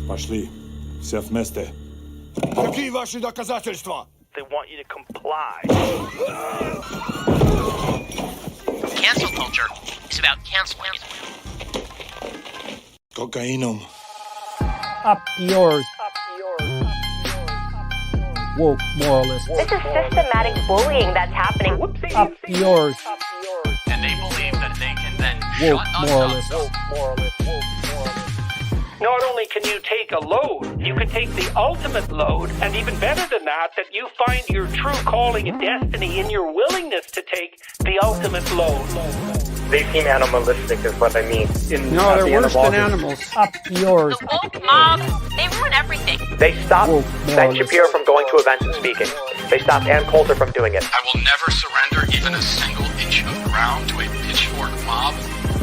Пошли. Все вместе. Какие ваши доказательства? They want you to comply. Cancel culture is about canceling. Кокаином. Up yours. Woke moralist. This is systematic bullying that's happening. Up yours. And they believe that they can then Woke shut us moralist. up. Not only can you take a load, you can take the ultimate load, and even better than that you find your true calling and destiny in your willingness to take the ultimate load. They seem animalistic is what I mean. No, they're worse than animals. Up yours. The woke mob, they ruin everything. They stopped Woke Ben moralist. Shapiro from going to events and speaking. They stopped Ann Coulter from doing it. I will never surrender even a single inch of ground to a pitchfork mob.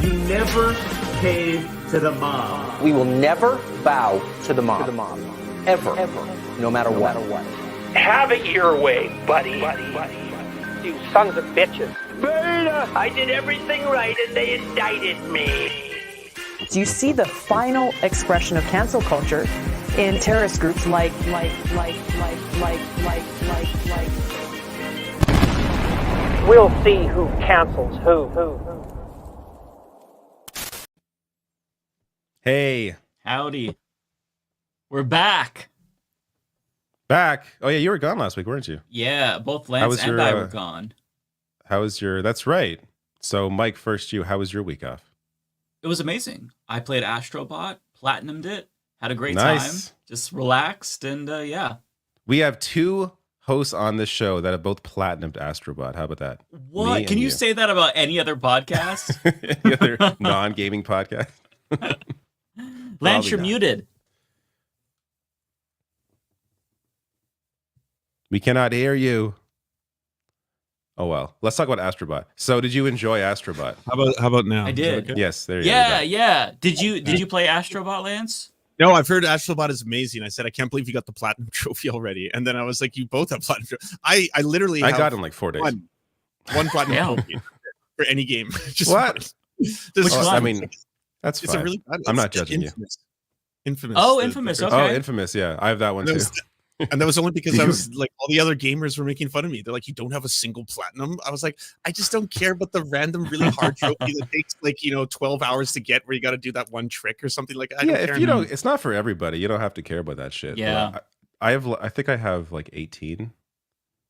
You never cave to the mob. We will never bow to the mob. Ever. No matter what. Have it your way, buddy. You sons of bitches. I did everything right and they indicted me. Do you see the final expression of cancel culture in terrorist groups like? We'll see who cancels who. Hey. Howdy. We're back. Back? Oh, yeah, you were gone last week, weren't you? Yeah, both Lance and I were gone. How was your... That's right. So, Mike, first you, how was your week off? It was amazing. I played Astrobot, platinumed it, had a great Nice. time, just relaxed, and yeah. We have two hosts on this show that have both platinumed Astrobot. How about that? What? Me Can and you say that about any other podcast? Any other non-gaming podcast? Lance, you're not. muted. We cannot hear you. Oh, well. Let's talk about Astrobot. So, did you enjoy Astrobot? How about now? I did. Okay? Yes, there you go. Yeah. Did you play Astrobot, Lance? No, I've heard Astrobot is amazing. I said, I can't believe you got the platinum trophy already. And then I was like, you both have platinum trophy. I literally I have got in like 4 days. one platinum trophy for any game. Just What? Which one? I mean, that's it's fine. a really bad. I'm not judging you. Infamous. Oh, Infamous. Okay. Oh, Infamous. Yeah, I have that one too. And that was only because I was like, all the other gamers were making fun of me. They're like, you don't have a single platinum. I was like, I just don't care about the random, really hard trophy that takes 12 hours to get, where you got to do that one trick or something like that. If you don't, it's not for everybody. You don't have to care about that shit. Yeah. I think I have like 18.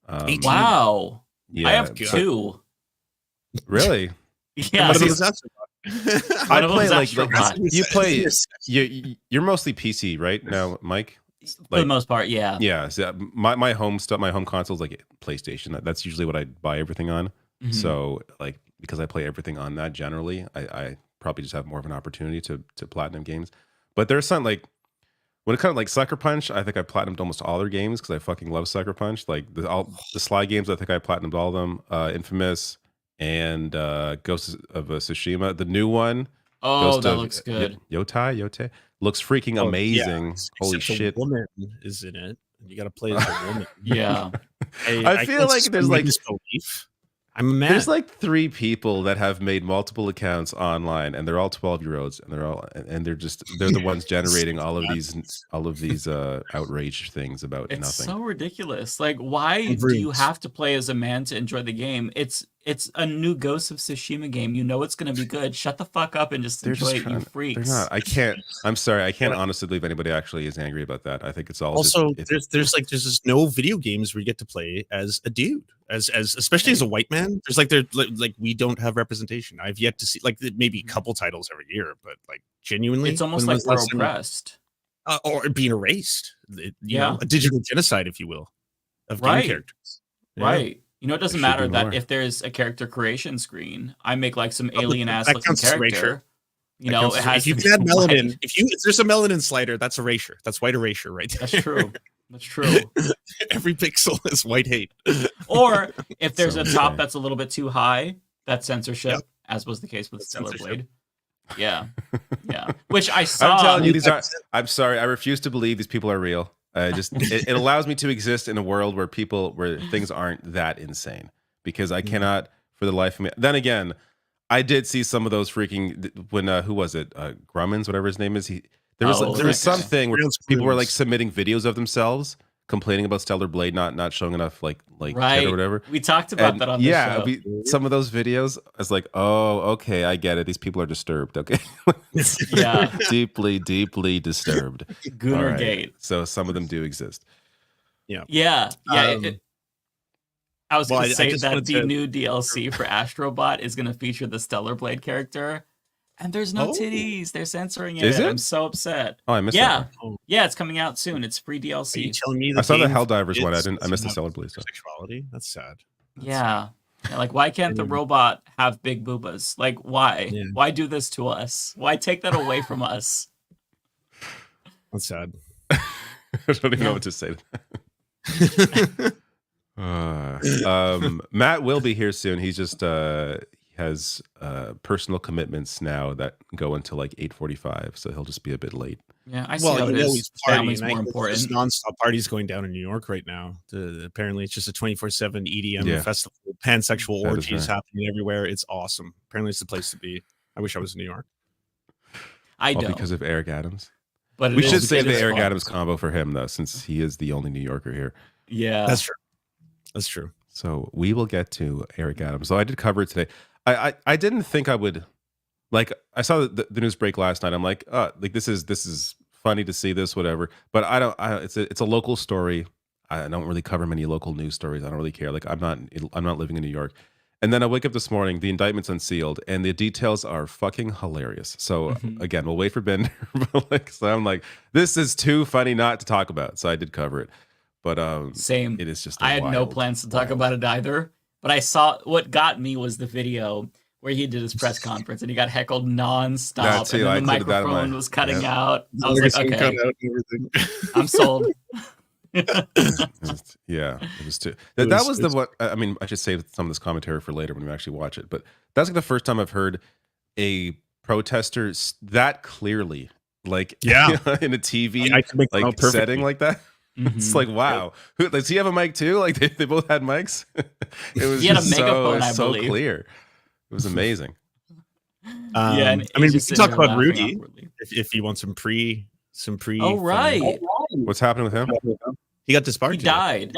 18? Wow. Yeah, I have 2. Really? Yeah. One of those I play like Astrobot. you play. You're mostly PC, right now, Mike? For the most part, yeah. Yeah. So my home stuff, my home console is like PlayStation. That's usually what I buy everything on. Mhm. So like because I play everything on that generally, I probably just have more of an opportunity to platinum games. But there's something like when it comes to like Sucker Punch, I think I platinumed almost all their games because I fucking love Sucker Punch. Like the Sly games, I think I platinumed all of them. Infamous and Ghost of Tsushima, the new one. Oh, Ghost that of looks good. Yote looks freaking amazing. Holy Except shit! A woman is in it. You got to play as a woman. Yeah. I feel can't like there's like disbelief. I'm mad. there's like 3 people that have made multiple accounts online, and they're all 12-year-olds, and they're the ones generating all of these outrage things about It's nothing. so ridiculous. Like, why do you have to play as a man to enjoy the game? It's a new Ghost of Tsushima game. You know it's going to be good. Shut the fuck up and just enjoy it, you freaks. They're not. I can't. I'm sorry. I can't honestly believe anybody actually is angry about that. I think it's all Also, just, there's just no video games where you get to play as a dude, as especially as a white man. There's like we don't have representation. I've yet to see maybe a couple titles every year, but like genuinely, It's almost like we're oppressed. Or being erased. You Yeah. know, a digital genocide, if you will, of Right. game characters. Yeah. Right. You know, it doesn't There should matter be that more. if there's a character creation screen, I make like some but alien ass that looking counts as character. erasure. You know, it has if you to can add be melanin, white. if there's a melanin slider, that's erasure. That's white erasure right there. That's true. That's true. Every pixel is white hate. Or if there's So a top insane. that's a little bit too high, that's censorship, Yep. as was the case with That's Stellar censorship. Blade. Yeah. Yeah. Which I saw. I'm telling you, these are. I'm sorry. I refuse to believe these people are real. It allows me to exist in a world where things aren't that insane, because I cannot for the life of me. Then again, I did see some of those freaking when who was it? Grummins, whatever his name is. There was something where people were like submitting videos of themselves complaining about Stellar Blade not showing enough like right. kit or whatever. We talked about that on the show. Some of those videos, I was like, oh, okay, I get it. These people are disturbed. Okay, yeah, deeply disturbed. Goonergate. Right. So some of them do exist. Yeah. I was going to say that the new DLC for Astrobot is going to feature the Stellar Blade character. And there's no titties. They're censoring it. Is it? I'm so upset. Oh, I missed that. Yeah, it's coming out soon. It's free DLC. Are you telling me I saw the Helldivers one. I missed the Stellar Blade stuff. Sexuality? That's sad. Yeah, like why can't the robot have big boobas? Like why? Yeah. Why do this to us? Why take that away from us? That's sad. I don't even know what to say to that. Matt will be here soon. He's just has personal commitments now that go until like 8:45, so he'll just be a bit late. Yeah, I see how it is. He's Family's more important. important. Non-stop parties going down in New York right now. Apparently, it's just a 24/7 EDM festival. Pansexual orgies happening everywhere. It's awesome. Apparently, it's the place to be. I wish I was in New York. I don't, because of Eric Adams. But we should save the Eric Adams combo for him though, since he is the only New Yorker here. Yeah, that's true. That's true. So we will get to Eric Adams. So I did cover it today. I didn't think I would, like, I saw the news break last night. I'm like, like this is funny to see this, whatever. But it's a local story. I don't really cover many local news stories. I don't really care. Like I'm not living in New York. And then I wake up this morning, the indictment's unsealed, and the details are fucking hilarious. So again, we'll wait for Ben. So I'm like, this is too funny not to talk about. So I did cover it. But same. It is just I had no plans to talk about it either. But I saw what got me was the video where he did his press conference and he got heckled nonstop, and then the microphone was cutting out. I was like, okay, I'm sold. Yeah, it was too. That was the what. I mean, I should save some of this commentary for later when we actually watch it. But that's like the first time I've heard a protester that clearly, like in a TV like setting like that. It's like, wow. Does he have a mic too? Like they both had mics. It was he had a megaphone, I so believe. Clear. It was amazing. I mean, we can talk about Rudy if you want some pre. Oh right. What's happening with him? He got disbarred. He died.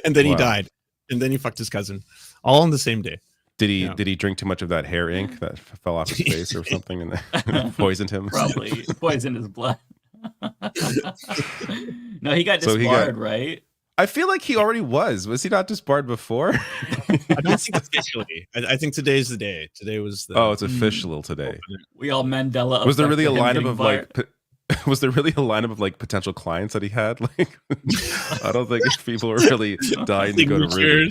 And then he died. And then he fucked his cousin. All on the same day. Did he drink too much of that hair ink that fell off his face or something and poisoned him? Probably poisoned his blood. No, he got disbarred, right? I feel like he already was. Was he not disbarred before? I don't think officially. I think today's the day. Today was the. Oh, it's official today. We all Mandela. Was there really a lineup of like? Was there really a lineup of like potential clients that he had? Like, I don't think people were really dying to go to Rudy.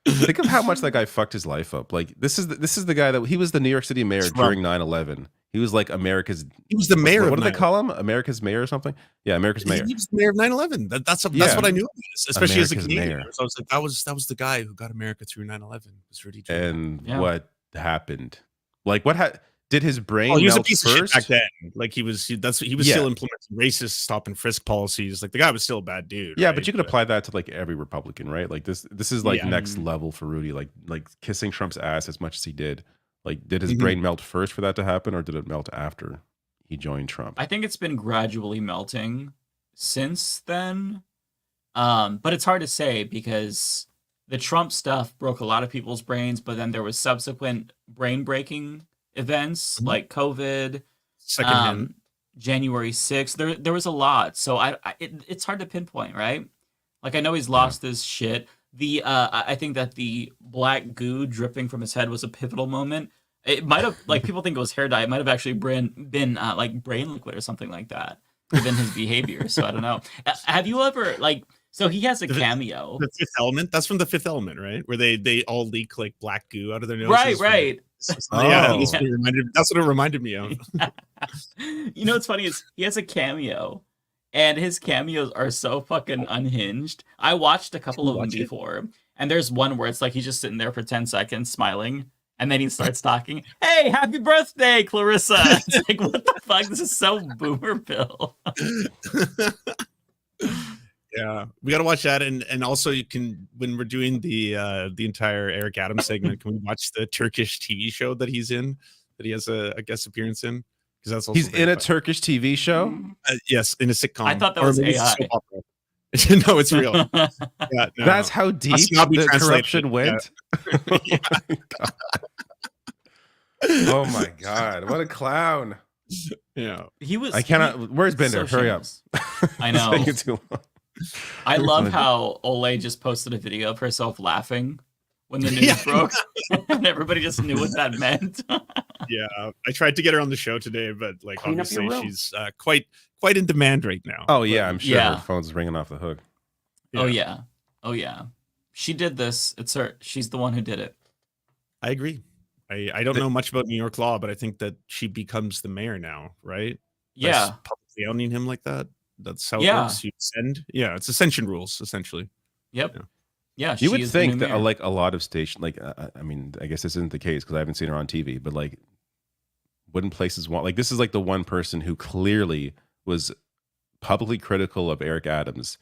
Think of how much that guy fucked his life up. Like this is the guy that he was the New York City mayor during 9/11. He was like America's. He was the mayor. What do they call him? America's mayor or something? Yeah, America's mayor. He was the mayor of 9/11. That's what I knew of this, especially America's as a Canadian. Mayor. So I was like, that was the guy who got America through 9/11. Was Rudy Giuliani. And what happened? Like did his brain? Oh, he was melt a piece first? of shit back then. Like he was still implementing racist stop and frisk policies. Like the guy was still a bad dude. Yeah, right? but you could apply that to like every Republican, right? Like this is like next level for Rudy. Like kissing Trump's ass as much as he did. Like, did his brain melt first for that to happen, or did it melt after he joined Trump? I think it's been gradually melting since then. But it's hard to say because the Trump stuff broke a lot of people's brains, but then there was subsequent brain-breaking events like COVID, January 6th. There was a lot. So it's hard to pinpoint, right? Like, I know he's lost his shit. I think that the black goo dripping from his head was a pivotal moment. It might have, like, people think it was hair dye. It might have actually been like brain liquid or something like that, given his behavior. So I don't know. Have you ever so he has a cameo. The Fifth Element. That's from The Fifth Element, right? Where they all leak like black goo out of their noses. Right. Yeah, that's what it reminded me of. You know what's funny is he has a cameo. And his cameos are so fucking unhinged. I watched a couple of them before. And there's one where it's like he's just sitting there for 10 seconds smiling. And then he starts talking. Hey, happy birthday, Clarissa. It's like, what the fuck? This is so boomer Bill. Yeah, we got to watch that. And also you can, when we're doing the entire Eric Adams segment, can we watch the Turkish TV show that he's in? that he has a guest appearance in? Because that's also he's in a Turkish TV show. Yes, in a sitcom. I thought that was AI. No, it's real. Yeah, That's how deep the corruption went. Yeah. Oh my god, what a clown! Yeah, he was. I cannot. Where's Bender? So Hurry up! I know. It's taking too long. I love how Ole just posted a video of herself laughing when the news broke, and everybody just knew what that meant. Yeah, I tried to get her on the show today, but like Clean up your obviously room. she's quite in demand right now. Oh yeah, I'm sure Yeah. her phone's ringing off the hook. Oh yeah, oh yeah. She did this. It's her. She's the one who did it. I agree. I don't know much about New York law, but I think that she becomes the mayor now, right? Yeah. By publicly owning him like that. That's how it works. You send. Yeah, it's ascension rules essentially. Yep. Yeah, you would think that like a lot of station, like I mean, I guess this isn't the case because I haven't seen her on TV, but like, wouldn't places want like this is like the one person who clearly was publicly critical of Eric Adams,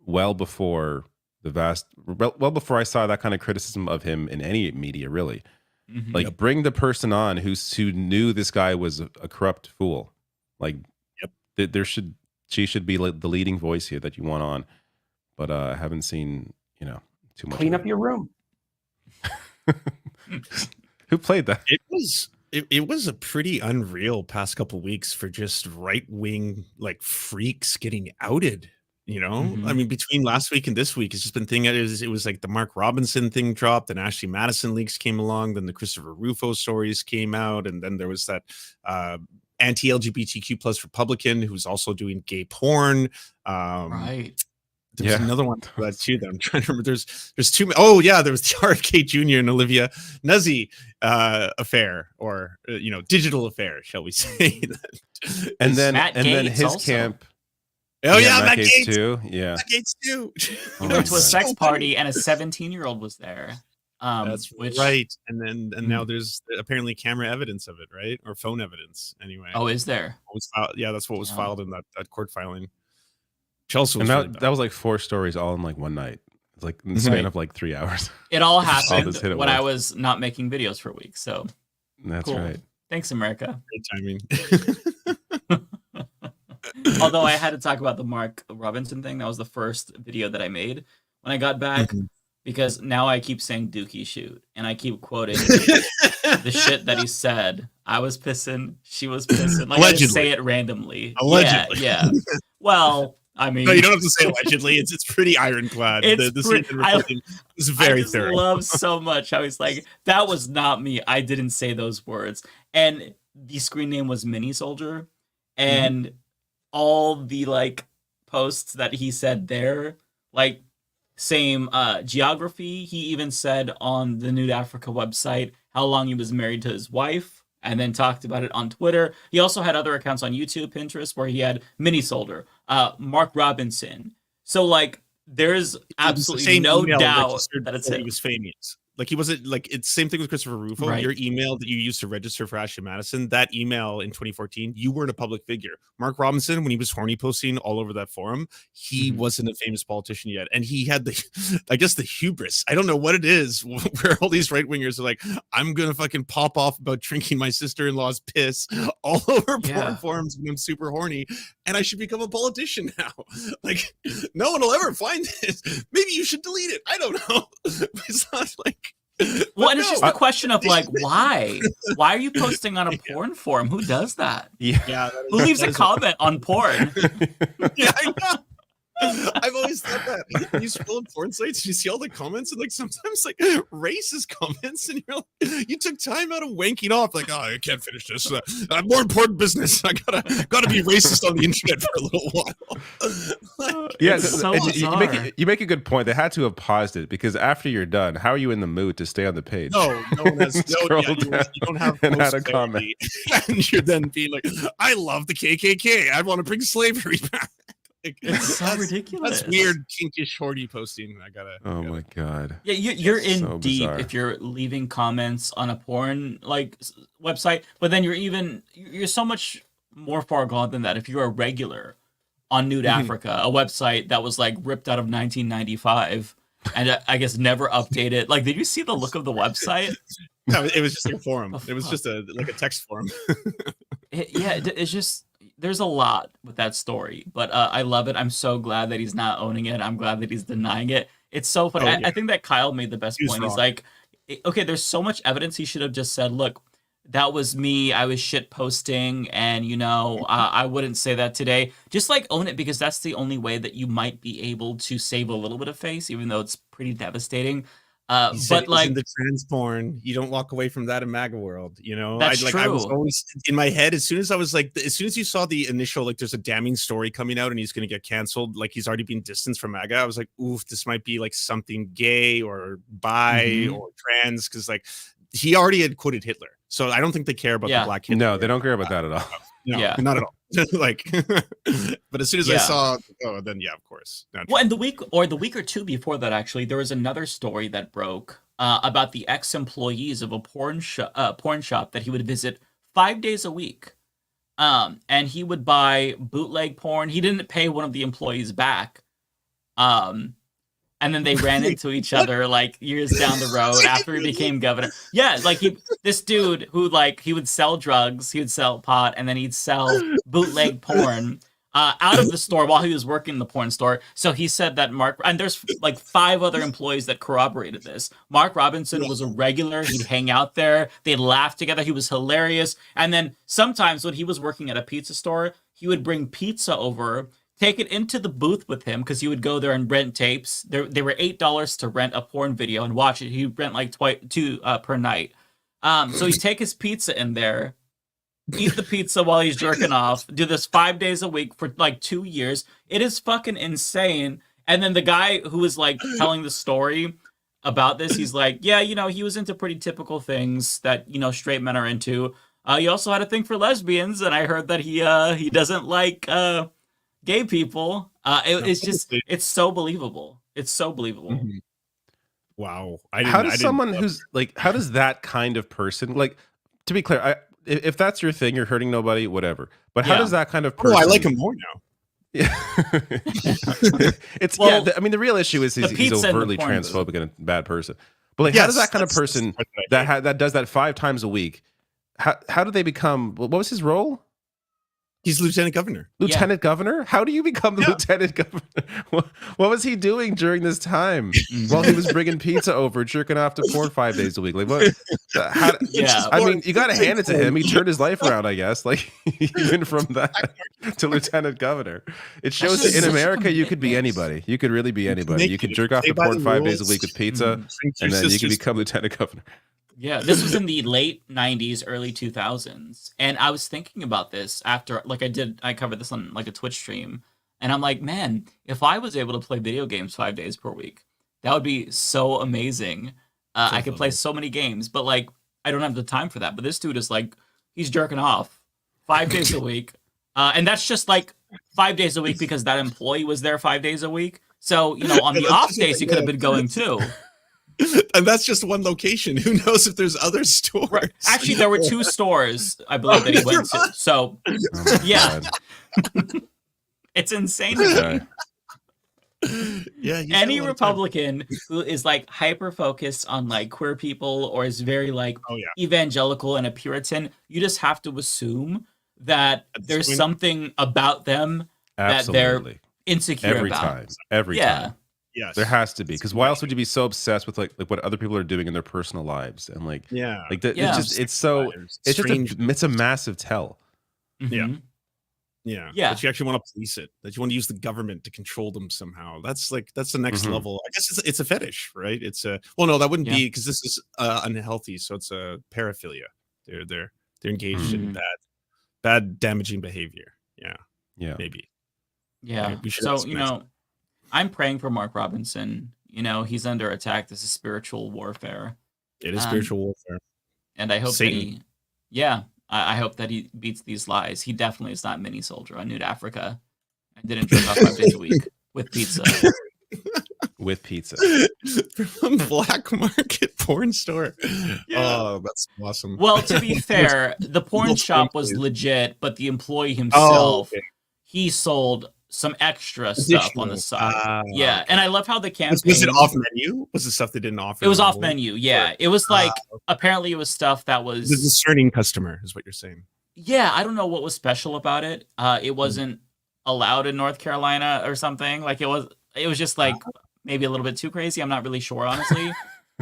well before before I saw that kind of criticism of him in any media, really. Mm-hmm. Like, bring the person on who knew this guy was a corrupt fool. Like, she should be like the leading voice here that you want on. But I haven't seen too much. Clean up your room. Who played that? It was a pretty unreal past couple weeks for just right wing like freaks getting outed. I mean, between last week and this week, it's just been it was like the Mark Robinson thing dropped, and Ashley Madison leaks came along, then the Christopher Rufo stories came out, and then there was that anti-LGBTQ plus Republican who's also doing gay porn. Right. There's another one for that too that I'm trying to remember. There's two. Oh yeah, there was the RFK Jr. and Olivia Nuzzi affair, or digital affair, shall we say? And then Matt Gaetz his also. camp. Oh yeah, Matt Gaetz Gaetz too. Yeah, Matt Gaetz too. He went to a sex party and a 17-year-old was there. That's right. And now there's apparently camera evidence of it, right? Or phone evidence, anyway. Oh, is there? That's what was filed in that court filing. Chelsea was and that was like 4 stories all in like one night. It's like in the span of like 3 hours. It all happened when I was not making videos for a week. So that's right. Thanks, America. Great timing. Although I had to talk about the Mark Robinson thing. That was the first video that I made when I got back. Because now I keep saying Dookie shoot, and I keep quoting the shit that he said. I was pissing, she was pissing. Like, I just say it randomly. Allegedly. Yeah. Well, I mean, no, you don't have to say allegedly. It's pretty ironclad. The is very thorough. I love so much how he's like, that was not me. I didn't say those words. And the screen name was Mini Soldier, and all the like posts that he said there, like. Same geography. He even said on the Nude Africa website how long he was married to his wife, and then talked about it on Twitter. He also had other accounts on YouTube, Pinterest, where he had Mini Soldier, Mark Robinson. So like, there's absolutely no doubt that it's him. He was famous. Like he wasn't like it's same thing with Christopher Rufo. Right. Your email that you used to register for Ashley Madison, that email in 2014, you weren't a public figure. Mark Robinson, when he was horny posting all over that forum, he wasn't a famous politician yet, and he had I guess the hubris. I don't know what it is where all these right wingers are like, I'm gonna fucking pop off about drinking my sister-in-law's piss all over porn forums when I'm super horny, and I should become a politician now. Like, no one will ever find this. Maybe you should delete it. I don't know. It's not like. Well, and it's just a question of like, why? Why are you posting on a porn forum? Who does that? Yeah. Who leaves a comment on porn? Yeah, I know. I've always thought that. When you scroll on porn sites, and you see all the comments, and like sometimes like racist comments, and you're like, you took time out of wanking off, like, oh, I can't finish this. More important business. I gotta be racist on the internet for a little while. Yeah, so you make a good point. They had to have paused it because after you're done, how are you in the mood to stay on the page? No one has. You don't have and add a comment, and you're then being like, I love the KKK. I want to bring slavery back. Like, it's so ridiculous. That's weird, kinkish, horny posting. My god. Yeah, you're in so deep bizarre. if you're leaving comments on a porn like website, but then you're so much more far gone than that. If you're a regular on Nude Africa, a website that was like ripped out of 1995 and I guess never updated. Like, did you see the look of the website? No, it was just like a forum. It was just like a text forum. It's just there's a lot with that story, but I love it. I'm so glad that he's not owning it. I'm glad that he's denying it. It's so funny. I think that Kyle made the best point. He's like, okay, there's so much evidence. He should have just said, look, that was me. I was shit posting, and I wouldn't say that today. Just like own it, because that's the only way that you might be able to save a little bit of face, even though it's pretty devastating. But like in the trans porn, you don't walk away from that in MAGA world. That's true. I was always in my head as soon as you saw the initial, like, there's a damning story coming out and he's going to get canceled, like he's already been distanced from MAGA. I was like, oof, this might be like something gay or bi or trans, because like he already had quoted Hitler, so I don't think they care about the black Hitler. No, they don't care about that at all. No, not at all. Like, but as soon as I saw, then of course. Well, and the week or two before that, actually, there was another story that broke about the ex-employees of a porn shop that he would visit 5 days a week, and he would buy bootleg porn. He didn't pay one of the employees back, and then they ran into each other like years down the road after he became governor. Yeah, like this dude who like he would sell drugs, he would sell pot, and then he'd sell bootleg porn out of the store while he was working in the porn store. So he said that and there's like 5 other employees that corroborated this. Mark Robinson was a regular. He'd hang out there. They'd laugh together. He was hilarious. And then sometimes when he was working at a pizza store, he would bring pizza over, take it into the booth with him, because he would go there and rent tapes. They were $8 to rent a porn video and watch it. He'd rent like 2 per night. So he'd take his pizza in there, eat the pizza while he's jerking off, do this 5 days a week for like 2 years. It is fucking insane. And then the guy who was like telling the story about this, he's like, yeah, he was into pretty typical things that, straight men are into. He also had a thing for lesbians, and I heard that he doesn't like gay people. It's so believable. It's so believable. Mm-hmm. Wow. How does that kind of person, like, to be clear, if that's your thing, you're hurting nobody, whatever. But how does that kind of person? Oh, I like him more now. Yeah. I mean, the real issue is he's overtly transphobic and a bad person. But like, how does that kind of person that does that 5 times a week? How do they become? What was his role? He's lieutenant governor. Lieutenant governor? How do you become the lieutenant governor? What was he doing during this time while he was bringing pizza over, jerking off to porn 5 days a week? Like, what? I mean, you got to hand it to him. He turned his life around, I guess. Like, even from that to lieutenant governor, it shows that in America you could be anybody. You could really be anybody. You could jerk off to porn 5 days a week with pizza, and then you could become lieutenant governor. Yeah, this was in the late 90s, early 2000s. And I was thinking about this after, like I covered this on like a Twitch stream. And I'm like, man, if I was able to play video games 5 days per week, that would be so amazing. I could play so many games, but like, I don't have the time for that. But this dude is like, he's jerking off 5 days a week. And that's just like 5 days a week because that employee was there 5 days a week. So, on the off days, he could have been going too. And that's just one location. Who knows if there's other stores? Right. Actually, there were 2 stores, I believe, that he went to. So, yeah. It's insane to me. Yeah. Any Republican who is like hyper focused on like queer people or is very like evangelical and a Puritan, you just have to assume that there's something about them that they're insecure about. Every time. Yes. There has to be, because why else would you be so obsessed with like what other people are doing in their personal lives and like it's a massive tell. Mm-hmm. Yeah. That you actually want to police it, that you want to use the government to control them somehow. That's the next level. I guess it's a fetish, right? It's a that wouldn't be, because this is unhealthy, so it's a paraphilia. They're engaged in bad damaging behavior. Yeah. Maybe. Yeah. So I'm praying for Mark Robinson. He's under attack. This is spiritual warfare. It is spiritual warfare. And I hope I hope that he beats these lies. He definitely is not mini soldier on Nude Africa. I didn't drink off 5 days a week with pizza. With pizza. From black market porn store. Oh, that's awesome. Well, to be fair, the porn shop was legit, but the employee himself, he sold some extra stuff on the side. Yeah, and I love how the campaign was it off menu? Was it stuff they didn't offer? It was off menu. Yeah, it was like apparently it was stuff that was the discerning customer, is what you're saying. Yeah, I don't know what was special about it. It wasn't allowed in North Carolina or something. Like it was just like maybe a little bit too crazy. I'm not really sure, honestly.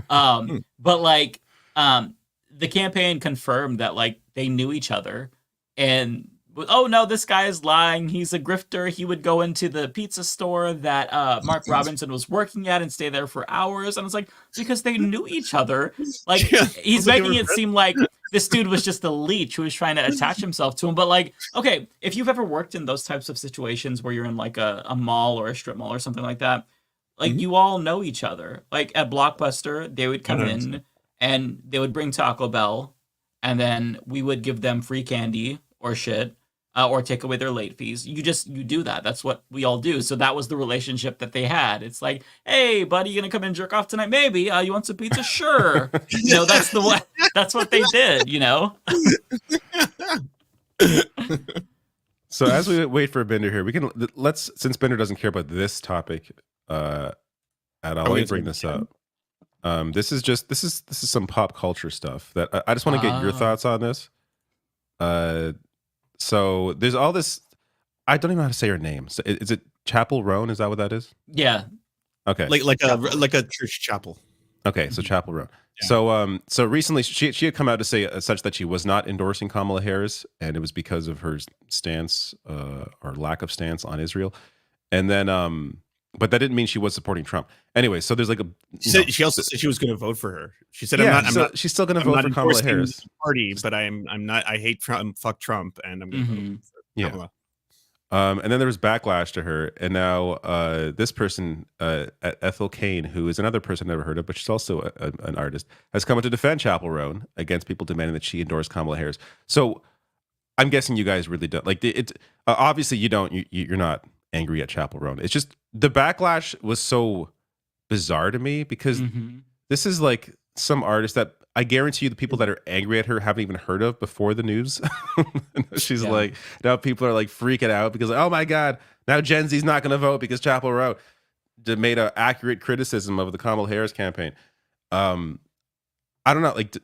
But like the campaign confirmed that like they knew each other, and oh no, this guy is lying. He's a grifter. He would go into the pizza store that Mark Robinson was working at and stay there for hours. And it's like, because they knew each other. Like he's making it seem like this dude was just a leech who was trying to attach himself to him. But like, okay, if you've ever worked in those types of situations where you're in like a mall or a strip mall or something like that, like you all know each other. Like at Blockbuster, they would come in and they would bring Taco Bell, and then we would give them free candy or shit. Or take away their late fees. You do that. That's what we all do. So that was the relationship that they had. It's like, hey, buddy, you gonna come and jerk off tonight? Maybe. You want some pizza? Sure. That's what they did. So as we wait for Bender here, we can since Bender doesn't care about this topic at all. Let me bring this up. This is some pop culture stuff that I just want to get your thoughts on this. So there's all this. I don't even know how to say her name. So is it Chappell Roan? Is that what that is? Yeah. Okay. Like a church chapel. Okay, so Chappell Roan. Yeah. So recently she had come out to say such that she was not endorsing Kamala Harris, and it was because of her stance or lack of stance on Israel. And then but that didn't mean she was supporting Trump. Anyway, so there's like she also said she was going to vote for her. She said, "I'm not." She's still going to vote for Kamala Harris. Party, but I'm not. I hate Trump. Fuck Trump, and I'm going to vote for Kamala. And then there was backlash to her, and now this person, Ethel Cain, who is another person I've never heard of, but she's also an artist, has come out to defend Chappell Roan against people demanding that she endorse Kamala Harris. So I'm guessing you guys really don't like it. Obviously, you don't. You're not angry at Chappell Roan. It's just the backlash was so bizarre to me because this is like some artist that I guarantee you the people that are angry at her haven't even heard of before the news. She's like, now people are like freaking out because, oh my God, now Gen Z's not going to vote because Chappell Roan made an accurate criticism of the Kamala Harris campaign. I don't know. Like,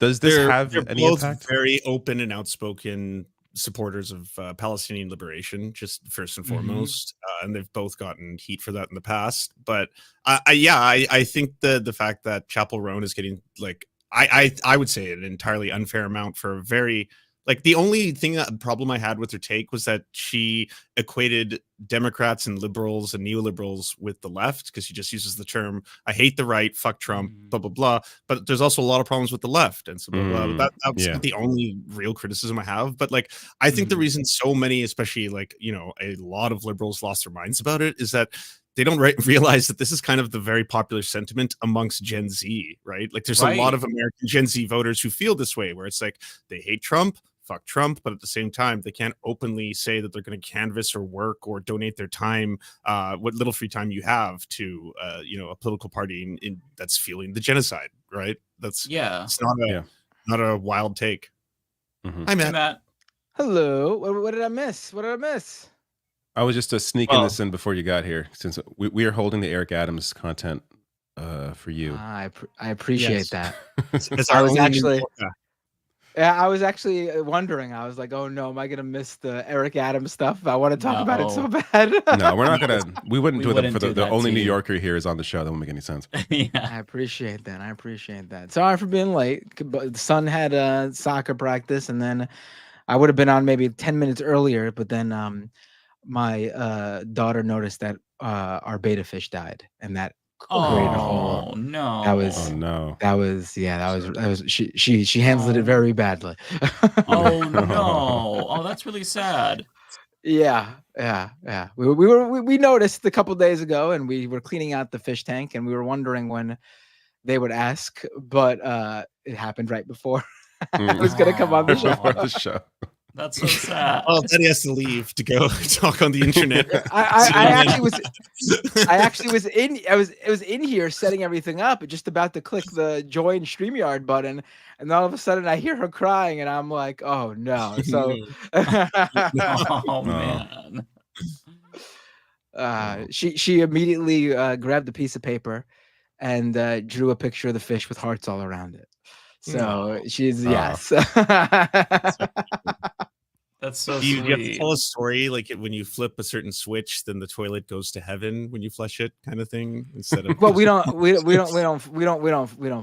does this have any impact? Very open and outspoken supporters of Palestinian liberation, just first and foremost, and they've both gotten heat for that in the past. But I think the fact that Chappell Roan is getting like I would say an entirely unfair amount for a very like the only problem I had with her take was that she equated Democrats and liberals and neoliberals with the left because she just uses the term "I hate the right, fuck Trump," blah blah blah. But there's also a lot of problems with the left, and so blah, blah, blah. That's the only real criticism I have. But like, I think the reason so many, especially like a lot of liberals lost their minds about it is that they don't realize that this is kind of the very popular sentiment amongst Gen Z, right? Like, there's a lot of American Gen Z voters who feel this way, where it's like they hate Trump. Fuck Trump, but at the same time, they can't openly say that they're going to canvass or work or donate their time, what little free time you have, to a political party that's fueling the genocide. Right? It's not a wild take. Hi, Matt. Hello. What did I miss? I was just sneaking this in before you got here, since we are holding the Eric Adams content for you. I appreciate that. I was actually wondering. I was like, "Oh no, am I gonna miss the Eric Adams stuff? I want to talk about it so bad." No, we're not gonna. We wouldn't do it for the only New Yorker here is on the show. That won't make any sense. I appreciate that. Sorry for being late. But the son had soccer practice, and then I would have been on maybe 10 minutes earlier. But then my daughter noticed that our beta fish died, and that. Oh no! That was she handled it very badly. Oh no! Oh, that's really sad. Yeah. We noticed a couple days ago, and we were cleaning out the fish tank, and we were wondering when they would ask, but it happened right before I was going to come on the show. That's so sad. Oh, then he has to leave to go talk on the internet. I was in here setting everything up, just about to click the join StreamYard button, and all of a sudden I hear her crying, and I'm like, oh no. So oh man. She immediately grabbed a piece of paper and drew a picture of the fish with hearts all around it. So she's yes. That's so Do you have to sweet. tell a story like when you flip a certain switch, then the toilet goes to heaven when you flush it, kind of thing, instead of. Well, we don't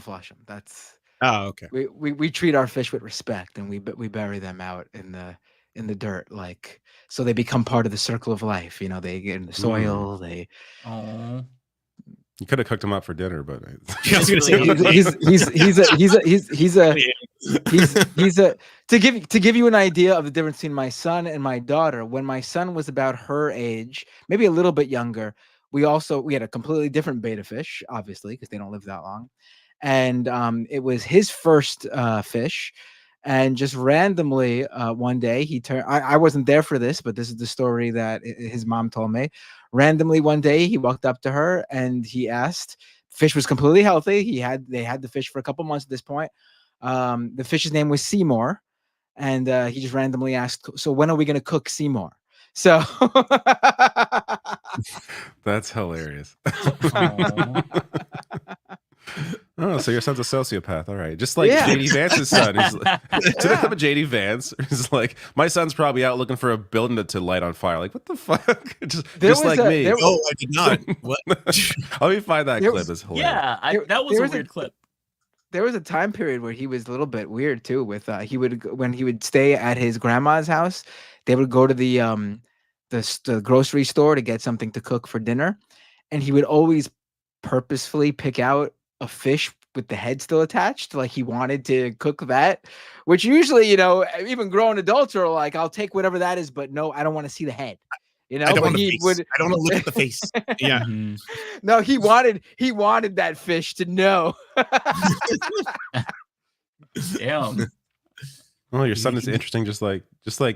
flush them. That's okay. We treat our fish with respect, and we bury them out in the dirt, like so they become part of the circle of life. You know, they get in the soil. They. Oh. You could have cooked him up for dinner, but he's to give you an idea of the difference between my son and my daughter. When my son was about her age, maybe a little bit younger, we had a completely different betta fish, obviously, because they don't live that long. And it was his first fish. And just randomly, one day he turned. I wasn't there for this, but this is the story that his mom told me. Randomly, one day he walked up to her and he asked. Fish was completely healthy. They had the fish for a couple months at this point. The fish's name was Seymour, and he just randomly asked, "So when are we going to cook Seymour?" So that's hilarious. Oh, so your son's a sociopath. All right. Just like JD Vance's son. So the clip of JD Vance is like, my son's probably out looking for a building to light on fire. Like, what the fuck? just like me. Oh, I did not. What? Let me find that clip. It's hilarious. Yeah, that was a weird clip. There was a time period where he was a little bit weird too. With when he would stay at his grandma's house, they would go to the grocery store to get something to cook for dinner, and he would always purposefully pick out a fish with the head still attached, like he wanted to cook that, which usually, even grown adults are like, I'll take whatever that is, but no, I don't want to see the head. I don't want to look at the face. Yeah. No, he wanted that fish to know. Damn. Well, your son is interesting, just like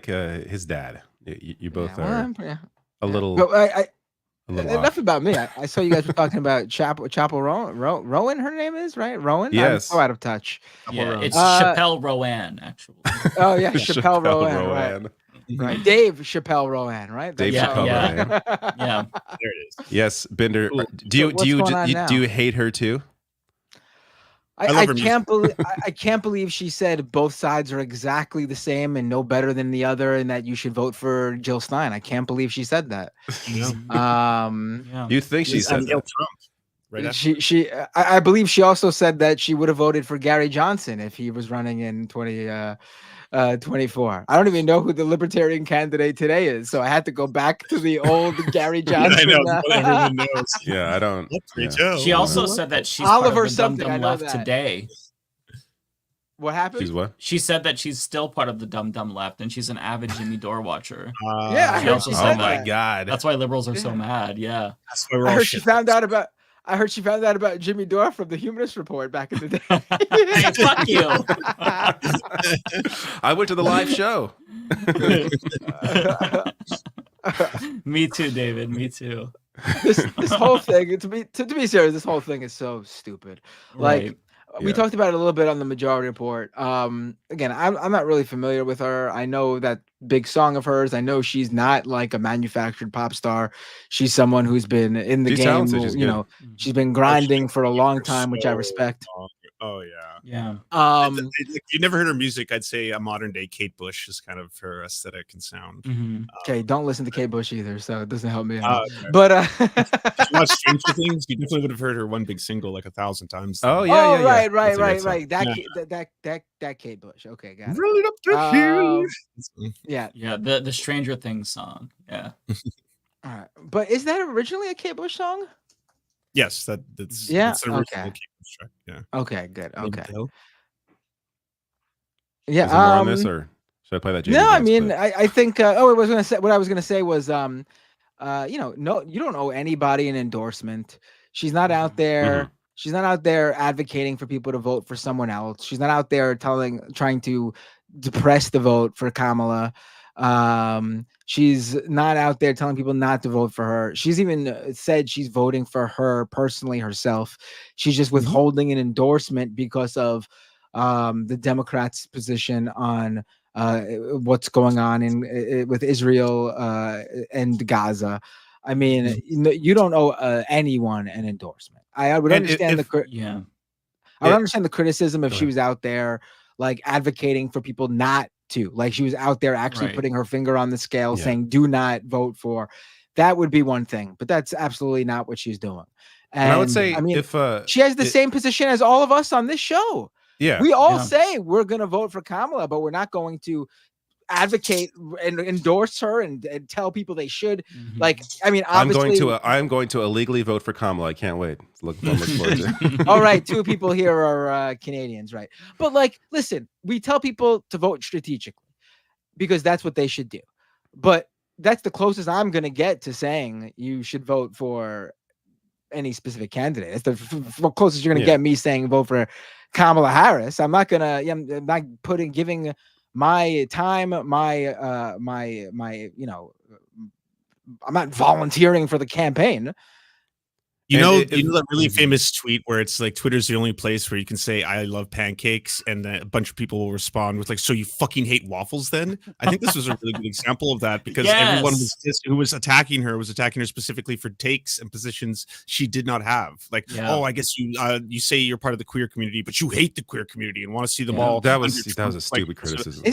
his dad. You both are a little. But enough about me. I saw you guys were talking about Chappell Roan. Rowan, her name is, right? Rowan? Yes. I'm so out of touch. Yeah, it's Chappell Roan, actually. Oh, yeah, Chappell Roan. Right. Dave Chappell Roan, right? Dave Chappell Roan. Yeah. There it is. Yes, Bender. Do you hate her too? I can't believe she said both sides are exactly the same and no better than the other, and that you should vote for Jill Stein. I can't believe she said that. You think she said that? Trump, right? I believe she also said that she would have voted for Gary Johnson if he was running in 2024. I don't even know who the Libertarian candidate today is, so I had to go back to the old Gary Johnson. I know, everyone knows. Yeah, I don't. She also said that she's Oliver part of the something, Dum Dum Left today. What happened? She's what? She said that she's still part of the Dum Dum Left, and she's an avid Jimmy Dore watcher. Yeah, she also said oh my god, that's why liberals are so mad. Yeah, that's why we're I all heard she found out about Jimmy Dore from the Humanist Report back in the day. Hey, fuck you. I went to the live show. Me too, David. Me too. This whole thing, to be serious, this whole thing is so stupid. Like. Right. We talked about it a little bit on the Majority Report. Again, I'm not really familiar with her. I know that big song of hers. I know she's not like a manufactured pop star. She's someone who's been in the game. She's been grinding for a long time, which I respect. Oh yeah. Yeah. If you never heard her music, I'd say a modern day Kate Bush is kind of her aesthetic and sound. Mm-hmm. Okay, don't listen to Kate Bush either, so it doesn't help me out. Okay. But if you watch Stranger Things, you definitely would have heard her one big single like 1,000 times. Oh yeah, right. That Kate Bush. Okay, got it. Running up the hill. Yeah. The Stranger Things song. Yeah. All right, but is that originally a Kate Bush song? Yes, that's the original Kate Bush track. Yeah. Okay, good. Okay. Yeah. Is there more on this, or should I play that? No, I mean, I think. What I was gonna say was, no, you don't owe anybody an endorsement. She's not out there. Mm-hmm. She's not out there advocating for people to vote for someone else. She's not out there trying to depress the vote for Kamala. She's not out there telling people not to vote for her. She's even said she's voting for her personally herself. She's just withholding an endorsement because of the Democrats' position on what's going on with Israel and Gaza. I mean, you don't owe anyone an endorsement. I would understand I would understand the criticism if she was out there like advocating for people not to, like she was out there actually putting her finger on the scale saying, do not vote for. That would be one thing, but that's absolutely not what she's doing. And I would say, I mean, if she has the same position as all of us on this show. Yeah, we all say we're going to vote for Kamala, but we're not going to advocate and endorse her and tell people they should. Like, I mean, obviously, I'm going to illegally vote for Kamala. I can't wait. Look forward to it. All right, 2 people here are Canadians, right? But like, listen, we tell people to vote strategically because that's what they should do. But that's the closest I'm going to get to saying you should vote for any specific candidate. It's the closest you're going to get me saying vote for Kamala Harris. I'm not giving my time, my I'm not volunteering for the campaign. You know that really famous tweet where it's like Twitter's the only place where you can say I love pancakes and then a bunch of people will respond with like, so you fucking hate waffles then? I think this was a really good example of that because everyone who was attacking her specifically for takes and positions she did not have. Like, oh, I guess you say you're part of the queer community, but you hate the queer community and want to see them all. That was a stupid criticism.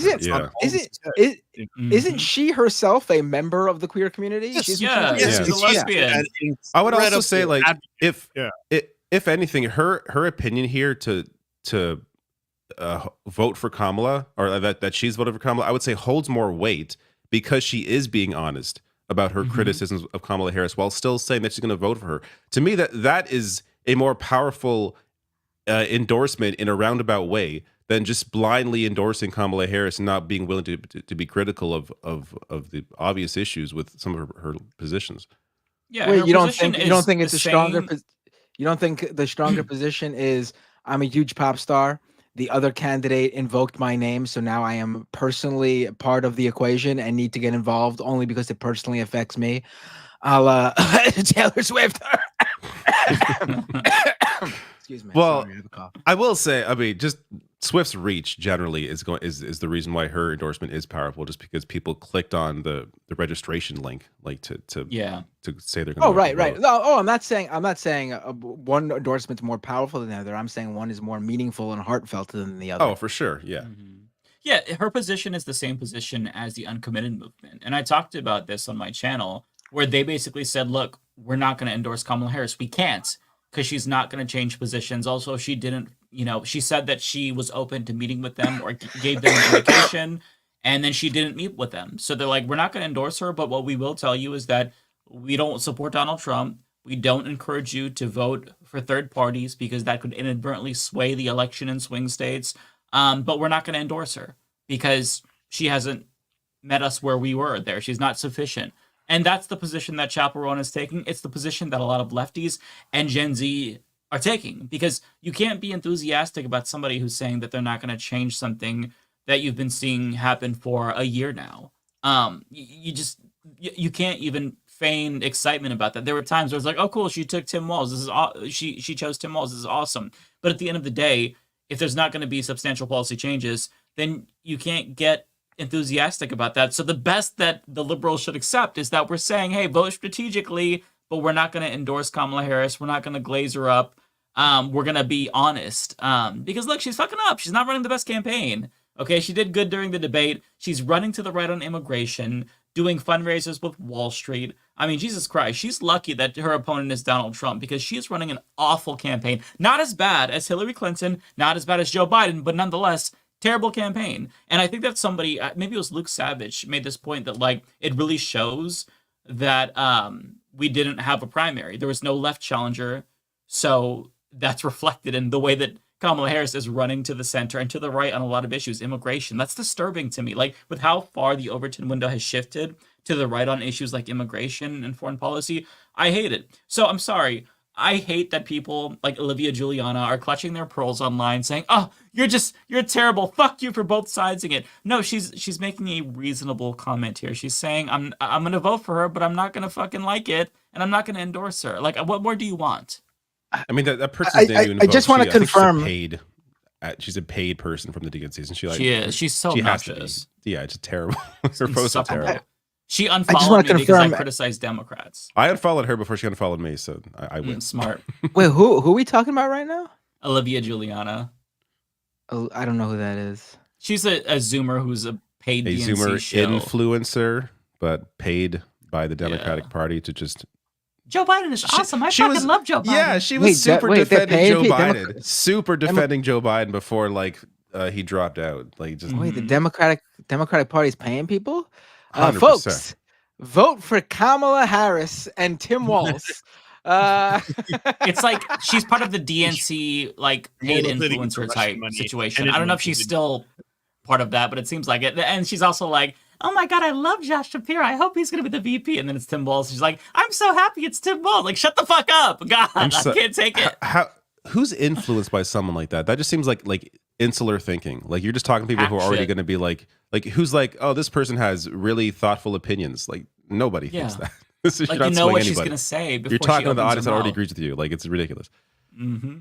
Isn't she herself a member of the queer community? Yes, she's a lesbian. I would also say, like, if anything, her opinion here to vote for Kamala, or that she's voted for Kamala, I would say holds more weight because she is being honest about her criticisms of Kamala Harris while still saying that she's going to vote for her. To me, that is a more powerful endorsement in a roundabout way than just blindly endorsing Kamala Harris and not being willing to be critical of the obvious issues with some of her positions. Yeah, wait, you don't think it's a stronger? You don't think the stronger position is I'm a huge pop star. The other candidate invoked my name, so now I am personally part of the equation and need to get involved only because it personally affects me. I'll Taylor Swift. Excuse me. Well, sorry, I have a cough. I will say, I mean, just Swift's reach generally is the reason why her endorsement is powerful, just because people clicked on the registration link, like to say they're going. Oh, right. No, I'm not saying one endorsement's more powerful than the other. I'm saying one is more meaningful and heartfelt than the other. Oh, for sure, yeah. Yeah, her position is the same position as the uncommitted movement, and I talked about this on my channel, where they basically said, "Look, we're not going to endorse Kamala Harris. We can't." Because she's not going to change positions. Also, she didn't, she said that she was open to meeting with them or gave them an indication, and then she didn't meet with them. So they're like, we're not going to endorse her, but what we will tell you is that we don't support Donald Trump. We don't encourage you to vote for third parties because that could inadvertently sway the election in swing states. But we're not going to endorse her because she hasn't met us where we were there. She's not sufficient. And that's the position that Chappell Roan is taking. It's the position that a lot of lefties and Gen Z are taking, because you can't be enthusiastic about somebody who's saying that they're not going to change something that you've been seeing happen for a year now. You can't even feign excitement about that. There were times where it's like, oh, cool, she took Tim Walz. This is she chose Tim Walz. This is awesome. But at the end of the day, if there's not going to be substantial policy changes, then you can't get enthusiastic about that. So the best that the liberals should accept is that we're saying, hey, vote strategically, but we're not going to endorse Kamala Harris. We're not going to glaze her up. We're going to be honest. Because look, she's fucking up. She's not running the best campaign. Okay, she did good during the debate. She's running to the right on immigration, doing fundraisers with Wall Street. I mean, Jesus Christ, she's lucky that her opponent is Donald Trump, because she's running an awful campaign. Not as bad as Hillary Clinton, not as bad as Joe Biden, but nonetheless, terrible campaign. And I think that somebody, maybe it was Luke Savage, made this point that, like, it really shows that we didn't have a primary. There was no left challenger. So that's reflected in the way that Kamala Harris is running to the center and to the right on a lot of issues. Immigration, that's disturbing to me. Like, with how far the Overton window has shifted to the right on issues like immigration and foreign policy, I hate it. So I'm sorry. I hate that people like Olivia Giuliani are clutching their pearls online saying, oh, you're terrible. Fuck you for both sidesing it. No, she's making a reasonable comment here. She's saying, I'm going to vote for her, but I'm not going to fucking like it, and I'm not going to endorse her. Like, what more do you want? I mean, that person's name. I just want to confirm. She's a paid person from the DNC, and she is. She's so obnoxious. Yeah, it's just terrible. Her posts are terrible. She wanna unfollowed me because I confirm- criticized Democrats. I unfollowed her before she unfollowed me, so I win. Smart. Wait, who are we talking about right now? Olivia Giuliani. Oh, I don't know who that is. She's a Zoomer who's a paid A DNC Zoomer show. influencer, but paid by the Democratic Party to just. Joe Biden is awesome. I fucking love Joe Biden. Yeah, she was defending Joe Biden. Super defending Joe Biden before he dropped out. Like just Wait, the Democratic Party is paying people? 100%. Folks, vote for Kamala Harris and Tim Walz. It's like she's part of the DNC paid influencer type situation. I don't know if she's still part of that, but it seems like it. And she's also like, oh my God, I love Josh Shapiro. I hope he's going to be the VP. And then it's Tim Walz. She's like, I'm so happy it's Tim Walz. Like, shut the fuck up. God, I can't take it. Who's influenced by someone like that? That just seems like insular thinking. Like you're just talking to people who are already going to be like who's like, oh, this person has really thoughtful opinions. Like nobody thinks that. This is, like you know what she's going to say before you're talking to the audience that mouth. already agrees with you. Like it's ridiculous. Mm-hmm.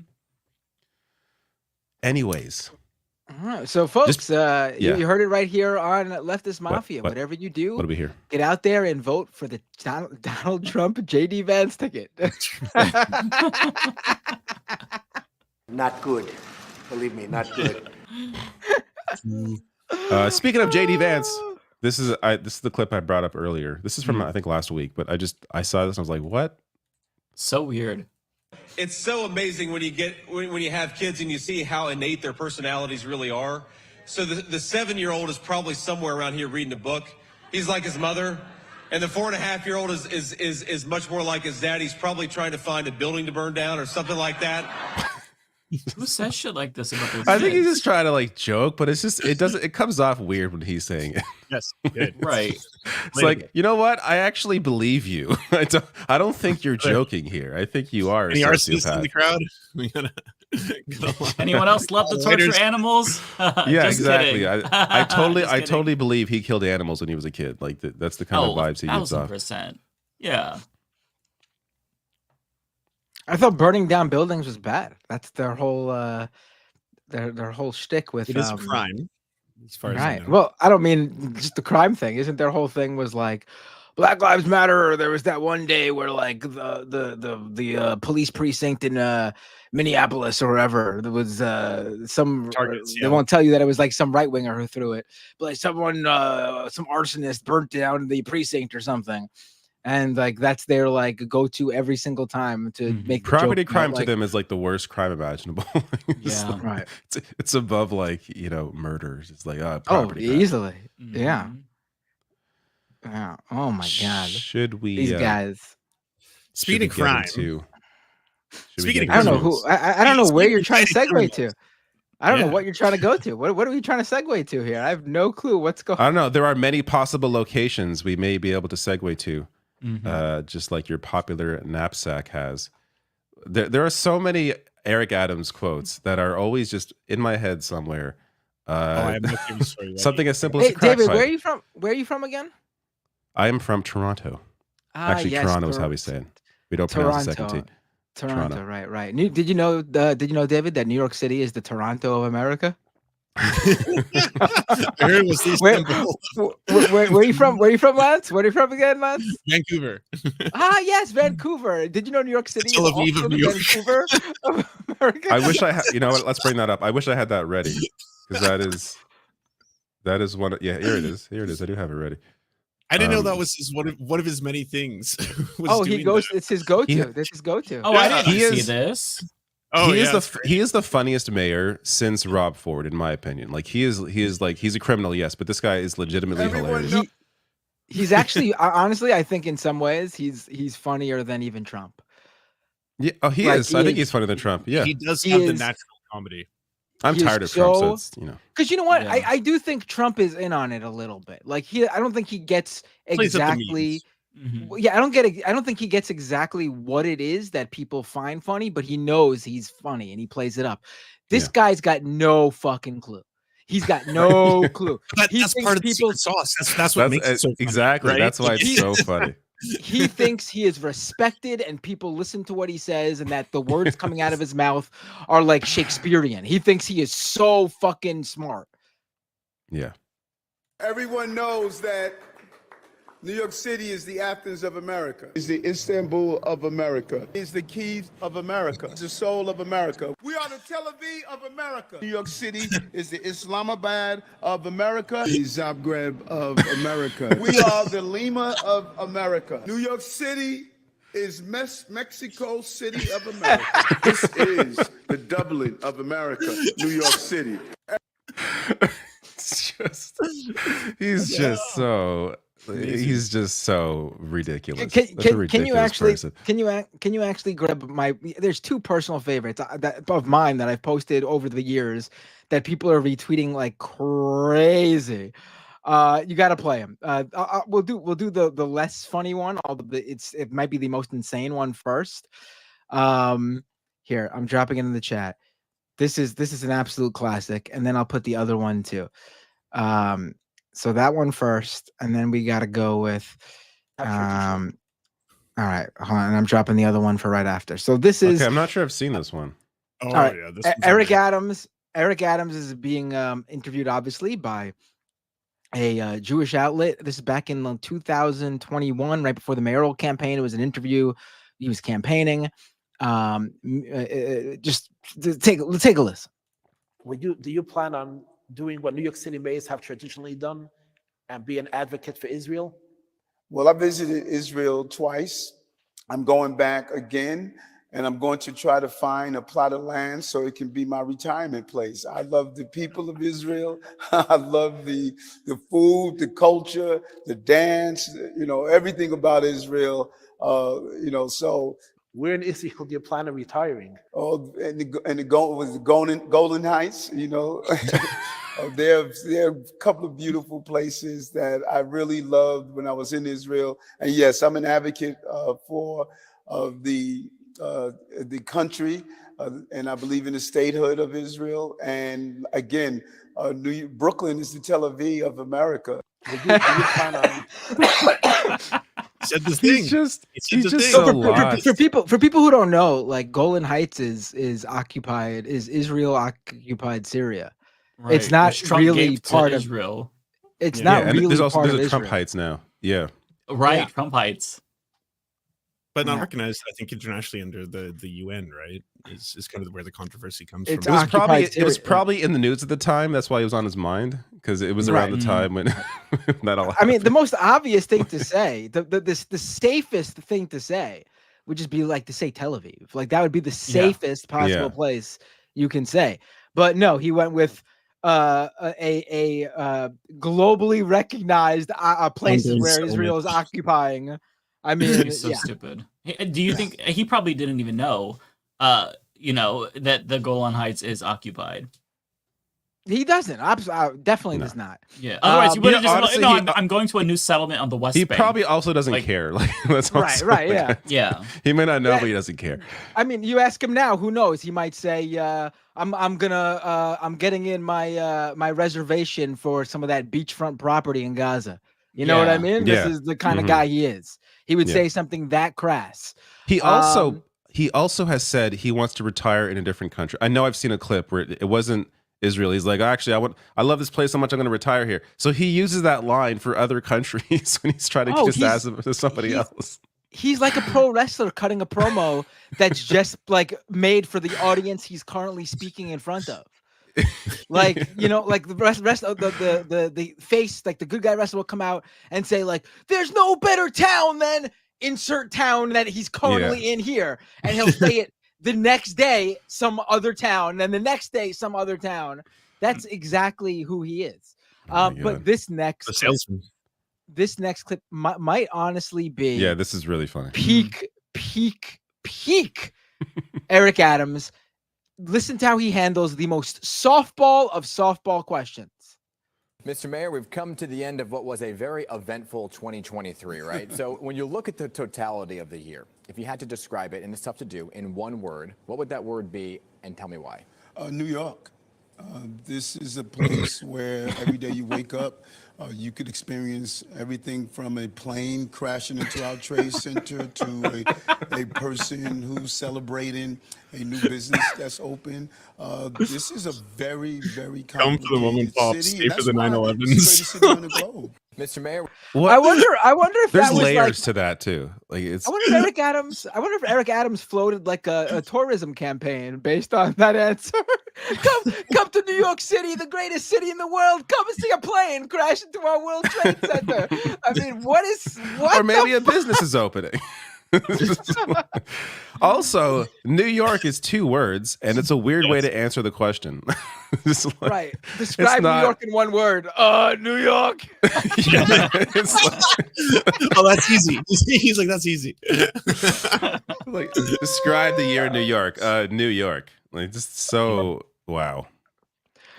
Anyways. All right. So, folks, you heard it right here on Leftist Mafia. What? Whatever you do, What do we hear? get out there and vote for the Donald Trump JD Vance ticket. Not good. Believe me, not good. Speaking of JD Vance, this is the clip I brought up earlier. This is from I think last week, but I saw this and I was like, what? So weird. It's so amazing when you have kids and you see how innate their personalities really are. So the 7-year-old is probably somewhere around here reading a book. He's like his mother. And the 4.5-year-old is much more like his dad. He's probably trying to find a building to burn down or something like that. Who says shit like this about their I think kids? he's just trying to joke, but it comes off weird when he's saying it. Yes, good. Right. It's like, you know what? I actually believe you. I don't think you're joking here. I think you are. Any a arsonists in the sociopath. crowd? Anyone else love to torture animals? Yeah, Just exactly. kidding. I Just kidding. totally believe he killed animals when he was a kid. Like that's the kind of vibes he gives off. 1000%. Yeah. I thought burning down buildings was bad. That's their whole their whole shtick with It is a crime, as far as I know. Well, I don't mean just the crime thing. Isn't their whole thing was like Black Lives Matter? Or there was that one day where the police precinct in Minneapolis or wherever there was some Targets, they won't tell you that it was like some right winger who threw it, but like someone some arsonist burnt down the precinct or something. And that's their go to every single time to make the Property joke crime about, to them is the worst crime imaginable. Yeah, right. It's above murders. It's property crime. Easily. Yeah. Yeah. Oh my God. Should we? These guys. Speaking of crime. Speaking I don't know who. I don't know where you're trying to segue to. I don't know what you're trying to go to. What are we trying to segue to here? I have no clue what's going on. I don't know. There are many possible locations we may be able to segue to. Just like your popular knapsack has. There are so many Eric Adams quotes that are always just in my head somewhere. I have no favorite story. Something as simple as a crack David, pipe. where are you from? Where are you from again? I am from Toronto. Actually, yes, Toronto is how we say it. We don't pronounce the second T. Toronto, right. Did you know, David, that New York City is the Toronto of America? I heard it was these where are you from? Where are you from, Lance? Where are you from again, Lance? Vancouver. Yes, Vancouver. Did you know New York City is Tel Aviv also of the New York. Vancouver of America? I wish I had. You know what? Let's bring that up. I wish I had that ready because that is one. Yeah, here it is. Here it is. I do have it ready. I didn't know that was one of his many things. He goes. It's his go-to. That's his go-to. Oh, I didn't see this. Oh, he is the funniest mayor since Rob Ford, in my opinion. He's a criminal, yes, but this guy is legitimately hilarious. He's actually, honestly, I think in some ways he's funnier than even Trump. Yeah, he is. I think he's funnier than Trump. Yeah, he does have the natural comedy. I'm tired of Trump, so it's, because you know what, I do think Trump is in on it a little bit. I don't think he gets exactly. Yeah, I don't think he gets exactly what it is that people find funny, but he knows he's funny and he plays it up. This guy's got no fucking clue. He's got no clue. That's part of the secret sauce. That's what makes it so funny, exactly. Right? That's why it's so funny. He thinks he is respected and people listen to what he says and that the words coming out of his mouth are like Shakespearean. He thinks he is so fucking smart. Yeah. Everyone knows that New York City is the Athens of America. It's the Istanbul of America. It's the keys of America. It's the soul of America. We are the Tel Aviv of America. New York City is the Islamabad of America. The Zagreb of America. We are the Lima of America. New York City is Mexico City of America. This is the Dublin of America, New York City. He's just so ridiculous. Can you actually grab my? There's two personal favorites of mine that I've posted over the years that people are retweeting like crazy. You got to play them. We'll do the less funny one. It might be the most insane one first. Here, I'm dropping it in the chat. This is an absolute classic, and then I'll put the other one too. So that one first, and then we got to go with. All right, hold on, and I'm dropping the other one for right after. So this is. Okay, I'm not sure I've seen this one. Oh right. yeah, this Eric Adams. Eric Adams is being interviewed, obviously, by a Jewish outlet. This is back in 2021, right before the mayoral campaign. It was an interview. He was campaigning. Just take a listen. Do you plan on doing what New York City mayors have traditionally done and be an advocate for Israel? Well, I visited Israel twice. I'm going back again, and I'm going to try to find a plot of land so it can be my retirement place. I love the people of Israel. I love the food, the culture, the dance, everything about Israel. So where in Israel do you plan on retiring? Oh, and the Golden Heights, There are a couple of beautiful places that I really loved when I was in Israel. And yes, I'm an advocate for the country, and I believe in the statehood of Israel. And again, Brooklyn is the Tel Aviv of America. Do you plan on? Said this thing. He's just so lost. For people who don't know, like Golan Heights is occupied, is Israel occupied Syria. Right. It's not really part of Israel. It's not really there's also part of Trump Israel. Heights now. Yeah. Right, Yeah. Trump Heights. But not recognized, I think, internationally under the UN, right? Is kind of where the controversy comes It's from. It was probably in the news at the time. That's why it was on his mind, because it was around the time when that all happened. I mean, the most obvious thing to say, the safest thing to say would just be like to say Tel Aviv. Like that would be the safest possible place you can say. But no, he went with a globally recognized places where Israel is occupying. I mean, he's so stupid. Do you think he probably didn't even know, that the Golan Heights is occupied? He doesn't. Definitely does not. Yeah. Otherwise, he would have just. I'm going to a new settlement on the West He Bank. probably also doesn't care. Like that's also, right. Yeah. Yeah. He may not know, but he doesn't care. I mean, you ask him now. Who knows? He might say, "I'm getting in my reservation for some of that beachfront property in Gaza." You know what I mean? This is the kind of guy he is. He would say something that crass. He also has said he wants to retire in a different country. I know I've seen a clip where it wasn't Israel. He's like, actually, I love this place so much, I'm going to retire here. So he uses that line for other countries when he's trying to just ask it to somebody else. He's like a pro wrestler cutting a promo that's just like made for the audience he's currently speaking in front of. Like, like the rest of the face, like the good guy wrestler will come out and say like, there's no better town than insert town that he's currently in here. And he'll say it the next day, some other town, and then the next day, some other town. That's exactly who he is. But this next clip might honestly be. Yeah, this is really funny. Peak Eric Adams. Listen to how he handles the most softball of softball questions. Mr. Mayor, we've come to the end of what was a very eventful 2023, right? So when you look at the totality of the year, if you had to describe it, and it's tough to do, in one word, what would that word be, and tell me why? New York. This is a place where every day you wake up, you could experience everything from a plane crashing into our trade center to a person who's celebrating a new business that's open. This is a very, very come for the moment, Pop. city. Stay for the 9/11s. Mr. Mayor. What? I wonder if There's that was layers like, to that too. Like it's. I wonder if Eric Adams floated like a tourism campaign based on that answer. come to New York City, the greatest city in the world. Come and see a plane crash into our World Trade Center. I mean, what? Or maybe a business is opening. Also, New York is 2 words, and it's a weird way to answer the question. Right. Describe New York in 1 word. New York. Oh, that's easy. He's like, that's easy. Like, describe the year in New York. New York. Like, just so wow.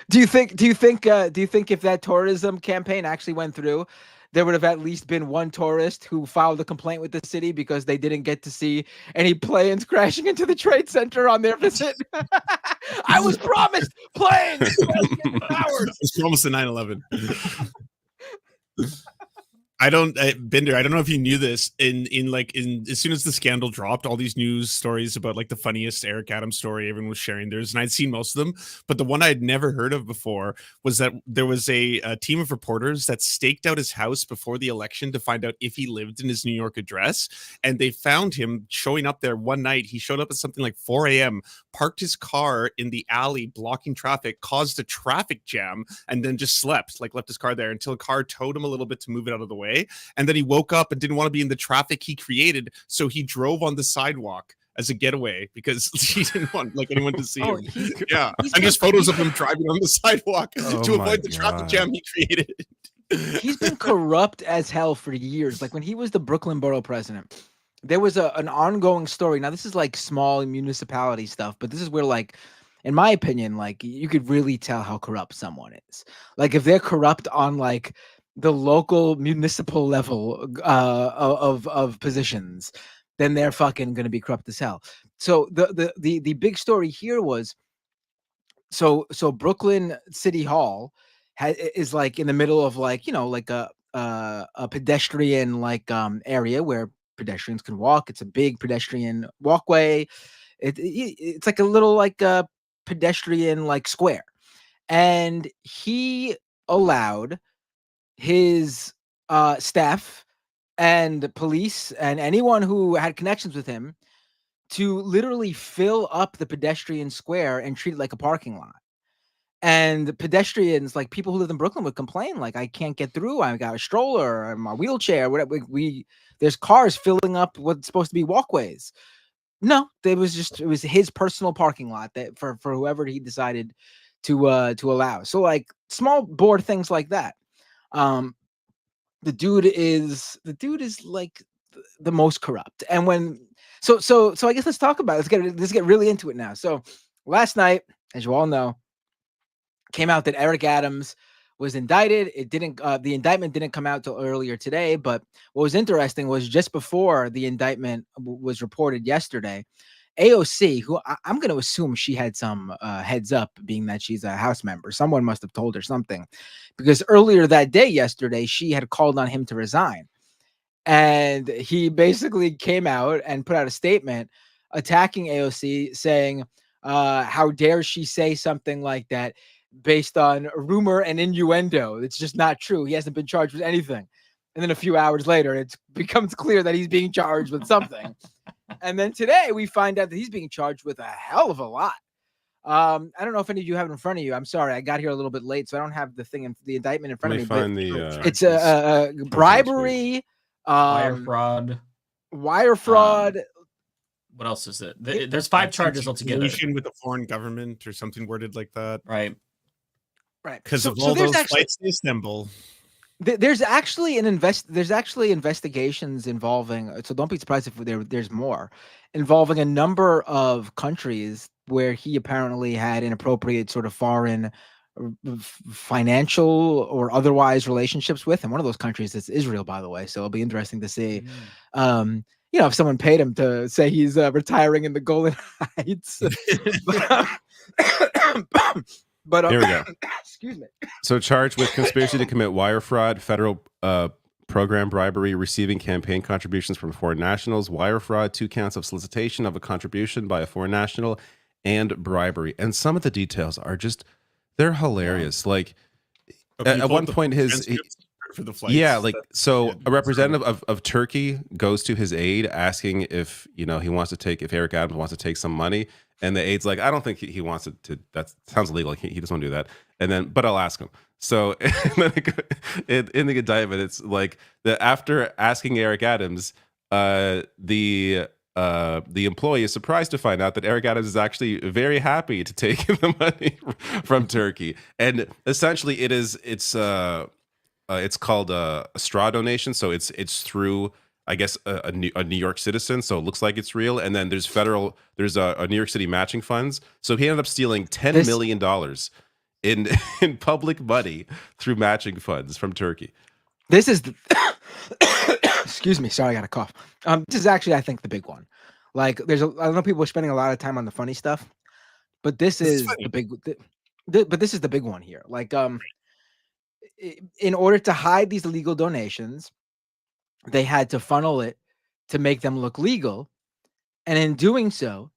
Do you think if that tourism campaign actually went through, there would have at least been 1 tourist who filed a complaint with the city because they didn't get to see any planes crashing into the Trade Center on their visit? I was promised planes. I was promised a 9/11. Bender, I don't know if you knew this. As soon as the scandal dropped, all these news stories about like the funniest Eric Adams story everyone was sharing theirs, and I'd seen most of them, but the one I had never heard of before was that there was a team of reporters that staked out his house before the election to find out if he lived in his New York address, and they found him showing up there one night. He showed up at something like 4 a.m., parked his car in the alley blocking traffic, caused a traffic jam, and then just slept, like left his car there until a car towed him a little bit to move it out of the way. And then he woke up and didn't want to be in the traffic he created, so he drove on the sidewalk as a getaway because he didn't want like anyone to see him. Yeah, and just photos of him driving on the sidewalk to avoid the traffic jam he created. He's been corrupt as hell for years. Like when he was the Brooklyn borough president, there was an ongoing story. Now this is like small municipality stuff, but this is where, like, in my opinion, like you could really tell how corrupt someone is. Like if they're corrupt on like the local municipal level of positions, then they're fucking gonna be corrupt as hell. So the big story here was so Brooklyn City Hall is like in the middle of like, you know, like a pedestrian like area where pedestrians can walk. It's a big pedestrian walkway. It's like a little like a pedestrian like square, and he allowed his staff and police and anyone who had connections with him to literally fill up the pedestrian square and treat it like a parking lot. And pedestrians, like people who live in Brooklyn, would complain, like, I can't get through. I got a stroller or my wheelchair, whatever. There's cars filling up what's supposed to be walkways. No, it was his personal parking lot that for whoever he decided to allow. So like small board things like that. The dude is like the most corrupt. And when so I guess let's talk about it. Let's get really into it now. So last night, as you all know, came out that Eric Adams was indicted. It didn't the indictment didn't come out till earlier today, but what was interesting was just before the indictment was reported yesterday, AOC, who I'm going to assume she had some heads up, being that she's a House member. Someone must have told her something, because earlier that day, yesterday, she had called on him to resign. And he basically came out and put out a statement attacking AOC, saying, how dare she say something like that based on rumor and innuendo. It's just not true. He hasn't been charged with anything. And then a few hours later, it becomes clear that he's being charged with something. And then today we find out that he's being charged with a hell of a lot. I don't know if any of you have it in front of you. I'm sorry, I got here a little bit late, so I don't have the indictment in front of me. Find it's a bribery, wire fraud. What else is it? There's 5 charges altogether. With a foreign government or something worded like that, right? Right. Because of all those flights to Istanbul. There's actually investigations involving, so don't be surprised if there's more, involving a number of countries where he apparently had inappropriate sort of foreign financial or otherwise relationships with. And one of those countries is Israel, by the way. So it'll be interesting to see, you know, if someone paid him to say he's retiring in the Golan Heights. But here we go. Excuse me. So charged with conspiracy to commit wire fraud, federal program bribery, receiving campaign contributions from foreign nationals, wire fraud, 2 counts of solicitation of a contribution by a foreign national, and bribery. And some of the details are just, they're hilarious. Like at one point for the flights. Yeah, like so a representative of Turkey goes to his aide asking if he wants to take, if Eric Adams wants to take some money, and the aide's like, I don't think he wants to that sounds illegal, he doesn't want to do that, and then but I'll ask him. So and then in the indictment it's like that after asking Eric Adams, the employee is surprised to find out that Eric Adams is actually very happy to take the money from Turkey, and essentially it's called a straw donation, so it's through, I guess, a New York citizen, so it looks like it's real. And then there's a New York City matching funds. So he ended up stealing $10 million in public money through matching funds from Turkey. This is the excuse me, sorry, I got a cough. This is actually, I think, the big one. Like, I know people are spending a lot of time on the funny stuff, but this is the big. But this is the big one here. Like, in order to hide these illegal donations, they had to funnel it to make them look legal. And in doing so,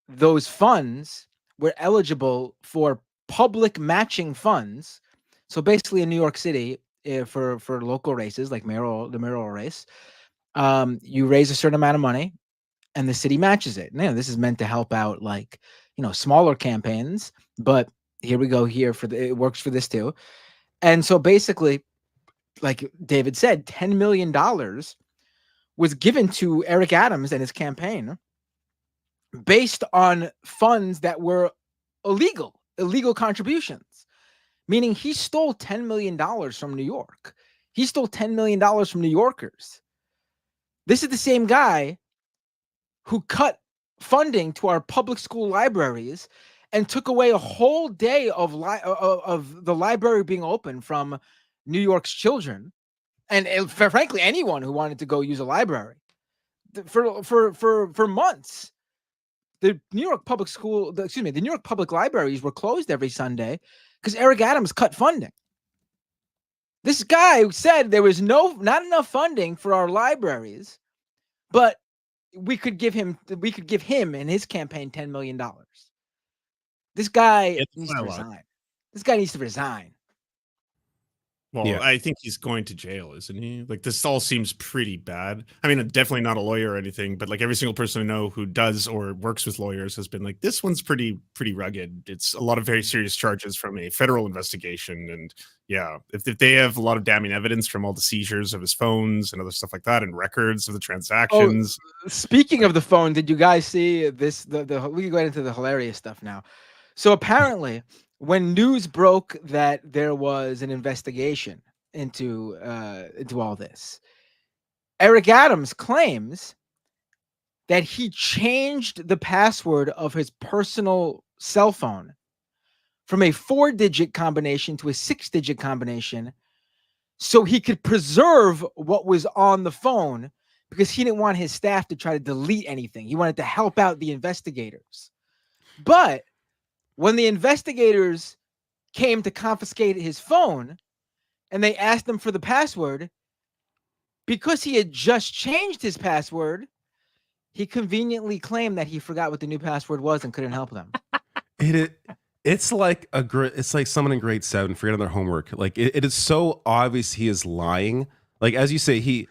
those funds were eligible for public matching funds. So basically in New York City, for local races like the mayoral race, you raise a certain amount of money and the city matches it. Now, this is meant to help out like, smaller campaigns, but here we go here it works for this too. And so basically, like David said, $10 million was given to Eric Adams and his campaign based on funds that were illegal contributions, meaning he stole $10 million from New York. He stole $10 million from New Yorkers. This is the same guy who cut funding to our public school libraries and took away a whole day of the library being open from New York's children, and frankly, anyone who wanted to go use a library for months. The New York public libraries were closed every Sunday because Eric Adams cut funding. This guy said there was not enough funding for our libraries, but we could give him and his campaign $10 million. This guy needs to resign. This guy needs to resign. Well, yeah. I think he's going to jail, isn't he? Like, this all seems pretty bad. I mean, I'm definitely not a lawyer or anything, but like every single person I know who does or works with lawyers has been like, this one's pretty rugged. It's a lot of very serious charges from a federal investigation. And yeah, if they have a lot of damning evidence from all the seizures of his phones and other stuff like that and records of the transactions. Oh, speaking of the phone, did you guys see this? We can go into the hilarious stuff now. So apparently, when news broke that there was an investigation into all this, Eric Adams claims that he changed the password of his personal cell phone from a 4-digit combination to a 6-digit combination so he could preserve what was on the phone, because he didn't want his staff to try to delete anything. He wanted to help out the investigators. But when the investigators came to confiscate his phone and they asked him for the password, because he had just changed his password, he conveniently claimed that he forgot what the new password was and couldn't help them. It's like someone in grade 7 forgetting their homework. Like it is so obvious he is lying. Like, as you say, he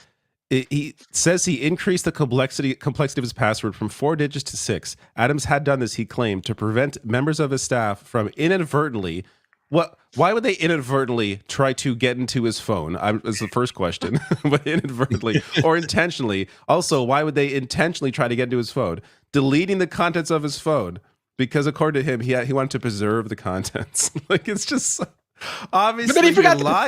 says he increased the complexity of his password from 4 digits to 6. Adams had done this, he claimed, to prevent members of his staff from inadvertently. Why would they inadvertently try to get into his phone? Is the first question. But inadvertently or intentionally. Also, why would they intentionally try to get into his phone? Deleting the contents of his phone, because according to him, he wanted to preserve the contents. Like, it's just obviously. But then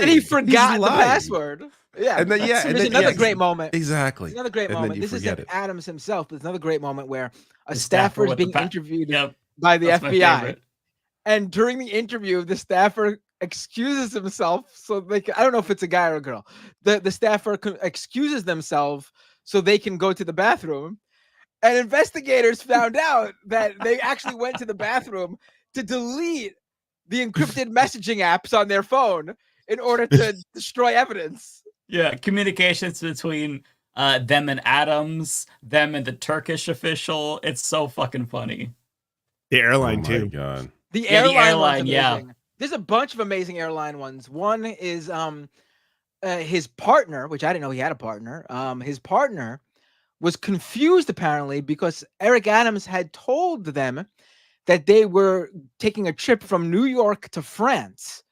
he forgot the password. Yeah, and then there's another great moment. Exactly, another great moment. This isn't Adams himself, but it's another great moment where a staffer is being interviewed by the FBI, and during the interview, the staffer excuses himself. So I don't know if it's a guy or a girl. The staffer excuses themselves so they can go to the bathroom, and investigators found out that they actually went to the bathroom to delete the encrypted messaging apps on their phone in order to destroy evidence. Yeah, communications between them and Adams, them and the Turkish official. It's so fucking funny. The airline too. God. The airline, yeah. There's a bunch of amazing airline ones. One is his partner, which I didn't know he had a partner, his partner was confused apparently because Eric Adams had told them that they were taking a trip from New York to France.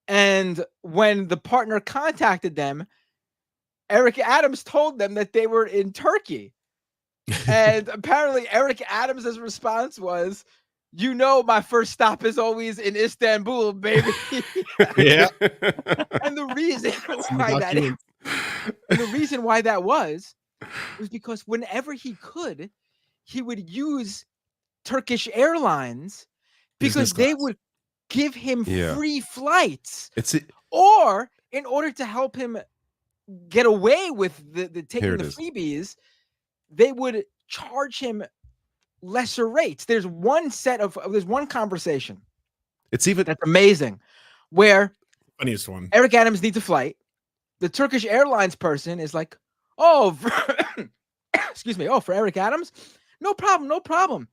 And when the partner contacted them, Eric Adams told them that they were in Turkey. And apparently Eric Adams' response was, you know, my first stop is always in Istanbul, baby. Yeah. And the reason why that was because whenever he could, he would use Turkish Airlines because they would give him free flights. Or in order to help him get away with the taking the freebies, they would charge him lesser rates. There's one conversation. It's even that's amazing, where funniest one. Eric Adams needs a flight. The Turkish Airlines person is like, "Oh, excuse me. Oh, for Eric Adams, no problem.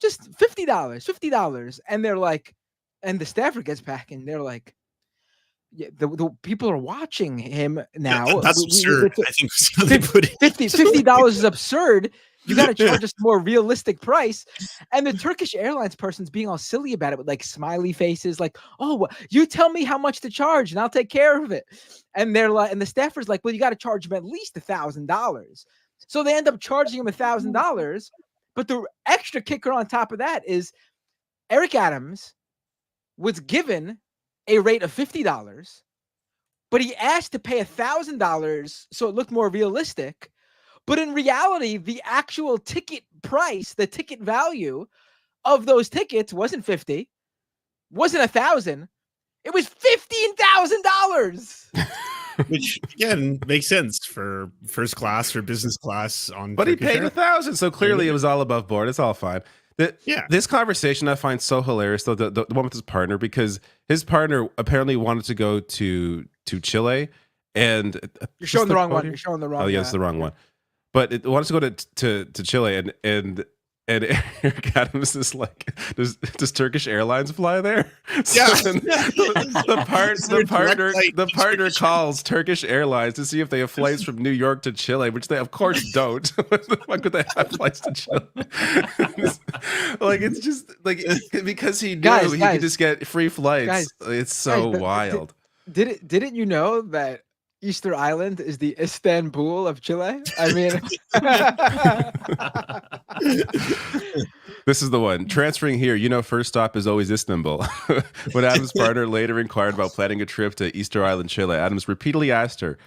Just $50. And they're like, and the staffer gets back and they're like, yeah, the people are watching him now. Yeah, that's absurd. I think $50 is absurd. You got to charge us a more realistic price. And the Turkish Airlines person's being all silly about it with like smiley faces, like, oh, you tell me how much to charge and I'll take care of it. And they're like, and the staffer's like, well, you got to charge him at least $1,000. So they end up charging him $1,000. But the extra kicker on top of that is Eric Adams was given a rate of $50, but he asked to pay $1,000 so it looked more realistic. But in reality, the actual ticket price, the ticket value of those tickets wasn't $50, wasn't $1,000. It was $15,000. Which again makes sense for first class or business class on. But he paid $1,000, so clearly it was all above board. It's all fine. This conversation I find so hilarious, though, the one with his partner, because his partner apparently wanted to go to Chile, and you're showing the wrong one. You're showing the wrong. Oh, yeah, it's the wrong one. But it wants to go to Chile, and Eric Adams is like, does Turkish Airlines fly there? So the partner calls Turkish Airlines to see if they have flights from New York to Chile, which they of course don't. Why could they have flights to Chile? Like, it's just like, because he knew he could just get free flights. It's so wild. Didn't you know that Easter Island is the Istanbul of Chile? I mean, this is the one. Transferring here, first stop is always Istanbul. When Adams' partner later inquired about planning a trip to Easter Island, Chile, Adams repeatedly asked her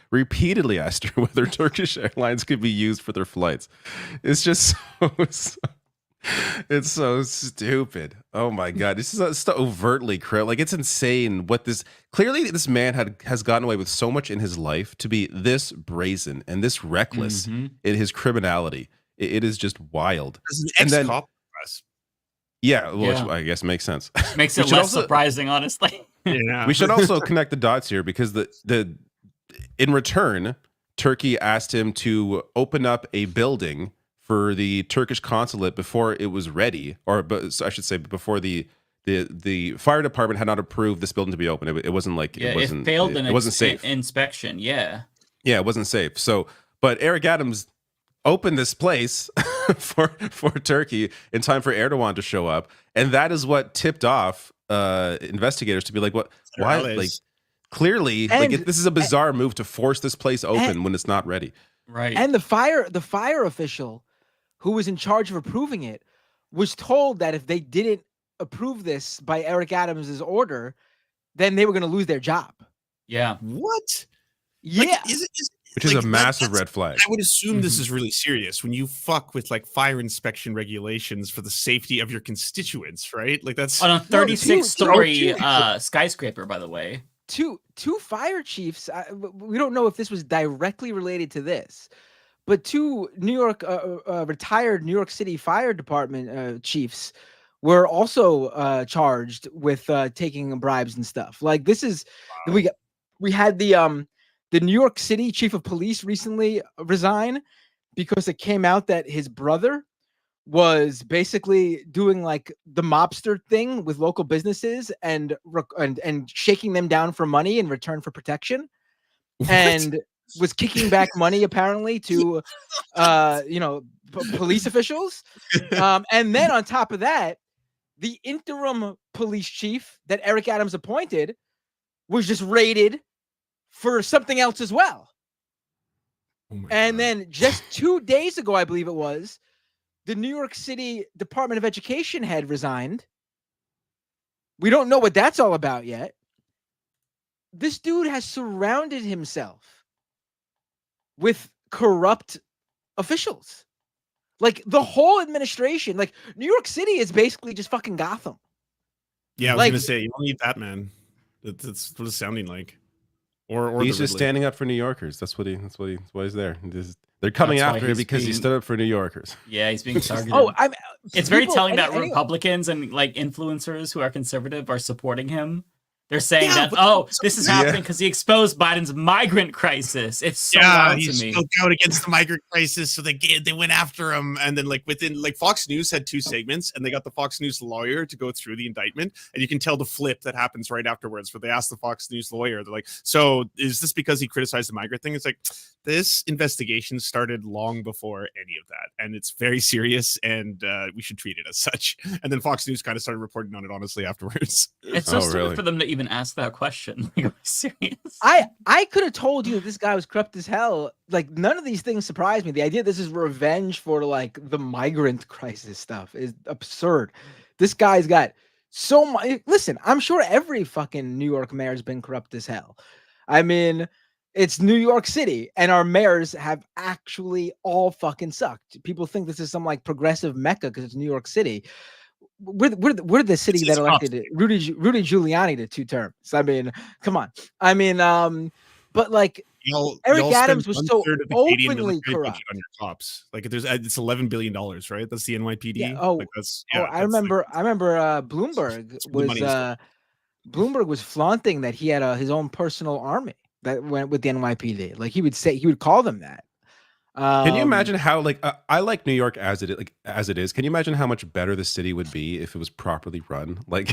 whether Turkish Airlines could be used for their flights. It's just it's so stupid. Oh my god, this is so overtly criminal. Like, it's insane what this. Clearly, this man has gotten away with so much in his life to be this brazen and this reckless in his criminality. It is just wild. As an ex-cop, yeah, which I guess makes sense. Makes it less surprising, honestly. Yeah. We should also connect the dots here, because the in return, Turkey asked him to open up a building for the Turkish consulate before it was ready, I should say before the fire department had not approved this building to be open. It wasn't like it wasn't. It failed it wasn't safe. Inspection. Yeah, it wasn't safe. So, but Eric Adams opened this place for Turkey in time for Erdogan to show up, and that is what tipped off investigators to be like, "What? Why? Like, clearly, this is a bizarre move to force this place open when it's not ready." Right. And the fire official who was in charge of approving it was told that if they didn't approve this by Eric Adams' order, then they were going to lose their job. Yeah. What? Yeah. Like, which is a massive red flag. I would assume this is really serious when you fuck with like fire inspection regulations for the safety of your constituents, right? Like, that's on a 36-story skyscraper, by the way. Two fire chiefs. We don't know if this was directly related to this, but two retired New York City Fire Department chiefs were also charged with taking bribes and stuff. Like, this is we had the New York City chief of police recently resign because it came out that his brother was basically doing like the mobster thing with local businesses and shaking them down for money in return for protection. and was kicking back money apparently to, police officials. And then on top of that, the interim police chief that Eric Adams appointed was just raided for something else as well. And then just 2 days ago, I believe it was, the New York City Department of Education had resigned. We don't know what that's all about yet. This dude has surrounded himself with corrupt officials. Like the whole administration, like New York City is basically just fucking Gotham. Yeah, I was gonna say you don't need that, man. That's what it's sounding like. Or he's just standing up for New Yorkers. That's why he's there. They're coming after him because he stood up for New Yorkers. Yeah, he's being targeted. It's very telling that Republicans and like influencers who are conservative are supporting him. They're saying this is happening because he exposed Biden's migrant crisis. It's so wild he to me. spoke out against the migrant crisis, so they went after him. And then Fox News had 2 segments, and they got the Fox News lawyer to go through the indictment, and you can tell the flip that happens right afterwards, where they ask the Fox News lawyer, they're like, "So is this because he criticized the migrant thing?" It's like, this investigation started long before any of that, and it's very serious, and we should treat it as such. And then Fox News kind of started reporting on it honestly afterwards. It's so stupid for them to even ask that question. Like, are you serious? I could have told you that this guy was corrupt as hell. Like, none of these things surprise me. The idea this is revenge for like the migrant crisis stuff is absurd. This guy's got so much. Listen, I'm sure every fucking New York mayor has been corrupt as hell. I mean, it's New York City, and our mayors have actually all fucking sucked. People think this is some like progressive mecca because it's New York City. We're the city that elected Rudy Giuliani to 2 terms. I mean, come on. I mean, but like Eric Adams was so openly corrupt on your cops. Like it's $11 billion, right? That's the NYPD. Yeah. I remember Bloomberg was flaunting that he had his own personal army that went with the NYPD. Like he would call them that. Can you imagine how I like New York as it is? Can you imagine how much better the city would be if it was properly run? Like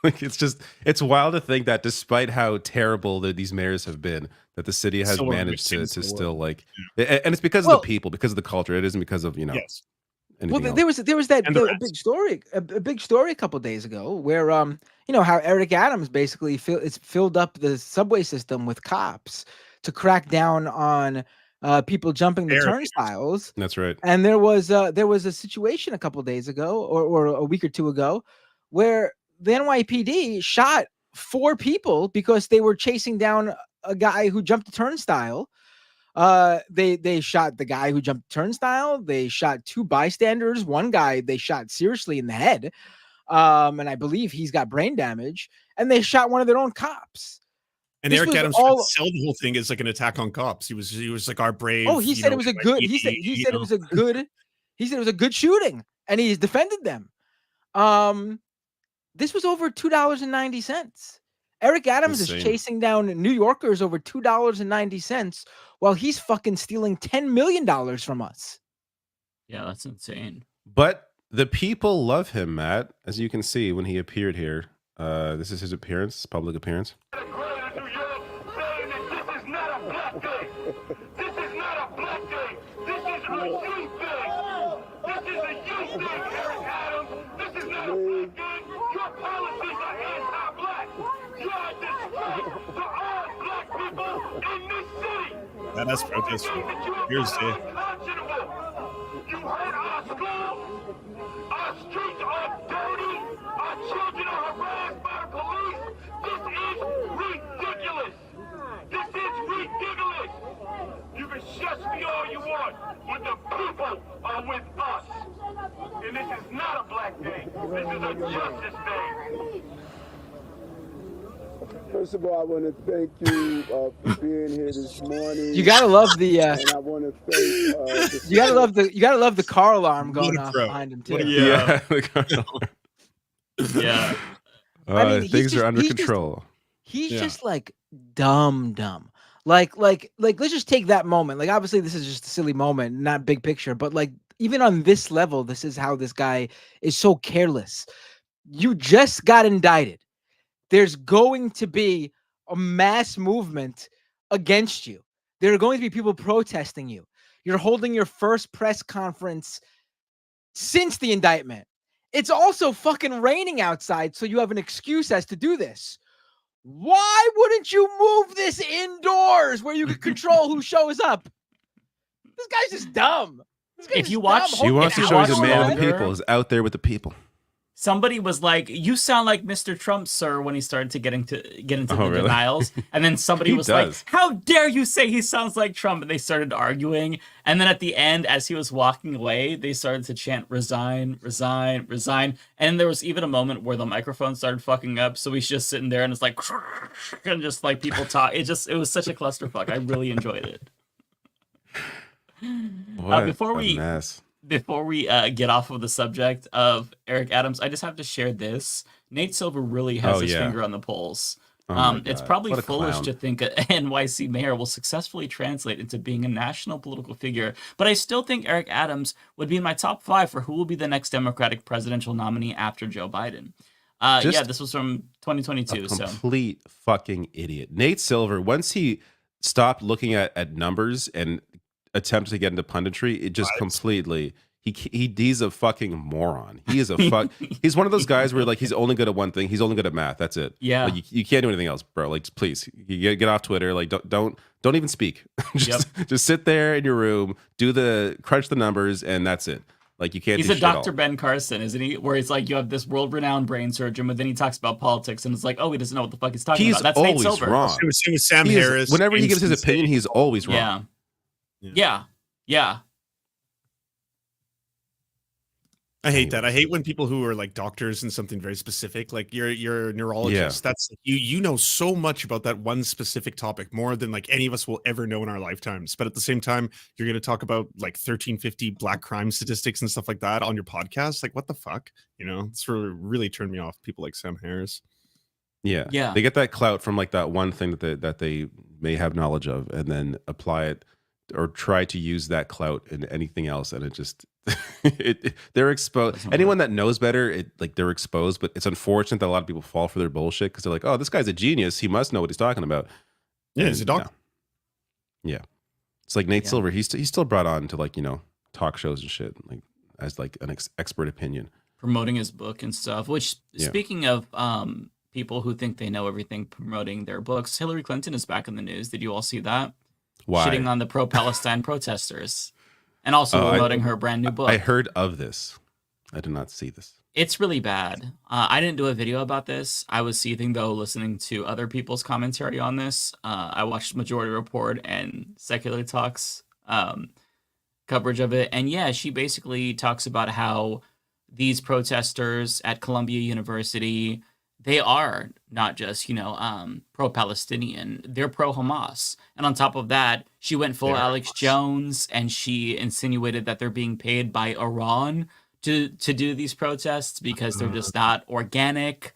it's wild to think that despite how terrible these mayors have been, that the city has managed to still and it's because of the people, because of the culture. It isn't because of Yes. Well, there was that big story a couple of days ago where how Eric Adams basically filled up the subway system with cops to crack down on people jumping the turnstiles. That's right. And there was a situation a couple of days ago or a week or 2 ago where the NYPD shot 4 people because they were chasing down a guy who jumped the turnstile. They shot the guy who jumped the turnstile. They shot 2 bystanders. One guy they shot seriously in the head. And I believe he's got brain damage. And they shot one of their own cops. And Eric Adams tried to sell the whole thing as like an attack on cops. He was like our brave. Oh, he said it was a good. He said it was a good. He said it was a good shooting, and he's defended them. This was over $2.90. Eric Adams is chasing down New Yorkers over $2.90 while he's fucking stealing $10 million from us. Yeah, that's insane. But the people love him, Matt, as you can see when he appeared here. This is his appearance, public appearance. Yeah, that's protest. Here's it. You hurt our schools. Our streets are dirty. Our children are harassed by the police. This is ridiculous. This is ridiculous. You can shush me all you want, but the people are with us. And this is not a black day. This is a justice day. First of all, I want to thank you for being here this morning. You gotta love the. And I want to thank. You gotta love the car alarm going off behind him too. Yeah. Yeah. I mean, things are under control. He's just like dumb. Like let's just take that moment. Like obviously this is just a silly moment, not big picture, but like even on this level, this is how this guy is so careless. You just got indicted. There's going to be a mass movement against you. There are going to be people protesting you. You're holding your first press conference since the indictment. It's also fucking raining outside, so you have an excuse as to do this. Why wouldn't you move this indoors where you can control who shows up? This guy's just dumb. If you watch, he wants to show he's a man of the people. He's out there with the people. Somebody was like, "You sound like Mr. Trump, sir," when he started to get into the really? denials. And then somebody was like, "How dare you say he sounds like Trump?" And they started arguing. And then at the end, as he was walking away, they started to chant, "Resign, resign, resign." And there was even a moment where the microphone started fucking up. So he's just sitting there and it's like, and just like people talk. It was such a clusterfuck. I really enjoyed it. Before we get off of the subject of Eric Adams, I just have to share this. Nate Silver really has his finger on the pulse. It's probably foolish to think an NYC mayor will successfully translate into being a national political figure, but I still think Eric Adams would be in my top 5 for who will be the next Democratic presidential nominee after Joe Biden. This was from 2022. Complete fucking idiot. Nate Silver, once he stopped looking at numbers and attempted to get into punditry, it just completely... He's a fucking moron. He is a fuck. He's one of those guys where like he's only good at one thing. He's only good at math. That's it. Yeah. Like, you can't do anything else, bro. Like please, you get off Twitter. Like don't even speak. just sit there in your room, crunch the numbers, and that's it. Like you can't. He's do a shit Dr. Ben Carson, isn't he? Where he's like, you have this world-renowned brain surgeon, but then he talks about politics, and it's like, oh, he doesn't know what the fuck he's talking about. That's always Nate Silver. wrong. Same with Sam Harris. Whenever he gives his opinion, he's always wrong. Yeah. I hate that. I hate when people who are like doctors in something very specific, like you're a neurologist. That's you know so much about that one specific topic, more than like any of us will ever know in our lifetimes. But at the same time, you're going to talk about like 1350 black crime statistics and stuff like that on your podcast. Like, what the fuck? You know, it's really turned me off. People like Sam Harris. Yeah. They get that clout from like that one thing that they may have knowledge of, and then apply it or try to use that clout in anything else, and it just they're exposed. Anyone that knows better, they're exposed. But it's unfortunate that a lot of people fall for their bullshit because they're like, "Oh, this guy's a genius. He must know what he's talking about." Yeah, he's a doctor. Yeah, it's like Nate Silver. He's still brought on to like talk shows and shit, like as like an expert opinion, promoting his book and stuff. Which speaking of people who think they know everything, promoting their books, Hillary Clinton is back in the news. Did you all see that? Why? Shitting on the pro-Palestine protesters. And also promoting her brand new book. I heard of this. I did not see this. It's really bad. I didn't do a video about this. I was seething, though, listening to other people's commentary on this. I watched Majority Report and Secular Talk's coverage of it. And yeah, she basically talks about how these protesters at Columbia University, they are not just, pro-Palestinian. They're pro-Hamas. And on top of that, she went full Alex Jones, and she insinuated that they're being paid by Iran to do these protests because they're just not organic.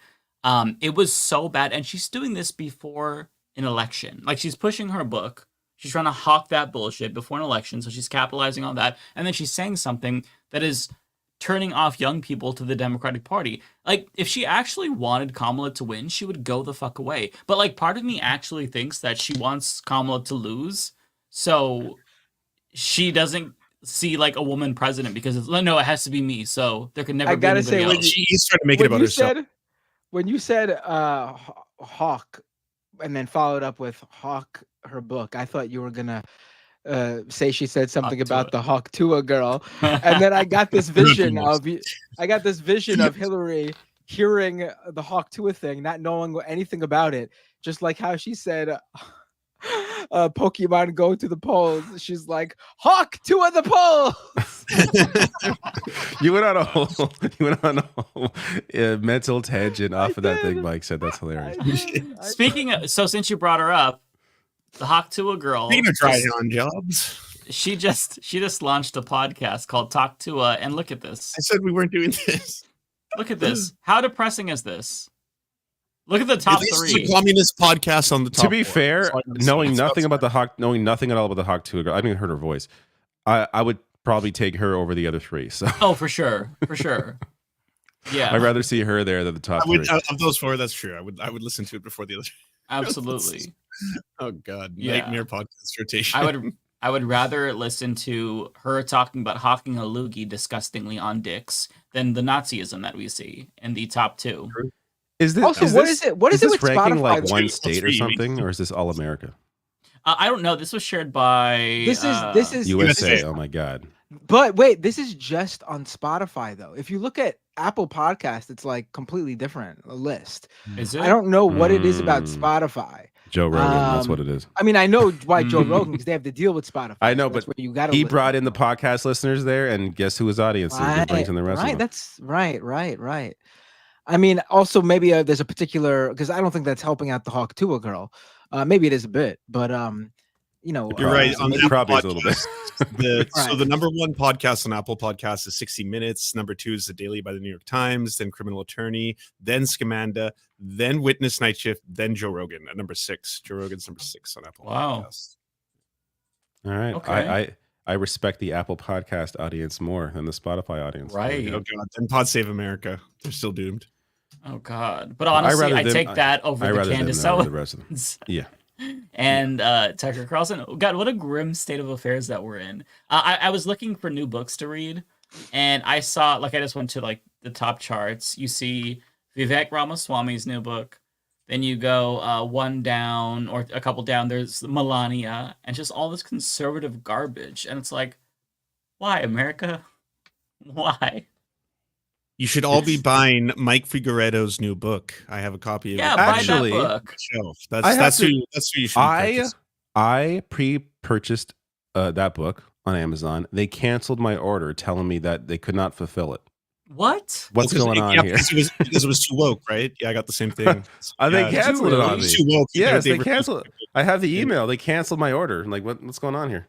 It was so bad. And she's doing this before an election. Like, she's pushing her book. She's trying to hawk that bullshit before an election. So she's capitalizing on that. And then she's saying something that is turning off young people to the Democratic Party. Like, if she actually wanted Kamala to win, she would go the fuck away. But like, part of me actually thinks that she wants Kamala to lose, so she doesn't see like a woman president because it has to be me. So there can never be anybody else. She's trying to make it about herself. When you said hawk, and then followed up with hawk her book, I thought you were gonna say she said something about the Hawk Tua girl, and then I got this vision of Hillary hearing the Hawk Tua thing, not knowing anything about it, just like how she said Pokemon go to the polls. She's like, Hawk Tua the polls. You went on a whole mental tangent off of that thing Mike said. That's hilarious. Speaking of, so since you brought her up, the Hawk Tua girl. Speaking of trying on jobs, she just launched a podcast called Talk Tua, and look at this. I said we weren't doing this. Look at this. How depressing is this? Look at the top three. It's a communist podcast on the top. To be fair, knowing nothing at all about the Hawk Tua girl, I haven't even heard her voice. I would probably take her over the other three. So. Oh, for sure. Yeah, I'd rather see her there than the top three. Of those four, that's true. I would listen to it before the other. Absolutely. Oh God, Yeah. nightmare podcast rotation. I would rather listen to her talking about hawking a loogie disgustingly on dicks than the Nazism that we see in the top 2. Is this Also, what is it? What is it with ranking Spotify? like one state or something, or is this all America? I don't know. This was shared by This is USA. Oh my God. But wait, this is just on Spotify though. If you look at Apple Podcast, it's like completely different list. Is it? I don't know what it is about Spotify. Joe Rogan, that's what it is. I mean, I know why Joe Rogan, because they have to deal with Spotify. I know, That's but where you gotta he listen. brought in the podcast listeners there, and guess who his audience is? He brings in the rest of Right, them. that's right. I mean, also maybe there's a particular, because I don't think that's helping out the Hawk Tua girl. Maybe it is a bit, but you know, You're right. On the probably is a little bit. So the number 1 podcast on Apple Podcasts is 60 Minutes. Number 2 is The Daily by the New York Times, then Criminal Attorney, then Scamanda, then Witness Night Shift, then Joe Rogan at number 6. Joe Rogan's number 6 on Apple Podcasts. All right. Okay. I respect the Apple Podcast audience more than the Spotify audience. Right. Oh God. Then Pod Save America. They're still doomed. Oh God. But honestly, I take that over the Candace the rest of them. Yeah. And Tucker Carlson. God, what a grim state of affairs that we're in. I was looking for new books to read, and I saw, like, I just went to like the top charts. You see Vivek Ramaswamy's new book. Then you go one down or a couple down. There's Melania, and just all this conservative garbage. And it's like, why, America? Why? You should all be buying Mike Figueredo's new book. I have a copy of it. Yeah, buy that book. That's who you should purchase. I pre-purchased that book on Amazon. They canceled my order, telling me that they could not fulfill it. What? What's going on here? Because it was too woke, right? Yeah, I got the same thing. They canceled it on me. Too woke. Yes, they canceled it. I have the email. They canceled my order. I'm like, what's going on here?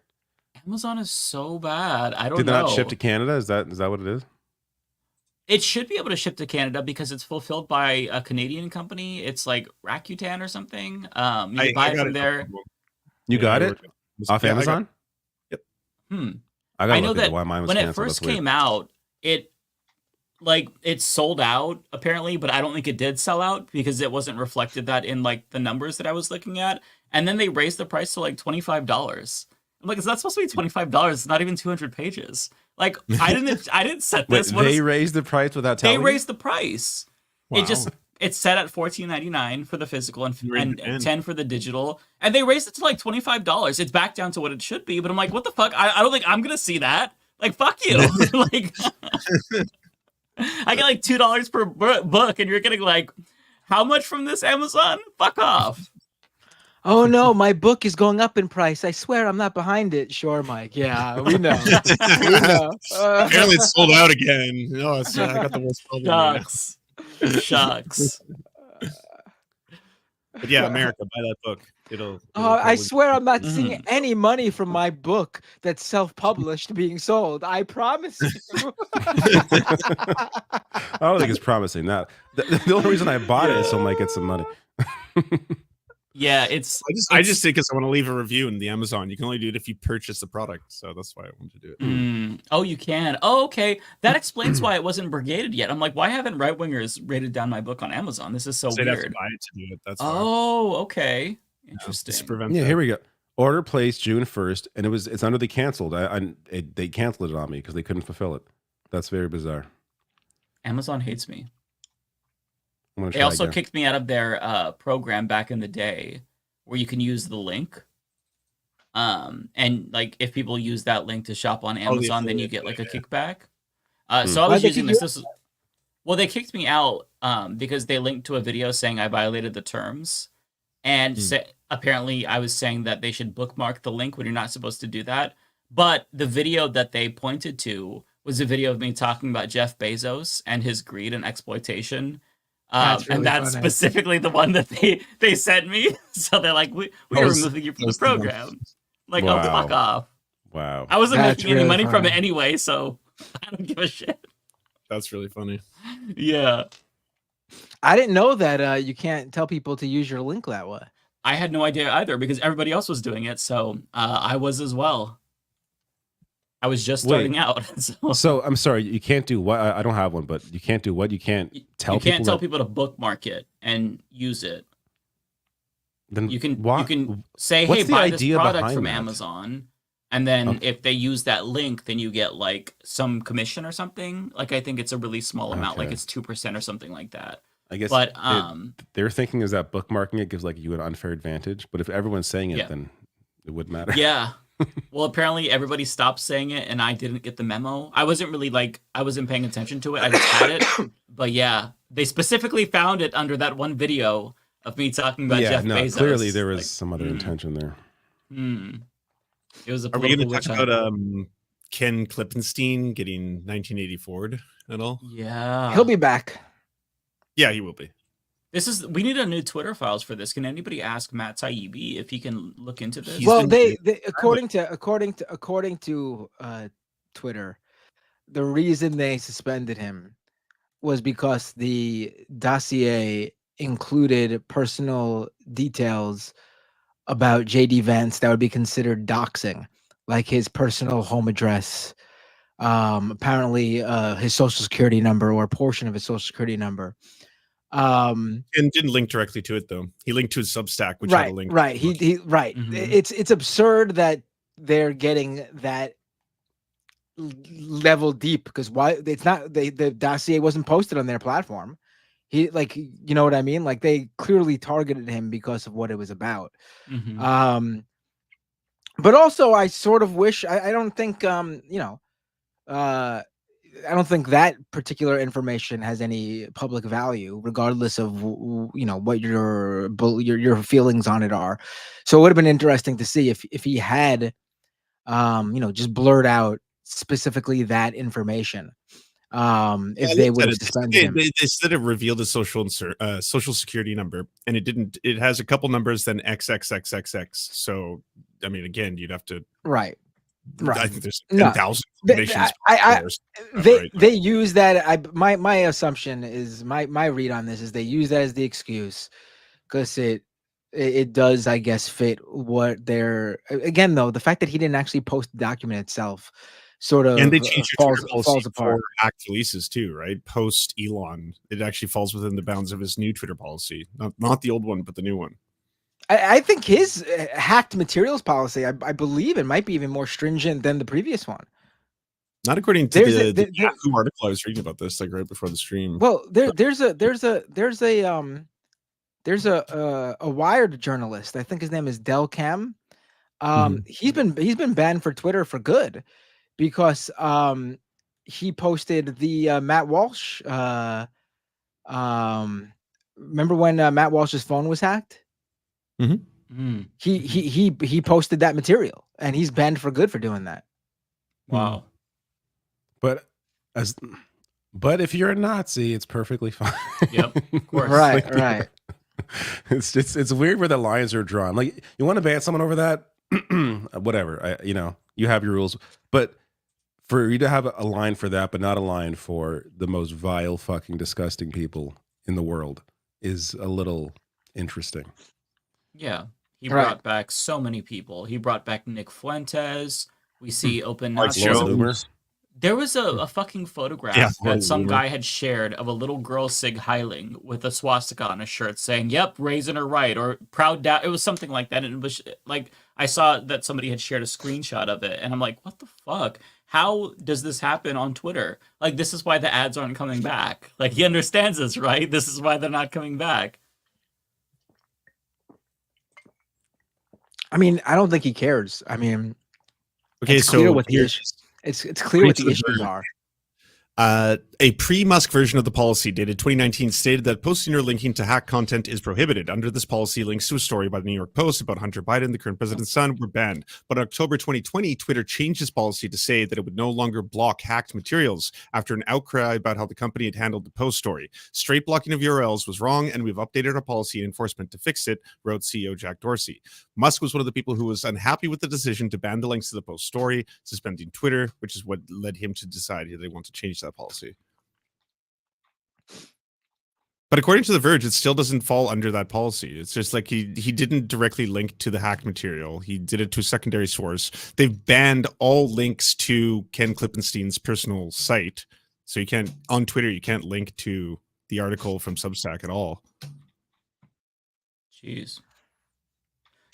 Amazon is so bad. I don't know. Did they not ship to Canada? Is that what it is? It should be able to ship to Canada because it's fulfilled by a Canadian company. It's like Rakuten or something. You can buy it from there. You got it off Amazon? Yep. I know that why mine was when canceled. it first came out, it sold out apparently, but I don't think it did sell out because it wasn't reflected that in like the numbers that I was looking at. And then they raised the price to like $25. I'm like, is that supposed to be $25? It's not even 200 pages. Like, I didn't set this. Wait, they raised the price without telling They you? raised the price. Wow. It's set at $14.99 for the physical and $10 for the digital. And they raised it to like $25. It's back down to what it should be. But I'm like, what the fuck? I don't think I'm gonna see that. Like, fuck you. Like, I get like $2 per book, and you're getting like, how much from this, Amazon? Fuck off. Oh no, my book is going up in price. I swear I'm not behind it. Sure, Mike. Yeah, we know. We know. Apparently it's sold out again. No, I got the worst problem. Shucks. But yeah, America, buy that book. It'll I swear I'm not seeing any money from my book that's self-published being sold. I promise you. I don't think it's promising that. The only reason I bought it is so I might get some money. Yeah, it's. I just did because I want to leave a review in the Amazon. You can only do it if you purchase the product, so that's why I wanted to do it. Oh, you can. Oh, okay. That explains why it wasn't brigaded yet. I'm like, why haven't right wingers rated down my book on Amazon? This is so They'd have to weird. buy it to do it. That's oh, okay. Interesting. Yeah, here we go. Order placed June 1st, and it's under the canceled. They canceled it on me because they couldn't fulfill it. That's very bizarre. Amazon hates me. They They also kicked me out of their program back in the day where you can use the link. And like if people use that link to shop on Amazon, then you get like a kickback. So I was using this. Well, they kicked me out because they linked to a video saying I violated the terms. And apparently I was saying that they should bookmark the link when you're not supposed to do that. But the video that they pointed to was a video of me talking about Jeff Bezos and his greed and exploitation. And that's funny. Specifically the one that they sent me. So they're like, we're removing you from the program. Like, oh, fuck off. Wow. I wasn't That's making any really money from funny. it anyway, so I don't give a shit. That's really funny. Yeah. I didn't know that you can't tell people to use your link that way. I had no idea either because everybody else was doing it, so I was as well. I was just starting out. So I'm sorry, you can't do what? I don't have one, but you can't do what? You can't tell people. You can't tell people to bookmark it and use it. Then you can say, what's hey, the buy this idea product behind from that? Amazon, and then Okay. if they use that link, then you get like some commission or something. Like I think it's a really small amount, like Okay. it's 2% or something like that. I guess But their thinking is that bookmarking it gives like you an unfair advantage. But if everyone's saying it, Yeah. then it wouldn't matter. yeah. Well, apparently everybody stopped saying it, and I didn't get the memo. I wasn't really I wasn't paying attention to it. I just had it. But yeah, they specifically found it under that one video of me talking about Yeah, Jeff no, Bezos. clearly there was some other intention there. It was a Are we going political to witch talk hunt. about Ken Klippenstein getting 1984'd at all? Yeah. He'll be back. Yeah, he will be. We need a new Twitter files for this. Can anybody ask Matt Taibbi if he can look into this? Well, they according to Twitter, the reason they suspended him was because the dossier included personal details about JD Vance that would be considered doxing, like his personal home address, apparently his social security number or a portion of his social security number. And didn't link directly to it though. He linked to his Substack, which had a link. Right. He right. It's absurd that they're getting that level deep because why it's not the dossier wasn't posted on their platform. He you know what I mean? Like they clearly targeted him because of what it was about. But also I sort of wish I don't think I don't think that particular information has any public value, regardless of what your feelings on it are. So it would have been interesting to see if he had, just blurred out specifically that information. If they would have suspended him. They said it revealed his social security number, and it didn't. It has a couple numbers, then XXXXX. So I mean, again, you'd have to right. I think there's 10,000 combinations. They use that. My assumption is my read on this is they use that as the excuse because it does, I guess, fit what they're again though the fact that he didn't actually post the document itself sort of and they changed your Twitter policy falls apart. for hacked releases too, right? Post Elon, it actually falls within the bounds of his new Twitter policy, not the old one, but the new one. I think his hacked materials policy, I believe it might be even more stringent than the previous one. Not according to the Yahoo article I was reading about this, like right before the stream. Well, there's a Wired journalist. I think his name is Del Cam. He's been banned for Twitter for good because he posted the Matt Walsh. Remember when Matt Walsh's phone was hacked? He posted that material and he's banned for good for doing that. Wow. But if you're a Nazi, it's perfectly fine. Yep, of course. Right. It's weird where the lines are drawn. Like you want to ban someone over that, whatever. You have your rules, but for you to have a line for that, but not a line for the most vile, fucking disgusting people in the world is a little interesting. Yeah, he brought back so many people. He brought back Nick Fuentes. We see open Nazis. There was a fucking photograph that some guy had shared of a little girl Sig Heiling with a swastika on a shirt saying, "Yep, raising her right," or "proud dad." It was something like that. And it was like I saw that somebody had shared a screenshot of it, and I'm like, "What the fuck? How does this happen on Twitter? Like, this is why the ads aren't coming back." Like, he understands this, right? This is why they're not coming back. I mean, I don't think he cares. I mean, okay, it's clear what the issues. It's clear what the issues are. A pre-Musk version of the policy dated 2019 stated that posting or linking to hacked content is prohibited. Under this policy, links to a story by the New York Post about Hunter Biden, the current president's son, were banned. But in October 2020, Twitter changed its policy to say that it would no longer block hacked materials after an outcry about how the company had handled the Post story. Straight blocking of URLs was wrong, and we've updated our policy and enforcement to fix it, wrote CEO Jack Dorsey. Musk was one of the people who was unhappy with the decision to ban the links to the Post story, suspending Twitter, which is what led him to decide they want to change that policy. But according to The Verge, it still doesn't fall under that policy. It's just like he didn't directly link to the hacked material. He did it to a secondary source. They've banned all links to Ken Klippenstein's personal site. So you can't, on Twitter, you can't link to the article from Substack at all. Jeez.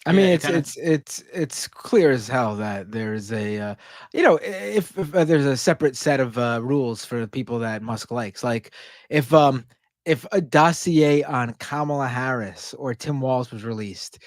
I mean, it's clear as hell that there's a, if there's a separate set of rules for the people that Musk likes. Like, if a dossier on Kamala Harris or Tim Walz was released,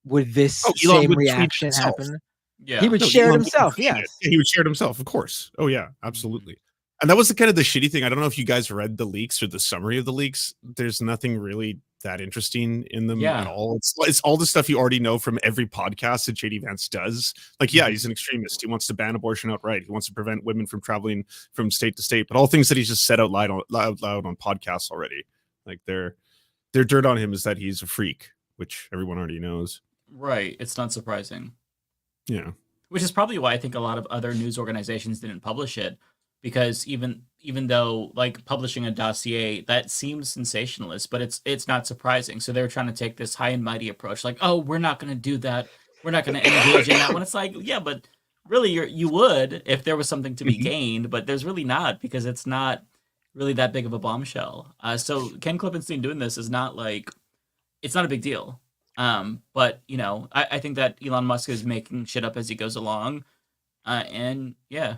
would this Elon same would tweet reaction himself. happen? Yeah, he would share it Elon would himself. tweet it. Yes, Yeah, he would share it himself, of course. Oh yeah, absolutely. And that was the kind of the shitty thing. I don't know if you guys read the leaks or the summary of the leaks. There's nothing really that interesting in them at all. It's all the stuff you already know from every podcast that JD Vance does. Like, yeah, he's an extremist. He wants to ban abortion outright. He wants to prevent women from traveling from state to state. But all things that he's just said out loud on podcasts already. Like their dirt on him is that he's a freak, which everyone already knows. Right. It's not surprising. Yeah. Which is probably why I think a lot of other news organizations didn't publish it, because even though like publishing a dossier, that seems sensationalist, but it's not surprising. So they were trying to take this high and mighty approach, like, oh, we're not going to do that. We're not going to engage in that one. It's like, yeah, but really you would if there was something to be gained, but there's really not, because it's not really that big of a bombshell. So Ken Klippenstein doing this is not like, it's not a big deal. But I think that Elon Musk is making shit up as he goes along. And yeah,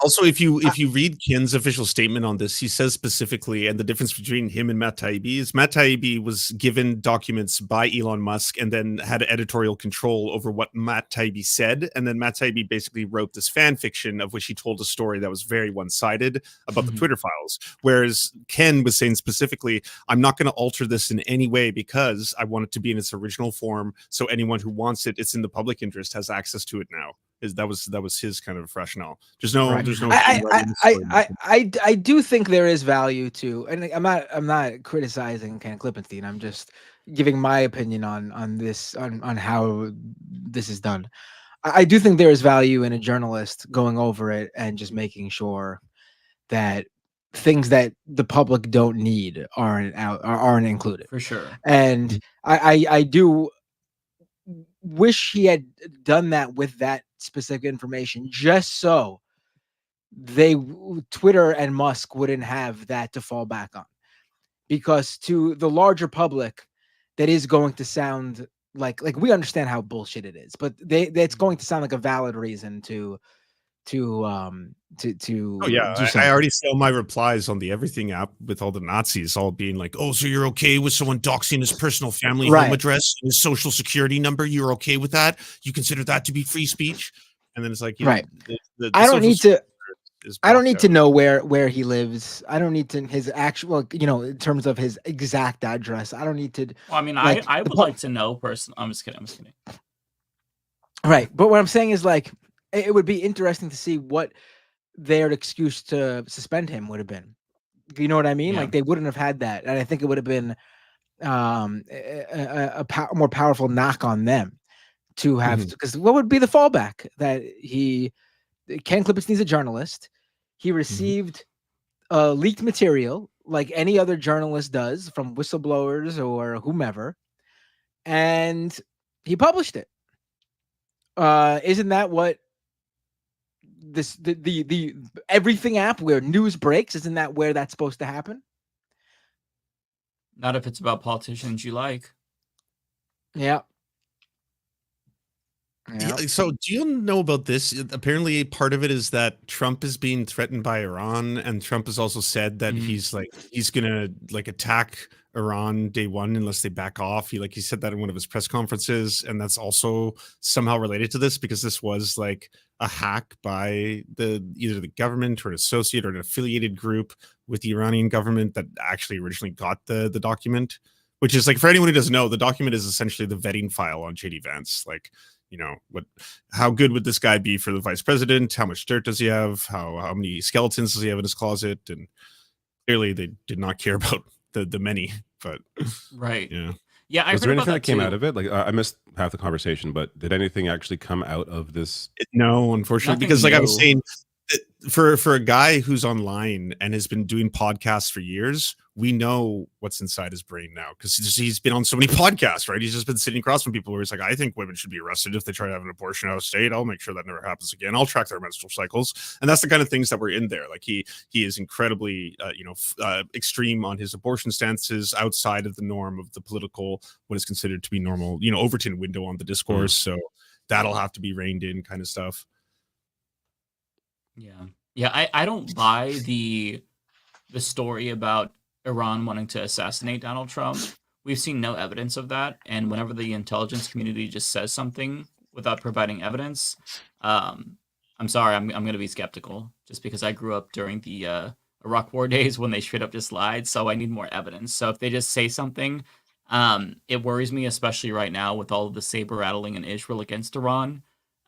also, if you read Ken's official statement on this, he says specifically, and the difference between him and Matt Taibbi is Matt Taibbi was given documents by Elon Musk and then had editorial control over what Matt Taibbi said, and then Matt Taibbi basically wrote this fan fiction of which he told a story that was very one-sided about the Twitter files. Whereas Ken was saying specifically, I'm not going to alter this in any way because I want it to be in its original form, so anyone who wants it, it's in the public interest, has access to it now. That was his kind of rationale. There's no. I do think there is value to, and I'm not criticizing Ken Klippenstein. I'm just giving my opinion on this, on how this is done. I do think there is value in a journalist going over it and just making sure that things that the public don't need aren't included, for sure. And I do wish he had done that with that specific information, just so Twitter and Musk wouldn't have that to fall back on. Because to the larger public, that is going to sound like we understand how bullshit it is, but that's going to sound like a valid reason to oh yeah, I already saw my replies on the Everything app with all the Nazis all being like, oh, so you're okay with someone doxing his personal family home address and his social security number? You're okay with that? You consider that to be free speech? And then it's like, the I don't need to know where he lives. I don't need to his actual, in terms of his exact address. I don't need to. Well, I mean, I would like to know personally. I'm just kidding. Right, but what I'm saying is, like, it would be interesting to see what their excuse to suspend him would have been. You know what I mean? Yeah. Like, they wouldn't have had that, and I think it would have been a more powerful knock on them to have. Because what would be the fallback? That Ken Klippenstein's a journalist. He received leaked material like any other journalist does from whistleblowers or whomever, and he published it. Isn't that what the Everything app, where news breaks, isn't that where that's supposed to happen? Not if it's about politicians you like. Yeah. So do you know about this? Apparently part of it is that Trump is being threatened by Iran, and Trump has also said that he's gonna attack Iran day one unless they back off. He said that in one of his press conferences, and that's also somehow related to this, because this was like a hack by either the government or an associate or an affiliated group with the Iranian government that actually originally got the document, which is, like, for anyone who doesn't know, the document is essentially the vetting file on JD Vance. Like, how good would this guy be for the vice president? How much dirt does he have? How many skeletons does he have in his closet? And clearly they did not care about the many, but right. Yeah. Was there anything that came out of it? Like, I missed half the conversation, but did anything actually come out of this? No, unfortunately, because I was saying, for a guy who's online and has been doing podcasts for years, we know what's inside his brain now because he's been on so many podcasts, right? He's just been sitting across from people where he's like, I think women should be arrested if they try to have an abortion out of state. I'll make sure that never happens again. I'll track their menstrual cycles. And that's the kind of things that were in there. Like he is incredibly, extreme on his abortion stances outside of the norm of the political, what is considered to be normal, Overton window on the discourse. So that'll have to be reined in kind of stuff. Yeah. I don't buy the story about Iran wanting to assassinate Donald Trump. We've seen no evidence of that, and whenever the intelligence community just says something without providing evidence, I'm sorry, I'm going to be skeptical. Just because I grew up during the Iraq War days when they straight up just lied, so I need more evidence. So if they just say something, it worries me, especially right now with all of the saber rattling in Israel against Iran.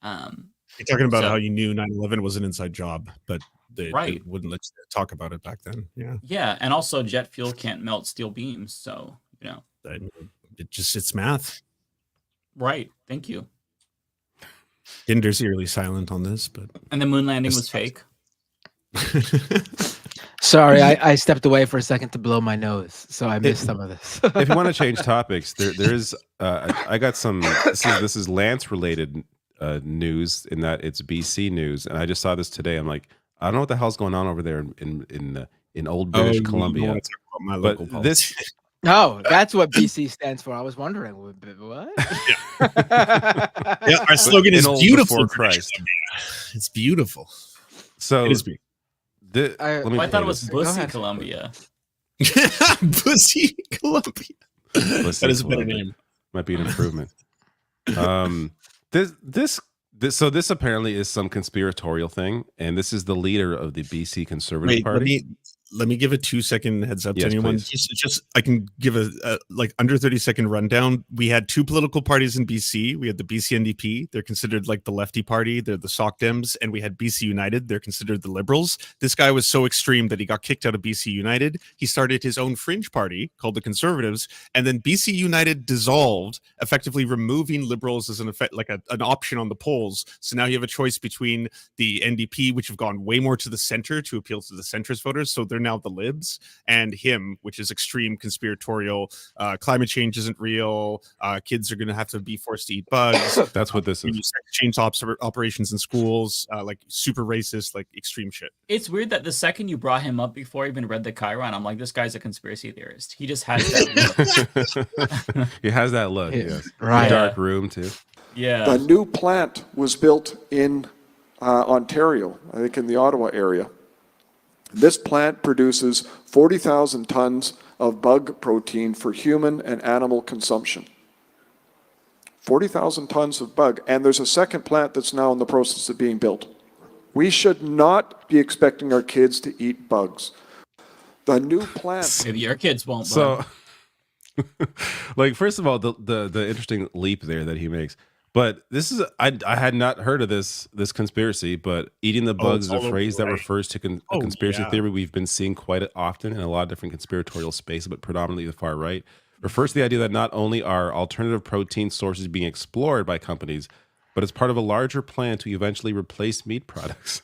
You're talking about how you knew 9/11 was an inside job, but they wouldn't let you talk about it back then. Yeah, and also jet fuel can't melt steel beams, so it's math. Right. Thank you. Dinder's eerily silent on this, but and the moon landing was fake. Sorry, I stepped away for a second to blow my nose, so I missed some of this. If you want to change topics, there is. I got some. This is Lance related news in that it's BC news, and I just saw this today. I'm like, I don't know what the hell's going on over there in old British Columbia. But this. Oh, that's what BC stands for. I was wondering what. Yeah, our slogan is beautiful. Christ. It's beautiful. So it is beautiful. I thought it was Bussy, Columbia. Bussy, Columbia. That is a better name. Might be an improvement. This apparently is some conspiratorial thing, and this is the leader of the BC Conservative Party. Let me give a 2-second heads up to Yes, anyone. please. Just I can give a under 30-second rundown. We had two political parties in BC. We had the BC NDP. They're considered like the lefty party. They're the Sock Dems. And we had BC United. They're considered the Liberals. This guy was so extreme that he got kicked out of BC United. He started his own fringe party called the Conservatives. And then BC United dissolved, effectively removing Liberals as an option on the polls. So now you have a choice between the NDP, which have gone way more to the center to appeal to the centrist voters. So they're now the Libs, and him, which is extreme conspiratorial. Climate change isn't real. Kids are going to have to be forced to eat bugs. That's what this is. Change operations in schools, like super racist, like extreme shit. It's weird that the second you brought him up before I even read the Chiron, I'm like, this guy's a conspiracy theorist. He just has that look. He has that look. Yes. Right. Dark room too. Yeah. The new plant was built in Ontario, I think in the Ottawa area. This plant produces 40,000 tons of bug protein for human and animal consumption. 40,000 tons of bug, and there's a second plant that's now in the process of being built. We should not be expecting our kids to eat bugs. The new plant... Maybe your kids won't. So, like, first of all, the interesting leap there that he makes. But this is I had not heard of this conspiracy, but eating the bugs is a phrase that refers to a conspiracy theory we've been seeing quite often in a lot of different conspiratorial spaces, but predominantly the far right. Refers to the idea that not only are alternative protein sources being explored by companies, but it's part of a larger plan to eventually replace meat products.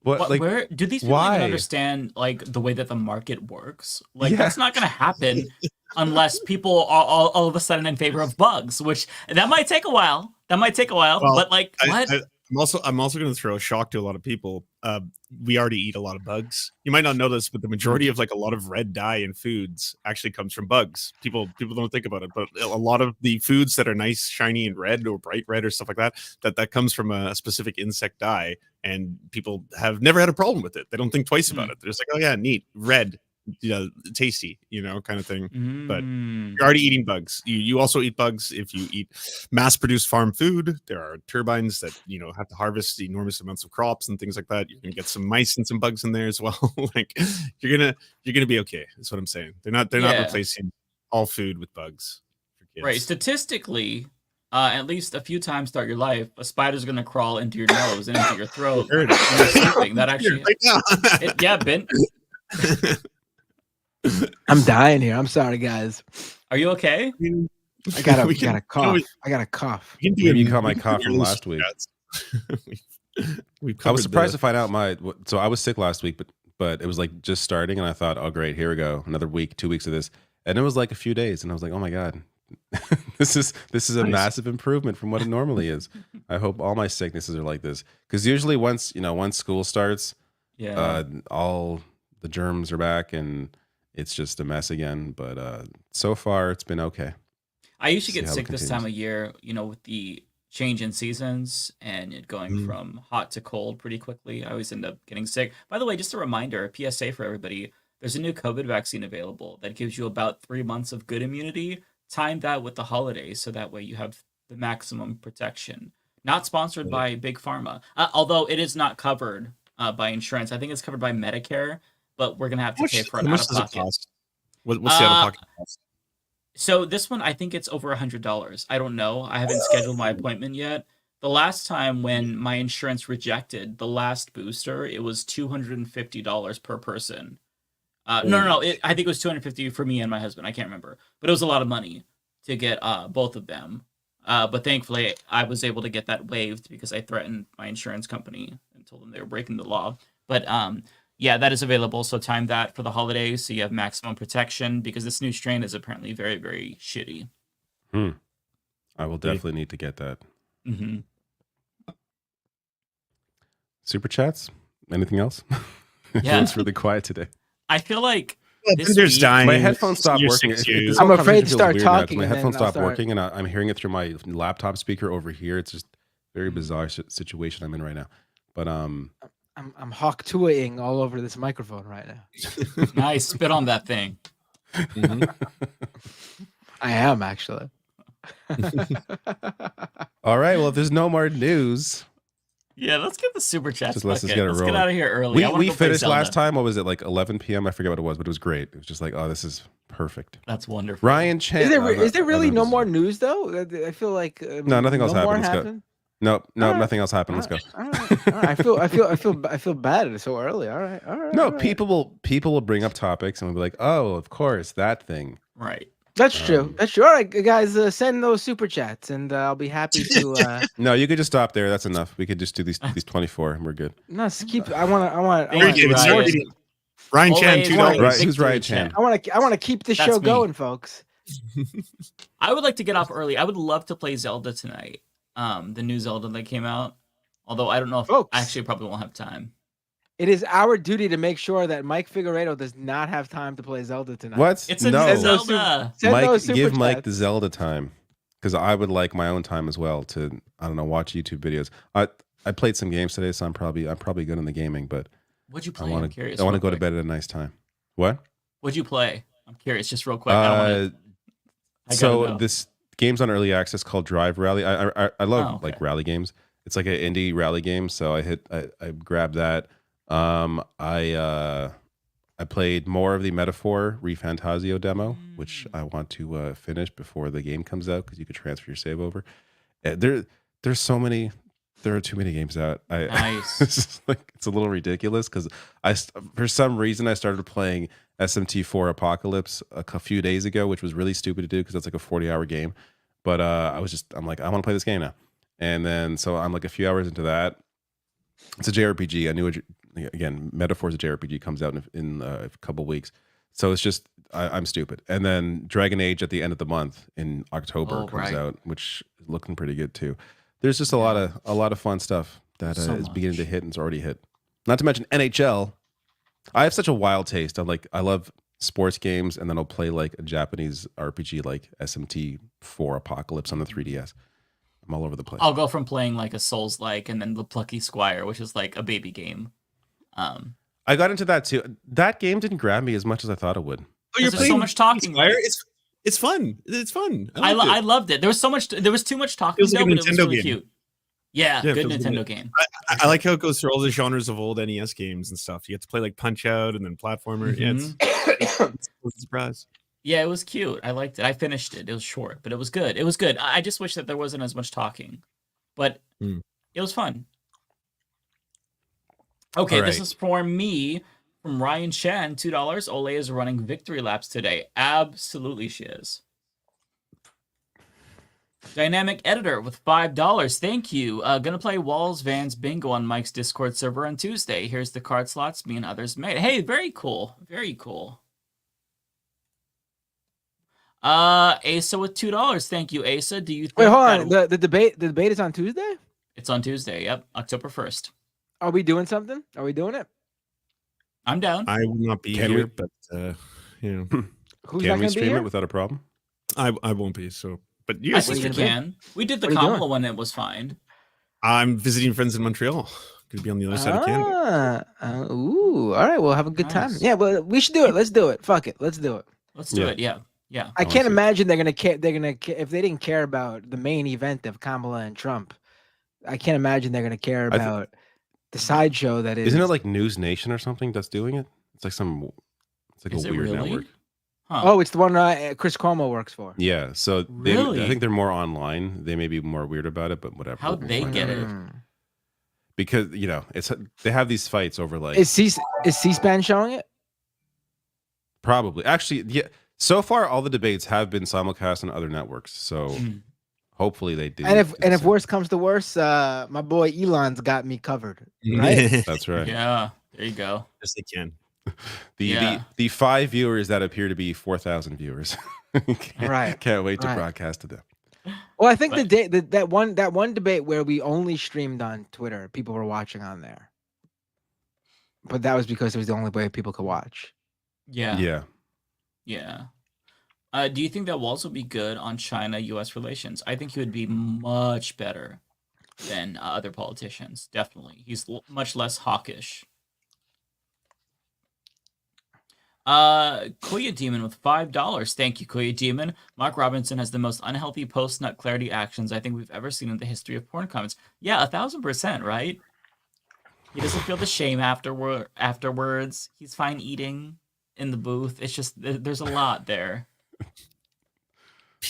Where do these people even understand like the way that the market works? Like that's not going to happen unless people are all of a sudden in favor of bugs, which that might take a while. Well, but like, what? I'm also going to throw a shock to a lot of people. We already eat a lot of bugs. You might not know this, but the majority of like a lot of red dye in foods actually comes from bugs. People don't think about it, but a lot of the foods that are nice, shiny, and red or bright red or stuff like that comes from a specific insect dye, and people have never had a problem with it. They don't think twice about it. They're just like, oh yeah, neat, red. Tasty, kind of thing. But you're already eating bugs. You also eat bugs if you eat mass-produced farm food. There are turbines that have to harvest enormous amounts of crops and things like that. You can get some mice and some bugs in there as well. Like you're gonna be okay. That's what I'm saying. They're not replacing all food with bugs for kids. Right. Statistically, at least a few times throughout your life, a spider's gonna crawl into your nose and into your throat when you're sleeping. That actually, Ben. I'm dying here. I'm sorry, guys. Are you okay? I got a cough. I got a cough. Maybe you caught my cough from last week. I was surprised to find out so I was sick last week, but it was like just starting, and I thought, oh great, here we go, another week, 2 weeks of this, and it was like a few days, and I was like, oh my god, this is a massive improvement from what it normally is. I hope all my sicknesses are like this, because usually once school starts, all the germs are back, and it's just a mess again. But so far, it's been okay. I usually get sick this time of year, with the change in seasons and it going from hot to cold pretty quickly. I always end up getting sick. By the way, just a reminder, a PSA for everybody, there's a new COVID vaccine available that gives you about 3 months of good immunity. Time that with the holidays so that way you have the maximum protection. Not sponsored by Big Pharma, although it is not covered by insurance. I think it's covered by Medicare, but we're going to have to pay for it out of pocket. What's the out-of-pocket cost? So this one, I think it's over $100. I don't know. I haven't scheduled my appointment yet. The last time when my insurance rejected the last booster, it was $250 per person. No. I think it was $250 for me and my husband. I can't remember, but it was a lot of money to get both of them. But thankfully, I was able to get that waived because I threatened my insurance company and told them they were breaking the law. But yeah, that is available. So time that for the holidays so you have maximum protection because this new strain is apparently very, very shitty. I will definitely need to get that. Mm-hmm. Super chats? Anything else? Yeah. It's really quiet today. I feel like dying. My headphones stopped working. I'm afraid to start talking. My headphones stopped working, and I'm hearing it through my laptop speaker over here. It's just a very bizarre situation I'm in right now. But I'm Hawk Tuaing all over this microphone right now. Nice, spit on that thing. I am actually. All right. Well, if there's no more news. Yeah, let's get the super chat. Let's get out of here early. We finished last time. What was it, like 11 p.m.? I forget what it was, but it was great. It was just like, oh, this is perfect. That's wonderful. Ryan Chan. Is there really no more news though? I feel like no, nothing else happened. Let's go. No, nothing else happened. Let's go. All right. I feel bad. It's so early. All right. No, people will bring up topics and we'll be like, oh, of course, that thing. Right. That's true. That's true. All right, guys, send those super chats, and I'll be happy to. No, you could just stop there. That's enough. We could just do these 24, and we're good. No, keep. I want. Ryan Chan, $2. Right, who's Ryan Chan? I want to keep the show going, folks. I would like to get off early. I would love to play Zelda tonight. The new Zelda that came out. Although I don't know if I actually probably won't have time. It is our duty to make sure that Mike Figueredo does not have time to play Zelda tonight. What? It's a new Zelda. Give Mike the Zelda time, because I would like my own time as well to, I don't know, watch YouTube videos. I played some games today, so I'm probably good in the gaming. But what'd you play? I'm curious. I want to go to bed at a nice time. What? What'd you play? I'm curious, just real quick. So this game's on early access called Drive Rally. I love like rally games. It's like an indie rally game, so I grabbed that. I played more of the Metaphor ReFantasio demo, which I want to finish before the game comes out because you could transfer your save over. There's so many. There are too many games out. Nice. It's a little ridiculous because for some reason I started playing SMT4 Apocalypse a few days ago, which was really stupid to do because that's like a 40-hour game. But I'm like, I want to play this game now, and then so I'm like a few hours into that. It's a JRPG. I knew it. Again, Metaphor's a JRPG, comes out in a couple weeks. So it's just, I'm stupid. And then Dragon Age at the end of the month in October comes out, which is looking pretty good too. There's just a lot of fun stuff that is beginning to hit and it's already hit. Not to mention NHL. I have such a wild taste. I love sports games, and then I'll play like a Japanese RPG like SMT4 Apocalypse on the 3DS. I'm all over the place. I'll go from playing like a Souls-like and then the Plucky Squire, which is like a baby game. I got into that too. That game didn't grab me as much as I thought it would. Oh, you're playing so much talking. It's fun. It's fun. I loved it. There was too much talking. It was like a but it was Nintendo really game. Cute. Yeah, good Nintendo game. I like how it goes through all the genres of old NES games and stuff. You get to play like Punch Out and then platformer. Yeah, it's a surprise. Yeah, it was cute. I liked it. I finished it. It was short, but it was good. It was good. I just wish that there wasn't as much talking, but it was fun. Okay, This is for me from Ryan Shen, $2. Olay is running victory laps today. Absolutely, she is. Dynamic Editor with $5. Thank you. Gonna play Walls Vans Bingo on Mike's Discord server on Tuesday. Here's the card slots me and others made. Hey, very cool. Very cool. Asa with $2. Thank you, Asa. Do you think Wait, hold on. The debate is on Tuesday? It's on Tuesday, yep. October 1st. Are we doing something? Are we doing it? I'm down. I will not be Can here, we- but you know, Who's Can not we gonna be stream here? it without a problem? I won't be. So, but you I guys think we can. can. We did the What are you Kamala doing? one. It was fine. I'm visiting friends in Montreal. Gonna be on the other side of Canada. Ooh, all right. We'll have a good time. Nice. Yeah, well, we should do it. Let's do it. Fuck it. Let's do it. Let's do Yeah. it. Yeah. Yeah. I can't imagine they're gonna care. They're gonna if they didn't care about the main event of Kamala and Trump. I can't imagine they're gonna care I thi- about the sideshow that is. Isn't it like News Nation or something that's doing it? It's like Is a it weird really? network. Huh. Oh, it's the one Chris Cuomo works for. Yeah, so Really? I think they're more online. They may be more weird about it, but whatever. How'd we'll they find get out. it? Because they have these fights over like Is C-SPAN showing it? probably actually yeah. So far, all the debates have been simulcast on other networks, so hopefully they do. And if worse comes to worse, my boy Elon's got me covered. Right? That's right. Yeah. There you go. Yes, they can. The 5 viewers that appear to be 4,000 viewers. Right. Can't wait to Right. broadcast to them. Well, I think that one debate where we only streamed on Twitter, people were watching on there. But that was because it was the only way people could watch. Yeah. Yeah. Yeah. Do you think that Walls will be good on China-U.S. relations? I think he would be much better than other politicians. Definitely. He's much less hawkish. Kuya Demon with $5. Thank you, Kuya Demon. Mark Robinson has the most unhealthy post-nut clarity actions I think we've ever seen in the history of porn comments. Yeah, 1,000%, right? He doesn't feel the shame afterwards. He's fine eating in the booth. It's just there's a lot there.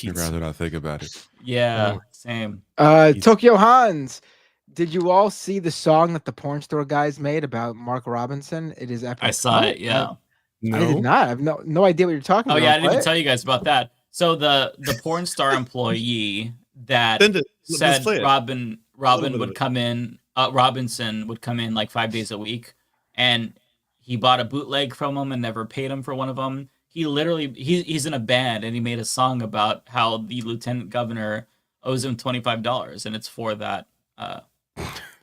I'd rather not think about it. Yeah, same. Tokyo Hans, did you all see the song that the porn store guys made about Mark Robinson? It is epic. I saw it, yeah. I did not. I have no idea what you're talking Oh about. yeah, I didn't even What? tell you guys about that. So the porn star employee that Let's said play it. Robin bit of would it. come in, Robinson would come in like 5 days a week, and he bought a bootleg from him and never paid him for one of them. He literally he's in a band and he made a song about how the lieutenant governor owes him $25, and it's for that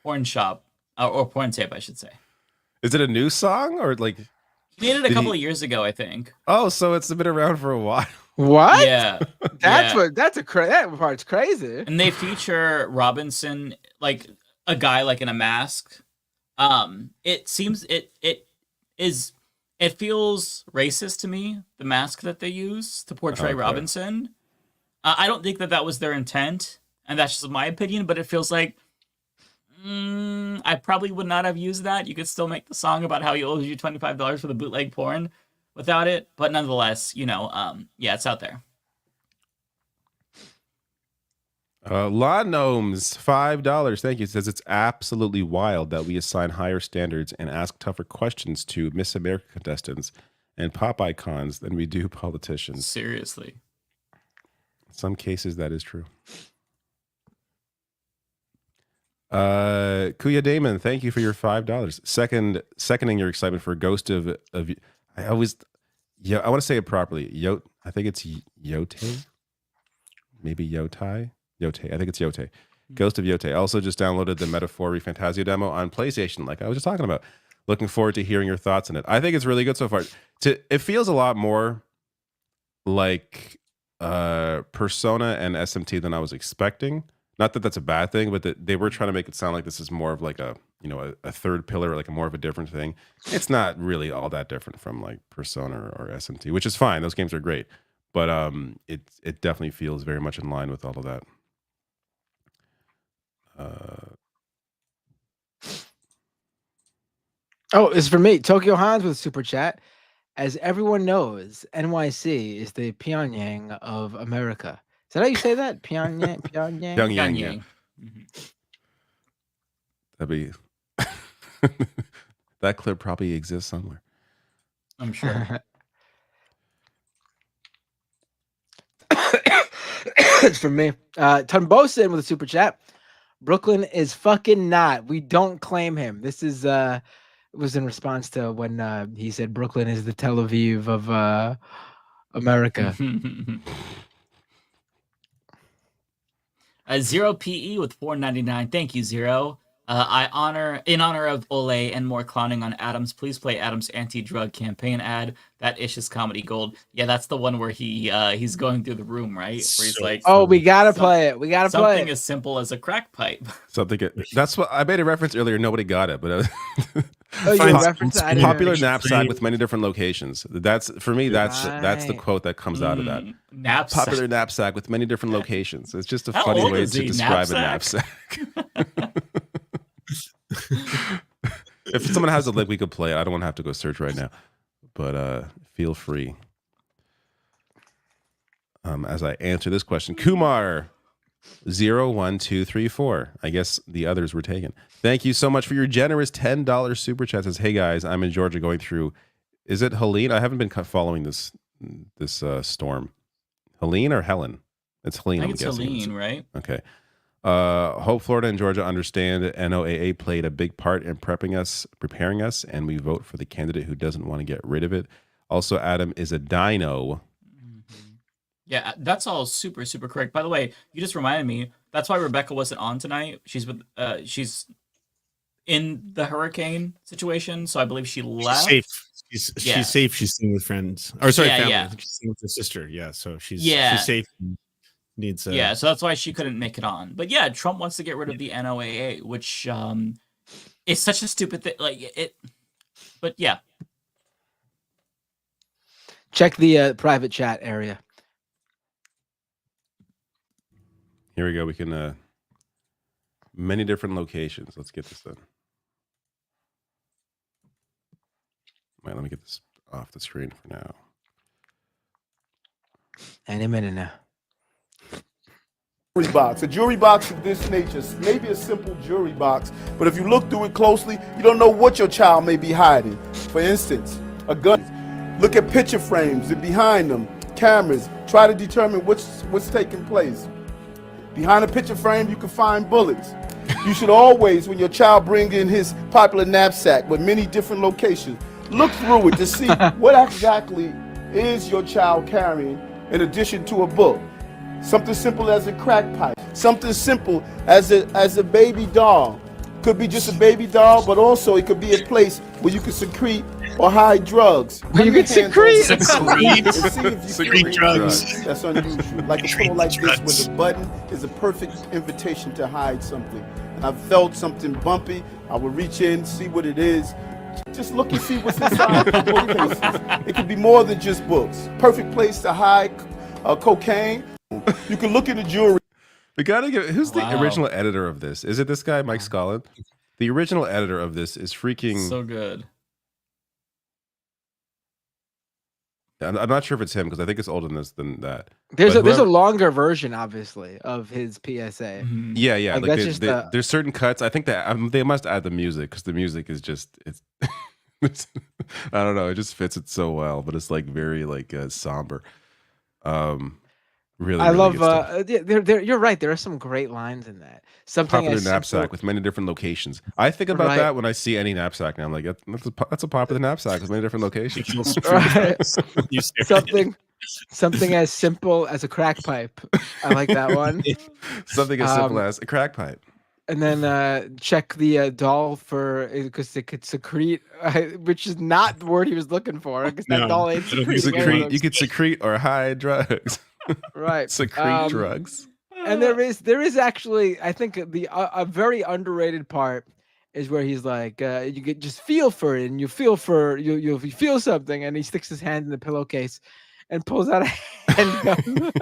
porn shop or porn tape, I should say. Is it a new song or like? He made it a couple of years ago, I think. Oh, so it's been around for a while. What? Yeah, That's yeah. that part's crazy. And they feature Robinson like a guy like in a mask. It seems it feels racist to me, the mask that they use to portray Okay. Robinson. I don't think that was their intent, and that's just my opinion. But it feels like I probably would not have used that. You could still make the song about how he owes you $25 for the bootleg porn without it, but nonetheless, yeah, it's out there. Law Gnomes, $5. Thank you. It says it's absolutely wild that we assign higher standards and ask tougher questions to Miss America contestants and pop icons than we do politicians. Seriously. In some cases, that is true. Kuya Damon, thank you for your $5. Seconding your excitement for Ghost of I want to say it properly. I think it's Yote. Maybe Yotai. Yote. I think it's Yote. Ghost of Yote. I also just downloaded the Metaphor Fantasio demo on PlayStation, like I was just talking about. Looking forward to hearing your thoughts on it. I think it's really good so far. It feels a lot more like Persona and SMT than I was expecting. Not that that's a bad thing, but that they were trying to make it sound like this is more of like a third pillar, like a more of a different thing. It's not really all that different from like Persona or SMT, which is fine. Those games are great, but it definitely feels very much in line with all of that. Oh, it's for me. Tokyo Hans with super chat. As everyone knows, NYC is the Pyongyang of America. Is that how you say that? Pyongyang? Pyongyang? Pyongyang. Yeah. That'd be that clip probably exists somewhere. I'm sure. It's from me. Tumbosin with a super chat. Brooklyn is fucking not. We don't claim him. This is was in response to when he said Brooklyn is the Tel Aviv of America. Zero PE with $4.99. Thank you, Zero. In honor of Ole and more clowning on Adams, please play Adams' anti-drug campaign ad. That ish is comedy gold. Yeah, that's the one where he's going through the room, right? Where he's like, "Oh, we gotta play it. We gotta play it." Something as simple as a crack pipe. That's what I made a reference earlier. Nobody got it, but popular knapsack with many different locations. That's for me. That's the quote that comes out of that. Knapsack. Popular knapsack with many different locations. It's just a funny way to describe a knapsack. If someone has a link, we could play it. I don't want to have to go search right now, but feel free. As I answer this question, Kumar 01234. I guess the others were taken. Thank you so much for your generous $10 super chat. Says, hey guys, I'm in Georgia going through. Is it Helene? I haven't been following this storm. Helene or Helen? It's Helene. I think it's Helene, right? Okay. Hope Florida and Georgia understand that NOAA played a big part in preparing us, and we vote for the candidate who doesn't want to get rid of it. Also, Adam is a dino. Yeah, that's all super, super correct. By the way, you just reminded me. That's why Rebecca wasn't on tonight. She's in the hurricane situation, so I believe she left. She's safe. She's safe. She's staying with friends. Or sorry, family. I think she's staying with her sister. Yeah, so she's safe. Needs so that's why she couldn't make it on. But yeah, Trump wants to get rid of the NOAA, which is such a stupid thing. But yeah. Check the private chat area. Here we go. We can many different locations. Let's get this done. Wait, let me get this off the screen for now. Any minute now. Jury box. A jury box of this nature, maybe a simple jury box, but if you look through it closely, you don't know what your child may be hiding. For instance, a gun. Look at picture frames and behind them, cameras. Try to determine what's taking place. Behind a picture frame, you can find bullets. You should always, when your child brings in his popular knapsack with many different locations, look through it to see what exactly is your child carrying in addition to a book. Something simple as a crack pipe. Something simple as a baby doll. Could be just a baby doll, but also it could be a place where you can secrete or hide drugs. Where you can secrete drugs. That's unusual. Like a pillow like this with a button is a perfect invitation to hide something. And I felt something bumpy. I would reach in, see what it is. Just look and see what's inside the bookcases. It could be more than just books. Perfect place to hide cocaine. You can look in the jewelry. We gotta get. Who's the original editor of this? Is it this guy, Mike Scollin? The original editor of this is freaking so good. I'm not sure if it's him because I think it's older than that. There's a longer version, obviously, of his PSA. Mm-hmm. Yeah. Like there's certain cuts. I think that they must add the music because the music is just it's I don't know. It just fits it so well, but it's like very like somber. Really, I love. good you're right. There are some great lines in that. Something popular knapsack with many different locations. I think about that when I see any knapsack now. I'm like, that's a popular knapsack with many different locations. Something as simple as a crack pipe. I like that one. Something as simple as a crack pipe. And then check the doll for because it could secrete, which is not the word he was looking for. Because that doll ain't secreting. You could secrete or hide drugs. Right. Secrete drugs. And there is actually, I think a very underrated part is where he's like, you could just feel for it, and you feel something, and he sticks his hand in the pillowcase and pulls out a handgun.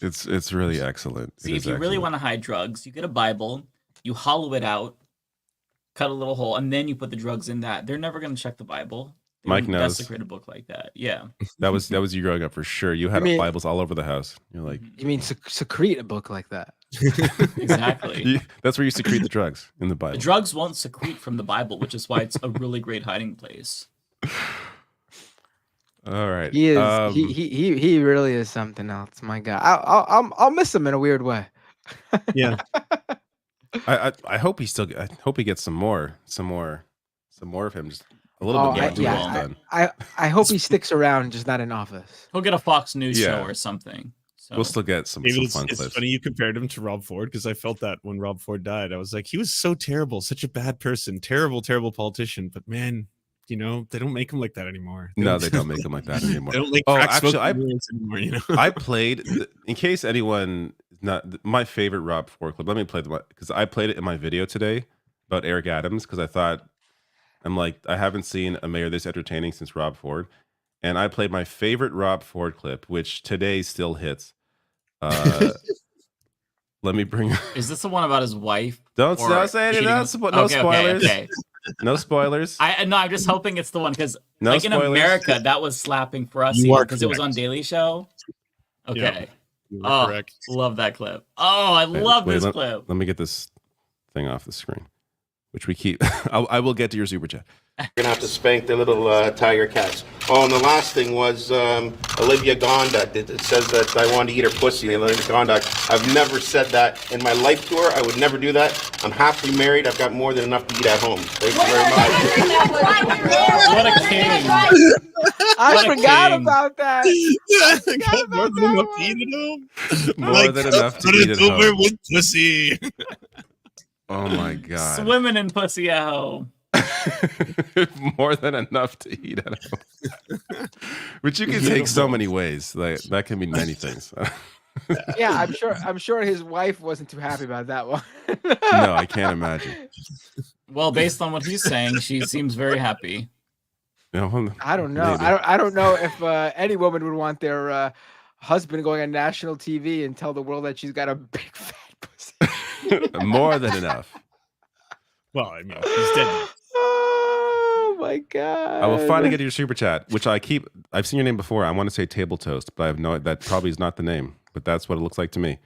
It's really excellent. See, if you really want to hide drugs, you get a Bible, you hollow it out, cut a little hole, and then you put the drugs in that. They're never going to check the Bible. Mike knows. Desecrate a book like that. Yeah. That was you growing up for sure. You had Bibles all over the house. You're like, you mean secrete a book like that? Exactly. That's where you secrete the drugs in the Bible. The drugs won't secrete from the Bible, which is why it's a really great hiding place. All right. He is he really is something else. My God, I'll miss him in a weird way. Yeah. I hope he still. I hope he gets some more of him. Just a little bit more. Done. I hope he sticks around, just not in office. He'll get a Fox News show or something. So. We'll still get some fun clips. It's funny you compared him to Rob Ford, because I felt that when Rob Ford died. I was like, he was so terrible, such a bad person, terrible politician. But man, they don't make him like that anymore. They don't make him like that anymore. They don't make actually, anymore, I played, in case anyone, not my favorite Rob Ford clip. Let me play them, because I played it in my video today about Eric Adams, because I thought, I'm like, I haven't seen a mayor this entertaining since Rob Ford. And I played my favorite Rob Ford clip, which today still hits. Let me bring. Is this the one about his wife? Don't say it. No spoilers. Okay. No spoilers. I'm just hoping it's the one, because in America that was slapping for us because it was on Daily Show. Okay. Yeah, correct. Love that clip. Oh, I love this clip. Let me get this thing off the screen, which we keep. I will get to your super chat. You're gonna have to spank the little tiger cats. Oh, and the last thing was Olivia Gondak. It says that I want to eat her pussy. Olivia Gondak. I've never said that in my life to her. I would never do that. I'm happily married. I've got more than enough to eat at home. Thank you very much. What a king! I forgot about that. More than enough to eat at home. More than enough to eat at home. With pussy. Oh my God! Swimming in pussy at home. More than enough to eat at home. Which you can take so many ways. Like that can mean many things. Yeah, I'm sure his wife wasn't too happy about that one. No, I can't imagine. Well, based on what he's saying, she seems very happy. I don't know. Maybe. I don't know if any woman would want their husband going on national TV and tell the world that she's got a big fat pussy. More than enough. Well, I mean, he's dead. Oh my God! I will finally get your super chat, which I've seen your name before. I want to say Table Toast, but I have that probably is not the name, but that's what it looks like to me.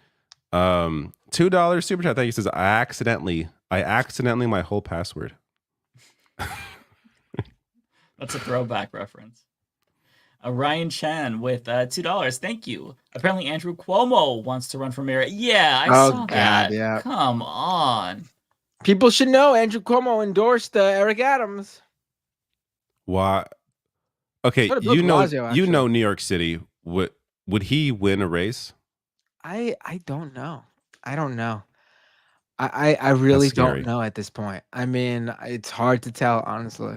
$2 super chat. Thank you. Says I accidentally my whole password. That's a throwback reference. Ryan Chan with $2. Thank you. Apparently Andrew Cuomo wants to run for mayor. Yeah, I saw that. Yeah. Come on. People should know Andrew Cuomo endorsed Eric Adams. Why? Okay, you know New York City. Would he win a race? I don't know. I don't know. I really don't know at this point. I mean, it's hard to tell, honestly.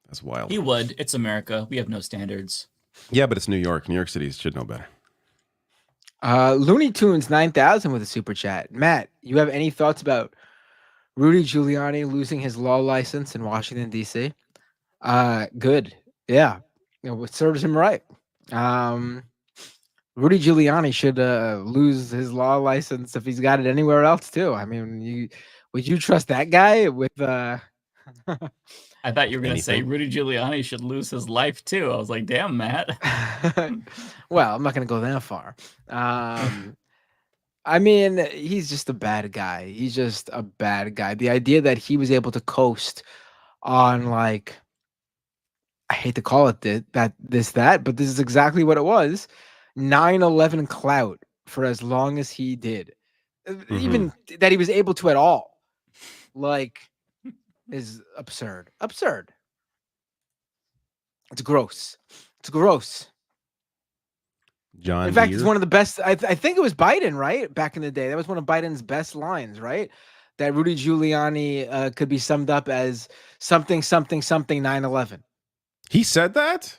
That's wild. He would. It's America. We have no standards. Yeah, but it's New York. New York City should know better. Looney Tunes 9000 with a super chat. Matt, you have any thoughts about Rudy Giuliani losing his law license in Washington, D.C.? Good. Yeah. It serves him right. Rudy Giuliani should lose his law license if he's got it anywhere else, too. I mean, would you trust that guy with... I thought you were going to say Rudy Giuliani should lose his life, too. I was like, damn, Matt. Well, I'm not going to go that far. I mean, he's just a bad guy. He's just a bad guy. The idea that he was able to coast on, like, I hate to call it that, but this is exactly what it was. 9/11 clout for as long as he did. Mm-hmm. Even that he was able to at all. Like... is absurd. Absurd. It's gross. It's gross. John. In fact, it's one of the best. I think it was Biden, right? Back in the day. That was one of Biden's best lines, right? That Rudy Giuliani could be summed up as something 9/11. He said that?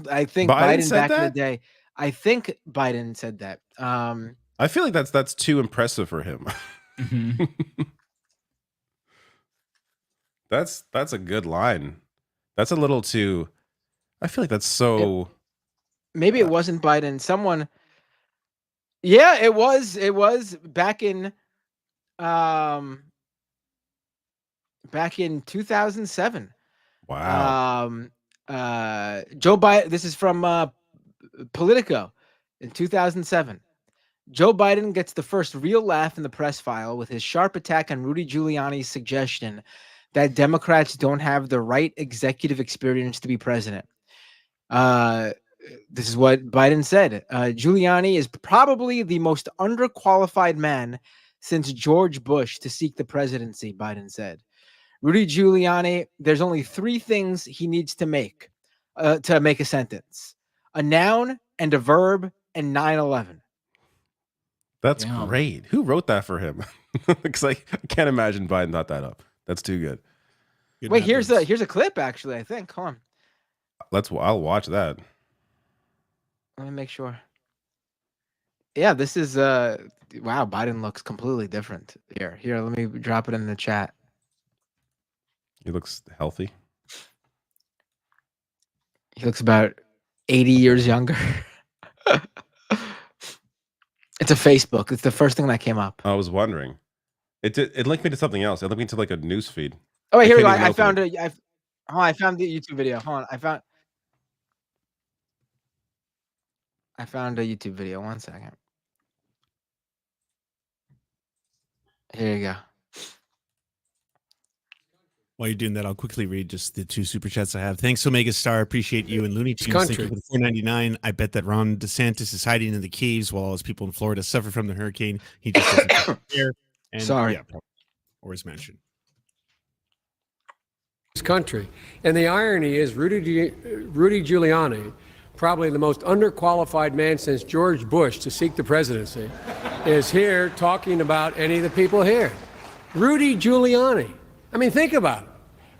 I think Biden back in the day. I think Biden said that. I feel like that's too impressive for him. Mm-hmm. That's a good line. That's a little too. I feel like that's so. Maybe it wasn't Biden. Someone. Yeah, it was. It was back in 2007. Wow. Joe Biden. This is from Politico in 2007. Joe Biden gets the first real laugh in the press file with his sharp attack on Rudy Giuliani's suggestion that Democrats don't have the right executive experience to be president. This is what Biden said. Giuliani is probably the most underqualified man since George Bush to seek the presidency, Biden said. Rudy Giuliani, there's only 3 things he needs to make a sentence: a noun and a verb and 9/11. That's great. Who wrote that for him? Because I can't imagine Biden thought that up. That's too good. Wait, here's a clip. Actually, I think. Hold on. I'll watch that. Let me make sure. Yeah, this is wow. Biden looks completely different here. Here, let me drop it in the chat. He looks healthy. He looks about 80 years younger. It's a Facebook. It's the first thing that came up. I was wondering. It linked me to something else. It linked me to like a news feed. Oh wait, here we go. I found the YouTube video. Hold on. I found a YouTube video. 1 second. Here you go. While you're doing that, I'll quickly read just the 2 super chats I have. Thanks, Omega Star. Appreciate you and Looney Tunes. Thank you for the $4.99. I bet that Ron DeSantis is hiding in the caves while his people in Florida suffer from the hurricane. He just doesn't care. And, sorry. Yeah, or is mentioned. This country. And the irony is Rudy Giuliani, probably the most underqualified man since George Bush to seek the presidency, is here talking about any of the people here. Rudy Giuliani. I mean, think about it.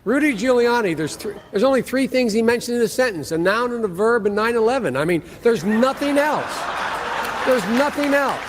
Rudy Giuliani, there's only 3 things he mentioned in a sentence: a noun and a verb and 9/11. I mean, there's nothing else. There's nothing else.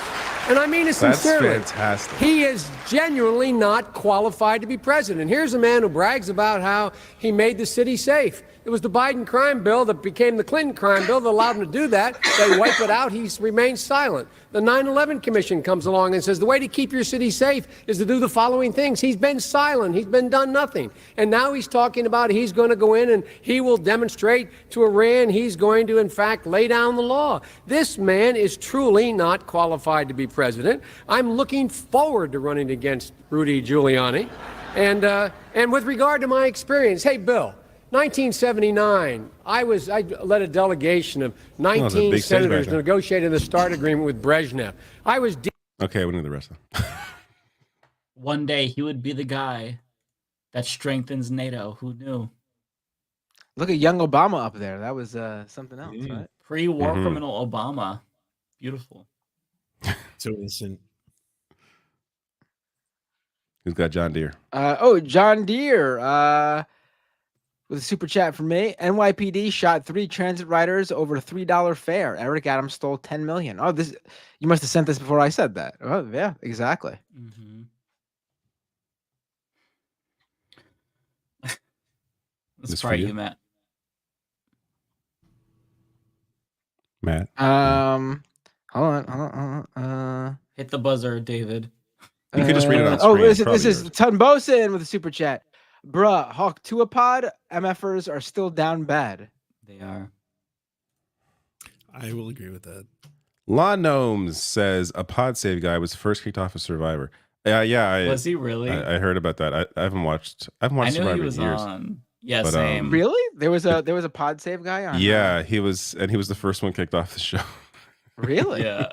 And I mean it sincerely. That's fantastic. He is genuinely not qualified to be president. Here's a man who brags about how he made the city safe. It was the Biden crime bill that became the Clinton crime bill that allowed him to do that. They wipe it out. He remains silent. The 9/11 Commission comes along and says the way to keep your city safe is to do the following things. He's been silent. He's been done nothing. And now he's talking about he's going to go in and he will demonstrate to Iran he's going to, in fact, lay down the law. This man is truly not qualified to be president. I'm looking forward to running against Rudy Giuliani. And with regard to my experience, hey, Bill, 1979, I led a delegation of 19 senators negotiating the START agreement with Brezhnev. I was okay, we need the rest of them. One day he would be the guy that strengthens NATO. Who knew? Look at young Obama up there. That was something else, right? Pre-war criminal Obama. Beautiful. So innocent. Who's got John Deere? John Deere. With a super chat from me. NYPD shot 3 transit riders over $3 fare. Eric Adams stole $10 million. Oh, this you must have sent this before I said that. Oh, yeah, exactly. Mm-hmm. Let's try you, Matt. Matt. Hold on. Hit the buzzer, David. You could just read it on screen. This is Tunbosin with a super chat. Bruh, Hawk Tuapod, MFers are still down bad. They are. I will agree with that. Law Gnomes says a pod save guy was first kicked off of Survivor. Was he really? I heard about that. I haven't watched Survivor in years. Yeah, same. Really? There was a pod save guy on. Yeah, he was the first one kicked off the show. Really? Yeah.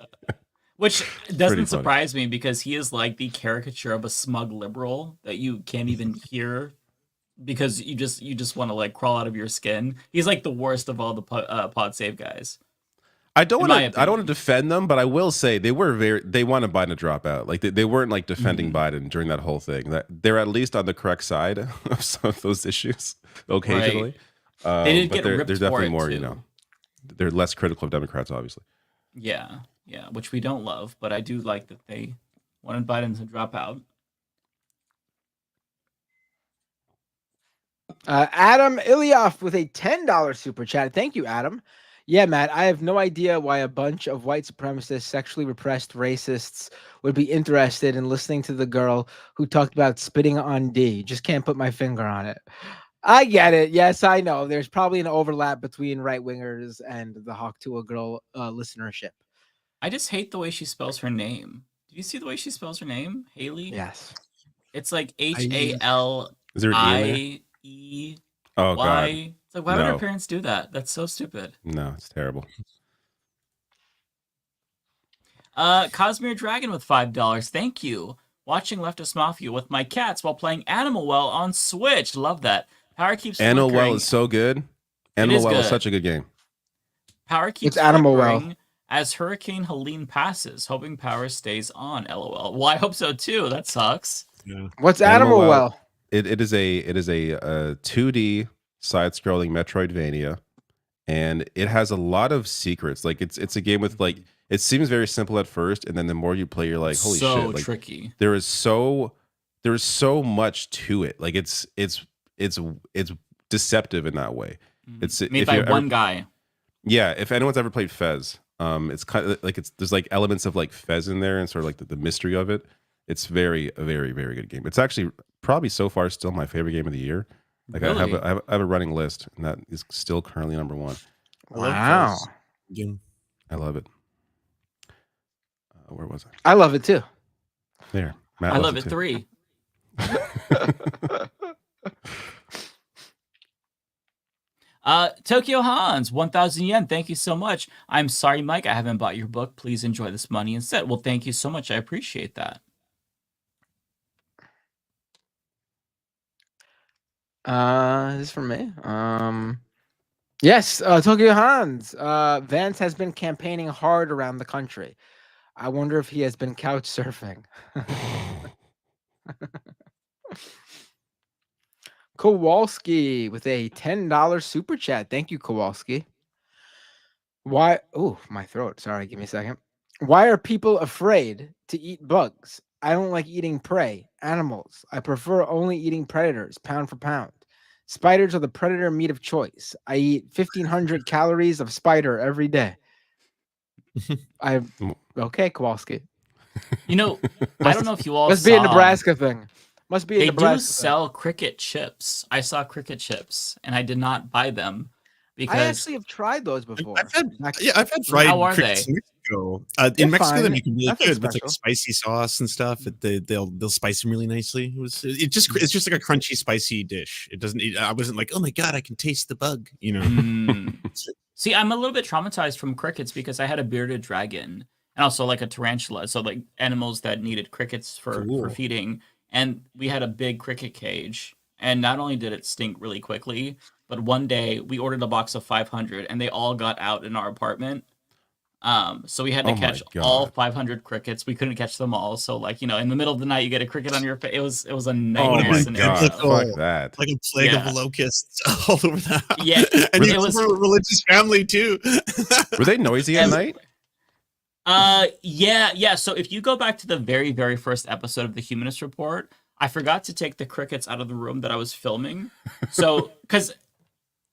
Which doesn't surprise me because he is like the caricature of a smug liberal that you can't even hear because you just want to like crawl out of your skin. He's like the worst of all the pod save guys. I don't want to defend them, but I will say they wanted Biden to drop out. Like they weren't like defending Biden during that whole thing. That they're at least on the correct side of some of those issues occasionally. Right. They did but get ripped there's definitely more. too. They're less critical of Democrats, obviously. Yeah, which we don't love, but I do like that they wanted Biden to drop out. Adam Ilioff with a $10 super chat. Thank you, Adam. Yeah, Matt, I have no idea why a bunch of white supremacists, sexually repressed racists would be interested in listening to the girl who talked about spitting on D. Just can't put my finger on it. I get it. Yes, I know. There's probably an overlap between right-wingers and the Hawk Tuah girl listenership. I just hate the way she spells her name. Do you see the way she spells her name? Haley? Yes. It's like H-A-L-I-E. Oh Why? God. It's like, why would No. our parents do that? That's so stupid. No, it's terrible. Cosmere Dragon with $5. Thank you. Watching Leftist Mafia with my cats while playing Animal Well on Switch. Love that. Power keeps Animal flickering. Well is so good. Animal Well is good. such a good game. Power keeps Animal flickering Well. as Hurricane Helene passes, hoping power stays on. LOL. Well, I hope so too. That sucks. Yeah. What's Animal Well? It is a 2D side-scrolling Metroidvania, and it has a lot of secrets. Like it's a game with like it seems very simple at first, and then the more you play, you're like, holy So shit! Like, tricky. There is so much to it. Like it's deceptive in that way. It's Made by one guy. Yeah, if anyone's ever played Fez, it's kind of like there's like elements of like Fez in there, and sort of like the mystery of it. It's a very very good game. It's actually probably so far still my favorite game of the year. Like Really? I have a running list, and that is still currently number one. Wow. I love it. Where was I? I love it too. There. Matt I loves love it too. 3. Tokyo Hans, 1,000 yen. Thank you so much. I'm sorry, Mike, I haven't bought your book. Please enjoy this money instead. Well, thank you so much. I appreciate that. This is for me. Yes, Tokyo Hans. Vance has been campaigning hard around the country. I wonder if he has been couch surfing. Kowalski with a $10 super chat. Thank you, Kowalski. Why? Oh, my throat. Sorry, give me a second. Why are people afraid to eat bugs? I don't like eating prey, animals. I prefer only eating predators, pound for pound. Spiders are the predator meat of choice. I eat 1,500 calories of spider every day. Okay, Kowalski. You know, I don't know if you all Must saw. be a Nebraska thing. Must be a They Nebraska do thing. sell cricket chips. I saw cricket chips, and I did not buy them because I actually have tried those before. I've had fried How are crickets they? in Mexico. They're In Mexico, they fine. make them really Nothing good with like special. spicy sauce and stuff. They'll spice them really nicely. It's just like a crunchy, spicy dish. It doesn't. I wasn't like, oh my god, I can taste the bug. You know. See, I'm a little bit traumatized from crickets because I had a bearded dragon and also like a tarantula. So like animals that needed crickets for feeding. And we had a big cricket cage. And not only did it stink really quickly, but one day we ordered a box of 500 and they all got out in our apartment. So we had to Oh my catch God. all 500 crickets. We couldn't catch them all. So like, you know, in the middle of the night, you get a cricket on your face. It was a nightmare my scenario. God. Fuck that. Like a plague of locusts all over the house. Yeah, and it you was were a religious family too. Were they noisy at night? Yeah. So if you go back to the very, very first episode of the Humanist Report, I forgot to take the crickets out of the room that I was filming. So, because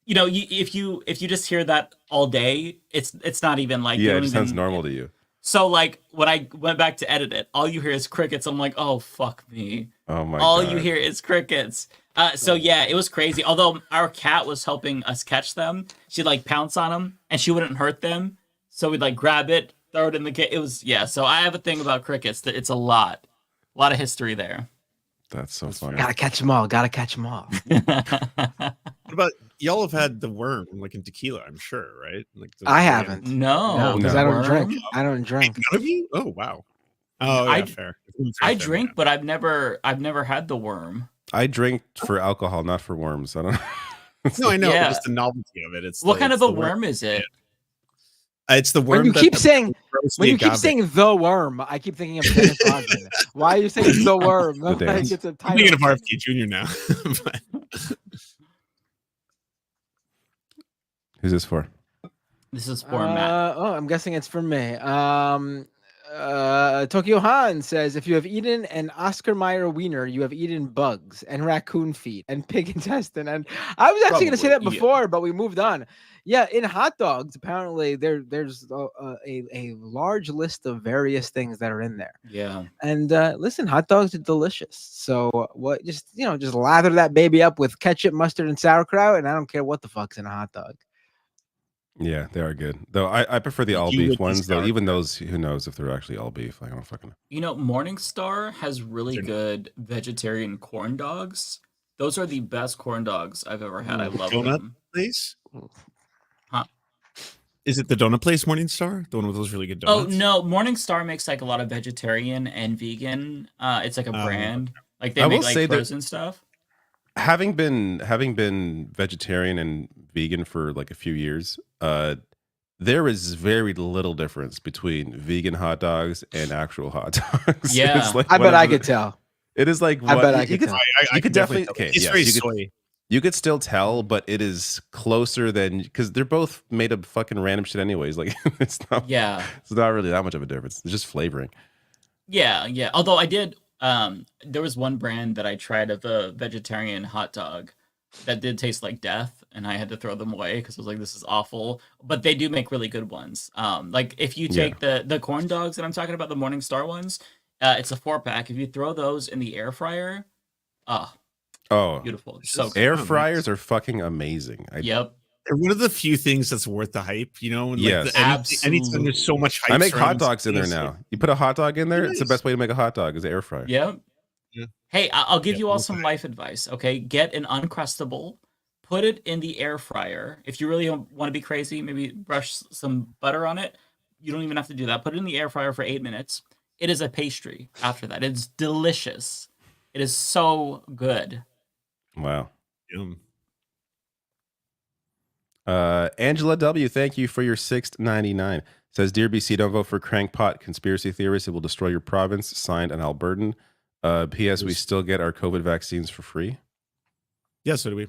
you know, if you just hear that all day, it's not even like Yeah, it just sounds normal to you. So like when I went back to edit it, all you hear is crickets. I'm like, oh fuck me. Oh my all God. you hear is crickets. So yeah, it was crazy. Although our cat was helping us catch them, she'd like pounce on them and she wouldn't hurt them. So we'd like grab it, throw it in the cage. It was So I have a thing about crickets that it's a lot of history there. That's so funny. Gotta catch them all. Gotta catch them all. What about y'all have had the worm like in tequila? I'm sure, right? Like I haven't. No, because I don't drink. I don't drink. None of you? Oh wow. Oh yeah, fair. I drink, but I've never had the worm. I drink for alcohol, not for worms. I don't know. No, I know. Yeah. But just the novelty of it. It's What like, kind it's of a the worm is it? It's the worm. When you that keep the- saying grows when the you keep agave. saying the worm, I keep thinking of Dennis Rodman. Why are you saying the worm? The Like dance. it's a I'm title. thinking of RFK Jr. now. But- Who's this for? This is for Matt. Oh, I'm guessing it's for me. Tokyo Han says, if you have eaten an Oscar Mayer wiener, you have eaten bugs and raccoon feet and pig intestine. And I was actually going to say that Probably, before, but we moved on. Yeah, in hot dogs, apparently there's a large list of various things that are in there. Yeah. And listen, hot dogs are delicious. So what? Just lather that baby up with ketchup, mustard, and sauerkraut, and I don't care what the fuck's in a hot dog. Yeah, they are good. Though I prefer the all You beef would be ones. Though starved. even those, who knows if they're actually all beef? I don't fucking know. You know, Morningstar has really They're- good vegetarian corn dogs. Those are the best corn dogs I've ever had. I love Donut them. place? Huh? Is it the donut place Morningstar? The one with those really good Oh donuts? no, Morningstar makes like a lot of vegetarian and vegan. It's like a brand. Like they I make will like say that- frozen stuff. Having been vegetarian and vegan for like a few years, there is very little difference between vegan hot dogs and actual hot dogs. Yeah. It's like I one bet of I the- could tell. It is like I what- bet I you could could tell. you could definitely tell. okay. It's Yes, very you could, soy. you could still tell, but it is closer than because they're both made of fucking random shit anyways. Like it's not really that much of a difference. It's just flavoring. Yeah. Although I did, there was one brand that I tried of a vegetarian hot dog that did taste like death, and I had to throw them away because I was like, "This is awful." But they do make really good ones. Like if you take the corn dogs that I'm talking about, the Morningstar ones, it's a 4-pack. If you throw those in the air fryer, Oh, beautiful. So air good. fryers are fucking amazing. Yep. They're one of the few things that's worth the hype, you know? Like Yes. anytime there's so much hype. I make hot surrounding dogs in there something, it's now. You put a hot dog in there, Nice. it's the best way to make a hot dog is air fryer. Yep. Yeah. Hey, I'll give you all some life advice. Okay, get an Uncrustable, put it in the air fryer. If you really want to be crazy, maybe brush some butter on it. You don't even have to do that. Put it in the air fryer for 8 minutes. It is a pastry after that. It's delicious. It is so good. Wow. Yum. Angela W, thank you for your $6.99. Says, Dear BC, don't vote for crankpot conspiracy theorists. It will destroy your province. Signed, an Albertan. P.S. We still get our COVID vaccines for free. Yeah, so do we.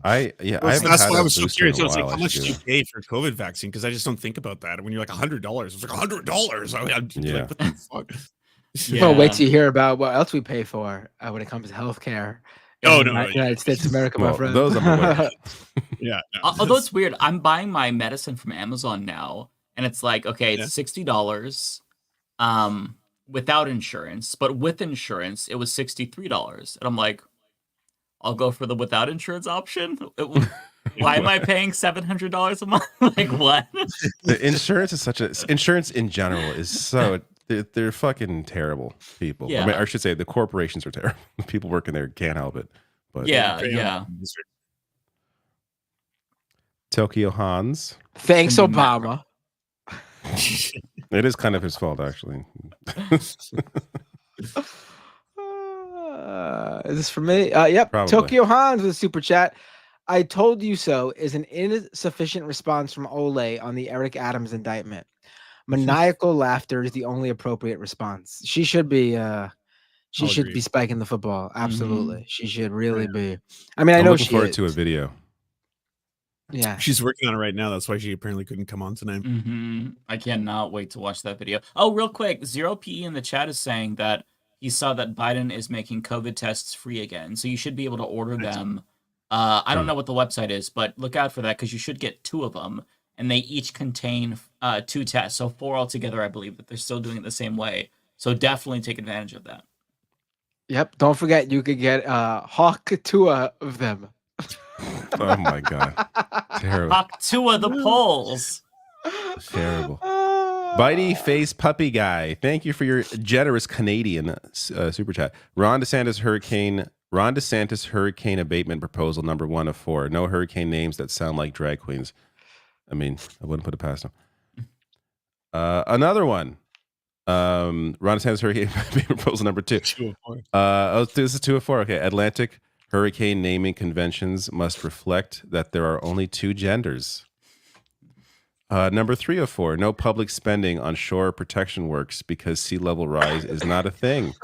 I haven't That's had why a I was so booster curious. in I a was like, while. how I much should do do you that. pay for COVID vaccine? Because I just don't think about that. When you're like $100, it's like $100. I mean, I'd be like, what the fuck? Well, wait till you hear about what else we pay for when it comes to healthcare. Oh, in no, the United States of America, my Well, friend. those I'm aware. Yeah. No, Although it's weird, I'm buying my medicine from Amazon now, and it's like, okay, it's $60 without insurance, but with insurance, it was $63. And I'm like, I'll go for the without insurance option. Why am I paying $700 a month? Like what? The insurance is insurance in general is so they're fucking terrible people. I mean, Yeah. I should say the corporations are terrible. People working there can't help it. But Yeah. Tokyo Hans. Thanks, Obama. It is kind of his fault, actually. Is this for me? Yep. Probably. Tokyo Hans with a super chat. I told you so is an insufficient response from Ole on the Eric Adams indictment. Maniacal laughter is the only appropriate response. She should be be spiking the football. Absolutely. She should really be. I mean, I I'm know looking she forward is. to a video. Yeah. She's working on it right now. That's why she apparently couldn't come on tonight. I cannot wait to watch that video. Oh, real quick, 0PE in the chat is saying that he saw that Biden is making COVID tests free again. So you should be able to order them. I don't know what the website is, but look out for that because you should get 2 of them. And they each contain 2 tests. So 4 altogether, I believe, but they're still doing it the same way. So definitely take advantage of that. Yep. Don't forget, you could get Hawk 2 of them. Oh my god. Terrible. Hawk 2 of the polls. Terrible. Bitey face puppy guy. Thank you for your generous Canadian super chat. Ron DeSantis hurricane abatement proposal number 1 of 4. No hurricane names that sound like drag queens. I mean, I wouldn't put it past him. Another one. Ron DeSantis hurricane abatement proposal number 2. 2 of 4. This is 2 of 4. Okay. Atlantic hurricane naming conventions must reflect that there are only 2 genders. Number 3 of 4, no public spending on shore protection works because sea level rise is not a thing.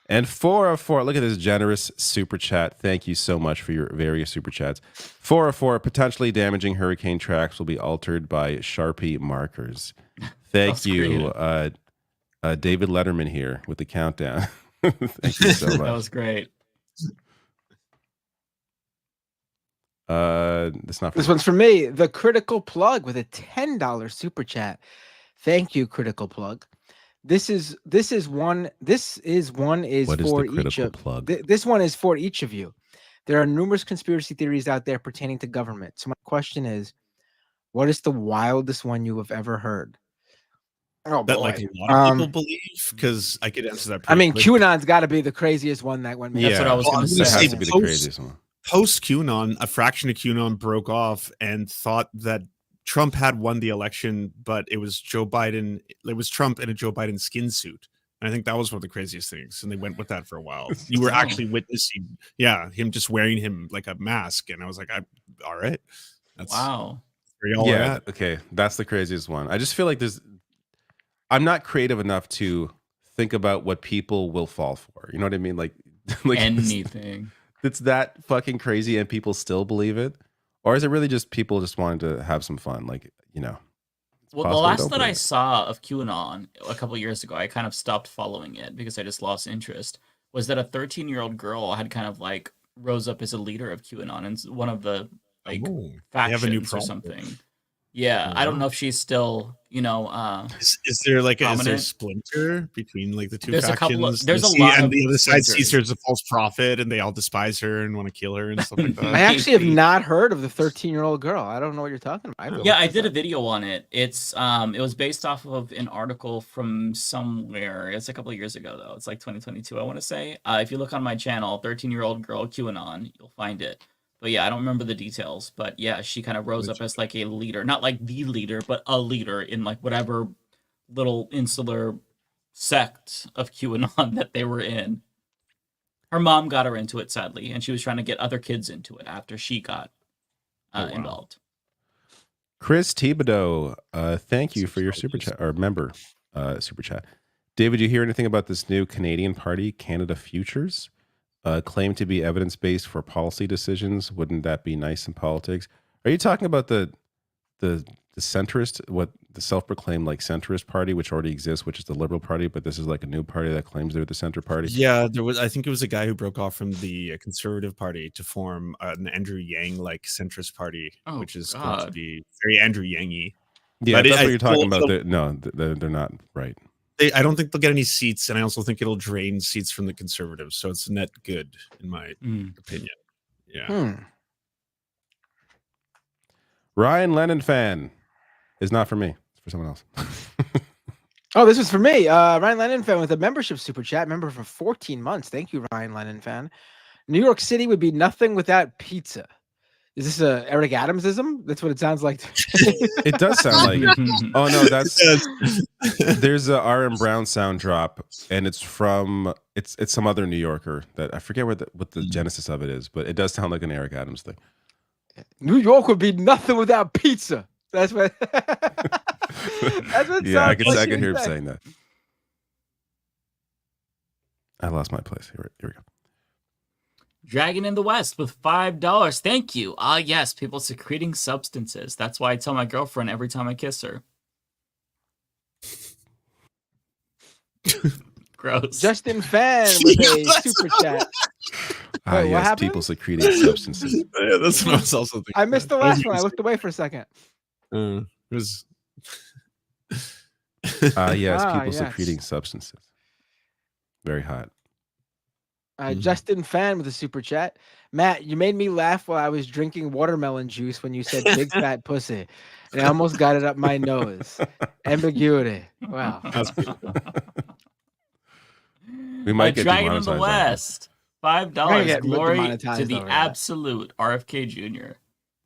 And 4 of 4, look at this generous super chat. Thank you so much for your various super chats. 4 of 4, potentially damaging hurricane tracks will be altered by Sharpie markers. Thank you, David Letterman here with the countdown. Thank you so much. That was great. This one's for me. The Critical Plug with a $10 super chat. Thank you, Critical Plug. This one is for each of plug? This one is for each of you. There are numerous conspiracy theories out there pertaining to government. So my question is, what is the wildest one you have ever heard? Oh, that boy. like a lot of people believe? Because I could answer that. I mean, pretty quick. QAnon's got to be the craziest one that went. That's what I was going to say. It has to be the craziest one. Post QAnon, a fraction of QAnon broke off and thought that Trump had won the election, but it was Joe Biden. It was Trump in a Joe Biden skin suit. And I think that was one of the craziest things. And they went with that for a while. You were actually witnessing, him just wearing him like a mask. And I was like, all right. That's wow. where y'all are at. Okay. That's the craziest one. I just feel like I'm not creative enough to think about what people will fall for. You know what I mean? Like anything. It's that fucking crazy and people still believe it? Or is it really just people just wanting to have some fun? Like, you know. Well, the last that I saw of QAnon a couple years ago, I kind of stopped following it because I just lost interest, was that a 13-year-old girl had kind of like rose up as a leader of QAnon and one of the like factions or something. Yeah, I don't know if she's still, you know. Is there like is there a splinter between like the two there's factions? There's a lot and of the other side splinters. sees her as a false prophet, and they all despise her and want to kill her and stuff like that. I actually have not heard of the 13-year-old girl. I don't know what you're talking about. Yeah, I did a video on it. It's it was based off of an article from somewhere. It's a couple of years ago though. It's like 2022, I want to say. If you look on my channel, 13-year-old girl QAnon, you'll find it. But yeah, I don't remember the details. But yeah, she kind of rose up as like a leader, not like the leader, but a leader in like whatever little insular sect of QAnon that they were in. Her mom got her into it, sadly, and she was trying to get other kids into it after she got involved. Chris Thibodeau, thank you for your super chat or member super chat. David, did you hear anything about this new Canadian party, Canada Futures? Claim to be evidence-based for policy decisions. Wouldn't that be nice in politics? Are you talking about the centrist, what the self-proclaimed like centrist party, which already exists, which is the Liberal Party, but this is like a new party that claims they're the center party? Yeah, there was. I think it was a guy who broke off from the Conservative Party to form an Andrew Yang like centrist party, which is going to be very Andrew Yang-y. Yeah, that's what you're talking about. No, they're not right. I don't think they'll get any seats, and I also think it'll drain seats from the Conservatives. So it's net good, in my opinion. Yeah. Ryan Lennon fan is not for me. It's for someone else. Oh, this was for me. Ryan Lennon fan with a membership super chat. Member for 14 months. Thank you, Ryan Lennon fan. New York City would be nothing without pizza. Is this a Eric Adamsism? That's what it sounds like. It does sound like. Oh no, there's a R.M. Brown sound drop, and it's from it's some other New Yorker that I forget what the genesis of it is, but it does sound like an Eric Adams thing. New York would be nothing without pizza. That's what. That's what. Yeah, I can hear him saying that. I lost my place. Here we go. Dragon in the West with $5. Thank you. Ah, yes, people secreting substances. That's why I tell my girlfriend every time I kiss her. Gross. Justin Fan with a super chat. Ah, Wait, yes, happened? people secreting substances. Yeah, that's what I was also thinking. I missed the last one. I looked away for a second. It was. Yes, people yes. secreting substances. Very hot. Justin Fan with a super chat. Matt, you made me laugh while I was drinking watermelon juice when you said big fat pussy. And I almost got it up my nose. Ambiguity. Wow. That's good. We might get Dragon in demonetized the on that. West. We're gonna get $5. Glory demonetized to the over that. absolute RFK Jr.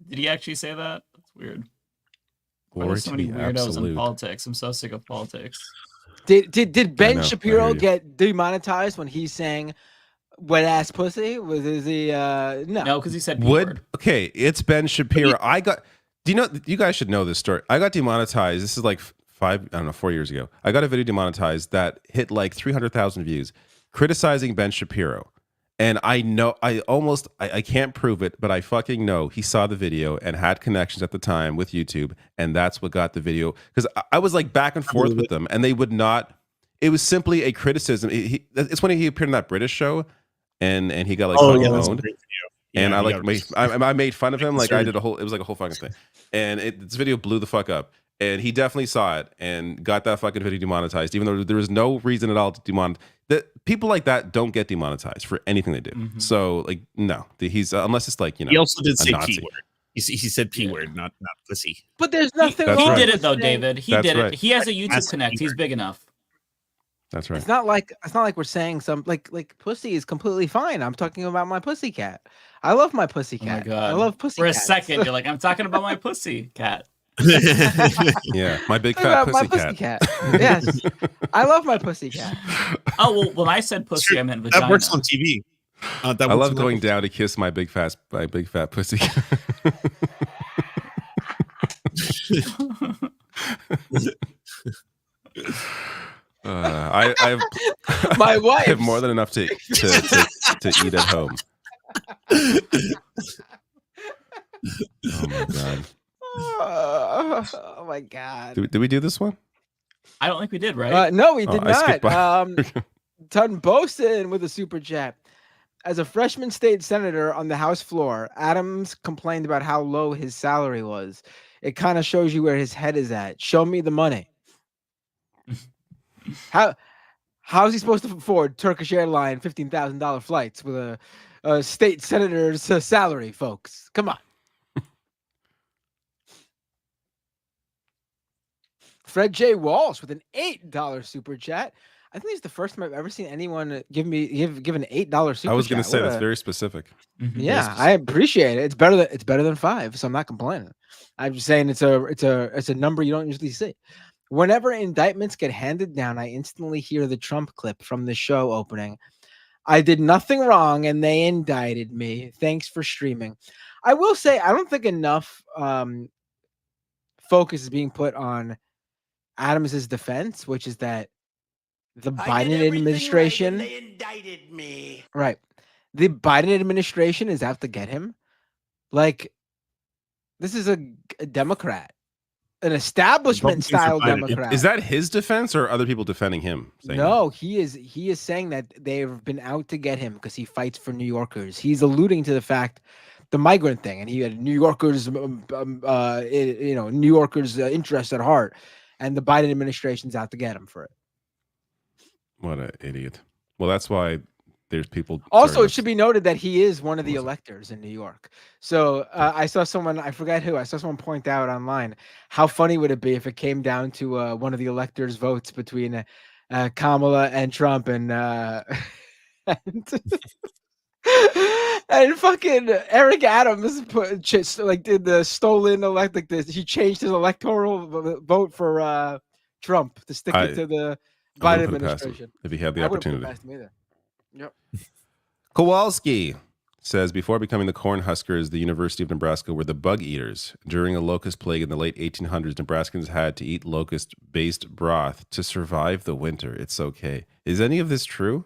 Did he actually say that? That's weird. Why Glory there's so to many the weirdos in absolute. politics? I'm so sick of politics. Did Ben know, I Shapiro hear you. get demonetized when he sang wet ass pussy? Is he no? No, because he said P word. Okay, it's Ben Shapiro. Do you know, you guys should know this story. I got demonetized. This is like 4 years ago. I got a video demonetized that hit like 300,000 views criticizing Ben Shapiro. And I know, I can't prove it, but I fucking know he saw the video and had connections at the time with YouTube. And that's what got the video. Because I was like back and forth with them and they would not, it was simply a criticism. It's when he appeared in that British show and he got like fucking owned. And I made fun of him. Like I did it was like a whole fucking thing. And this video blew the fuck up. And he definitely saw it and got that fucking video demonetized, even though there was no reason at all to demonetize. People like that don't get demonetized for anything they do. So like, no, he's unless it's like, you know, He also did a say Nazi. P word. He said P word, not pussy. But there's nothing wrong. He did with it though, saying- David. He That's did right. it. He has a YouTube That's Connect. He's big enough. That's right. It's not like we're saying some like pussy is completely fine. I'm talking about my pussycat. I love my Oh my pussycat. god. I love pussycat. For a second, you're like, I'm talking about my pussy cat. Yeah, my big fat my pussycat. pussycat. Yes, I love my pussycat. Oh well, when I said pussy, I meant vagina. That works on TV. I love going down to kiss my big fat pussycat. I have My wife. I have more than enough to eat at home. Oh my god! Oh my god! Did we do this one? I don't think we did, right? No, we Oh, did I skipped not. by. Tun Bosin with a super chat. As a freshman state senator on the House floor, Adams complained about how low his salary was. It kind of shows you where his head is at. Show me the money. How is he supposed to afford Turkish Airline $15,000 flights with a state senator's salary, folks? Come on. Fred J. Walsh with an $8 super chat. I think it's the first time I've ever seen anyone give an $8 super chat. I was going to say that's very specific. Yeah, I appreciate it. It's better than $5, so I'm not complaining. I'm just saying it's a number you don't usually see. Whenever indictments get handed down, I instantly hear the Trump clip from the show opening. I did nothing wrong and they indicted me. Thanks for streaming. I will say I don't think enough focus is being put on Adams's defense, which is that the Biden administration They indicted me. right. The Biden administration is out to get him. Like, this is a Democrat, an establishment style Democrat. Is that his defense or other people defending him? No, he is saying that they've been out to get him because he fights for New Yorkers. He's alluding to the fact, the migrant thing, and he had New Yorkers, New Yorkers' interest at heart, and the Biden administration's out to get him for it. What an idiot. Well, that's why there's people. Also, it should be noted that he is one of the electors in New York. So I saw someone, I forget who, I saw someone point out online, how funny would it be if it came down to one of the electors' votes between Kamala and Trump and and fucking Eric Adams did the stolen he changed his electoral vote for Trump to stick it to the Biden administration. If he had the opportunity. Yep. Kowalski says, before becoming the Cornhuskers, the University of Nebraska were the bug eaters. During a locust plague in the late 1800s, Nebraskans had to eat locust-based broth to survive the winter. It's okay. Is any of this true?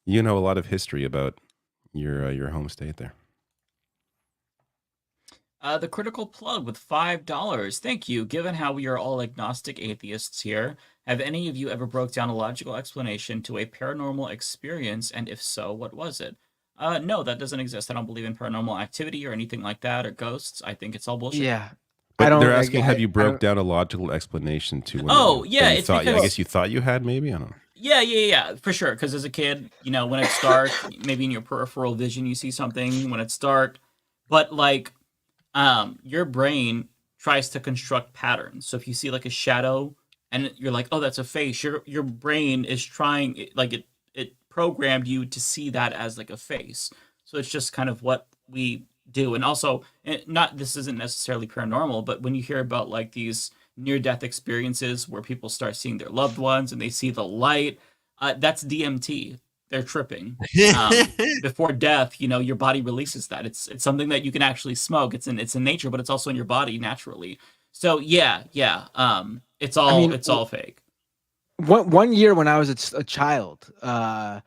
You know a lot of history about your home state there. The critical plug with $5. Thank you. Given how we are all agnostic atheists here, have any of you ever broke down a logical explanation to a paranormal experience? And if so, what was it? No, that doesn't exist. I don't believe in paranormal activity or anything like that or ghosts. I think it's all bullshit. Yeah. But they're asking, have you broke down a logical explanation to? Oh, yeah, it's because, I guess you thought you had, maybe. I don't know. Yeah, for sure. Because as a kid, when it's dark, maybe in your peripheral vision you see something when it's dark, but like, your brain tries to construct patterns. So if you see like a shadow and you're like, oh, that's a face, your brain is trying, like it programmed you to see that as like a face. So it's just kind of what we do. And also, this isn't necessarily paranormal, but when you hear about like these near-death experiences where people start seeing their loved ones and they see the light, that's DMT. They're tripping. Before death, your body releases that. It's something that you can actually smoke. It's in nature, but it's also in your body naturally. So yeah. It's all fake. One year when I was a child, I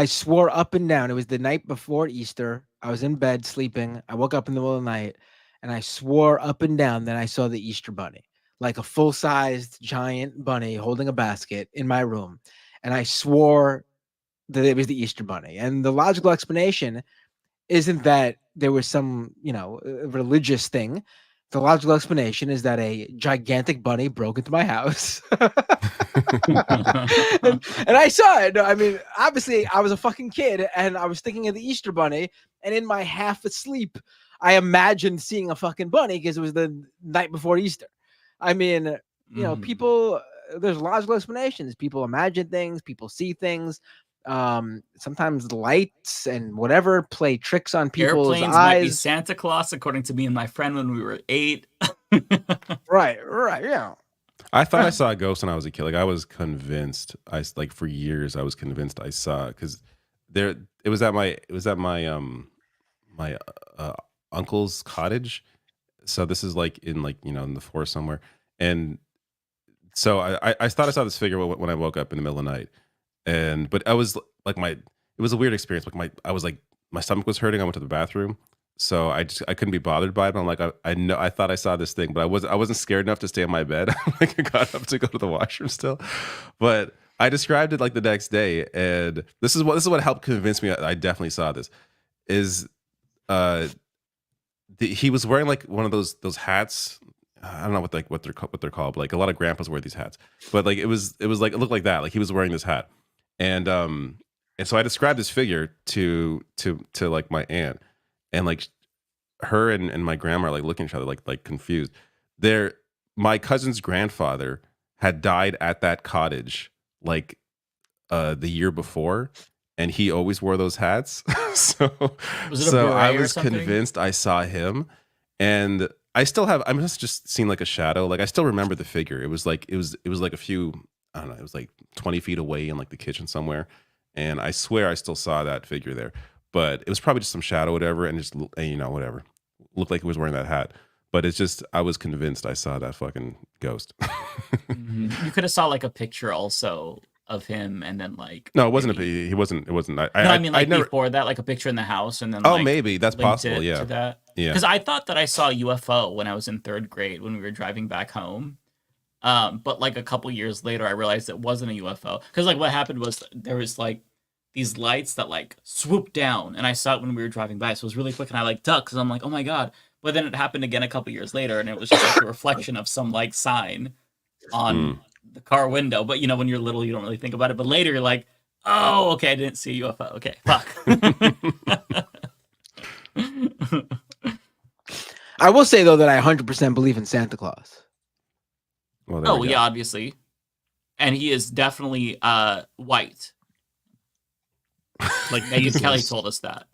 swore up and down. It was the night before Easter. I was in bed sleeping. I woke up in the middle of the night, and I swore up and down that I saw the Easter bunny, like a full-sized giant bunny holding a basket in my room, and I swore that it was the Easter bunny. And the logical explanation isn't that there was some, religious thing. The logical explanation is that a gigantic bunny broke into my house. and I saw it. I mean, obviously I was a fucking kid and I was thinking of the Easter bunny, and in my half asleep, I imagined seeing a fucking bunny because it was the night before Easter. I mean, you know, people. There's logical explanations. People imagine things. People see things. Sometimes lights and whatever play tricks on people's Airplanes might be eyes. Santa Claus, according to me and my friend when we were 8. Right. Yeah. I thought I saw a ghost when I was a kid. Like I was convinced. For years I was convinced I saw it because it was at my my uncle's cottage. So this is like in in the forest somewhere, and so I thought I saw this figure when I woke up in the middle of the night, but I was like it was a weird experience. Like my stomach was hurting. I went to the bathroom, so I couldn't be bothered by it. But I'm like I thought I saw this thing, but I wasn't scared enough to stay in my bed. Like I got up to go to the washroom still, but I described it like the next day, and this is what helped convince me I definitely saw this. He was wearing like one of those hats. I don't know what they're called. But like a lot of grandpas wear these hats, but like it was like it looked like that. Like he was wearing this hat, and so I described this figure to like my aunt, and like her and my grandma are like looking at each other like confused. My cousin's grandfather had died at that cottage like the year before, and he always wore those hats. so I was convinced I saw him, and I must have just seen like a shadow. Like I still remember the figure. It was like a few, I don't know, it was like 20 feet away in like the kitchen somewhere. And I swear I still saw that figure there, but it was probably just some shadow, whatever. And just, whatever, looked like he was wearing that hat. But it's just, I was convinced I saw that fucking ghost. You could have saw like a picture also of him, and then like no, it wasn't he wasn't. It wasn't. I mean like before that, like a picture in the house, and then maybe that's possible. Yeah, to that. Yeah, because I thought that I saw a UFO when I was in 3rd grade when we were driving back home. But like a couple years later, I realized it wasn't a UFO. Because like what happened was there was like these lights that like swooped down, and I saw it when we were driving by. So it was really quick, and I like ducked because I'm like, oh my god. But then it happened again a couple years later, and it was just like a reflection of some like sign on the car window. But when you're little, you don't really think about it. But later, you're like, oh, okay, I didn't see a UFO. Okay, fuck. I will say though that I 100% believe in Santa Claus. Well, yeah, obviously, and he is definitely white. Like Megyn Kelly told us that.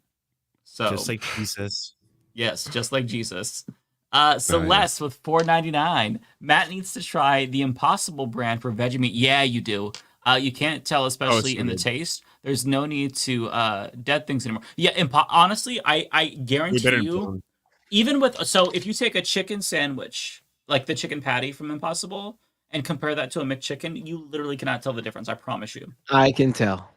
So just like Jesus. Yes, just like Jesus. Celeste with $4.99. Matt needs to try the Impossible brand for veggie meat. Yeah, you do. You can't tell, especially in the taste. There's no need to dead things anymore. Yeah, honestly, I guarantee you, even with if you take a chicken sandwich, like the chicken patty from Impossible, and compare that to a McChicken, you literally cannot tell the difference. I promise you. I can tell.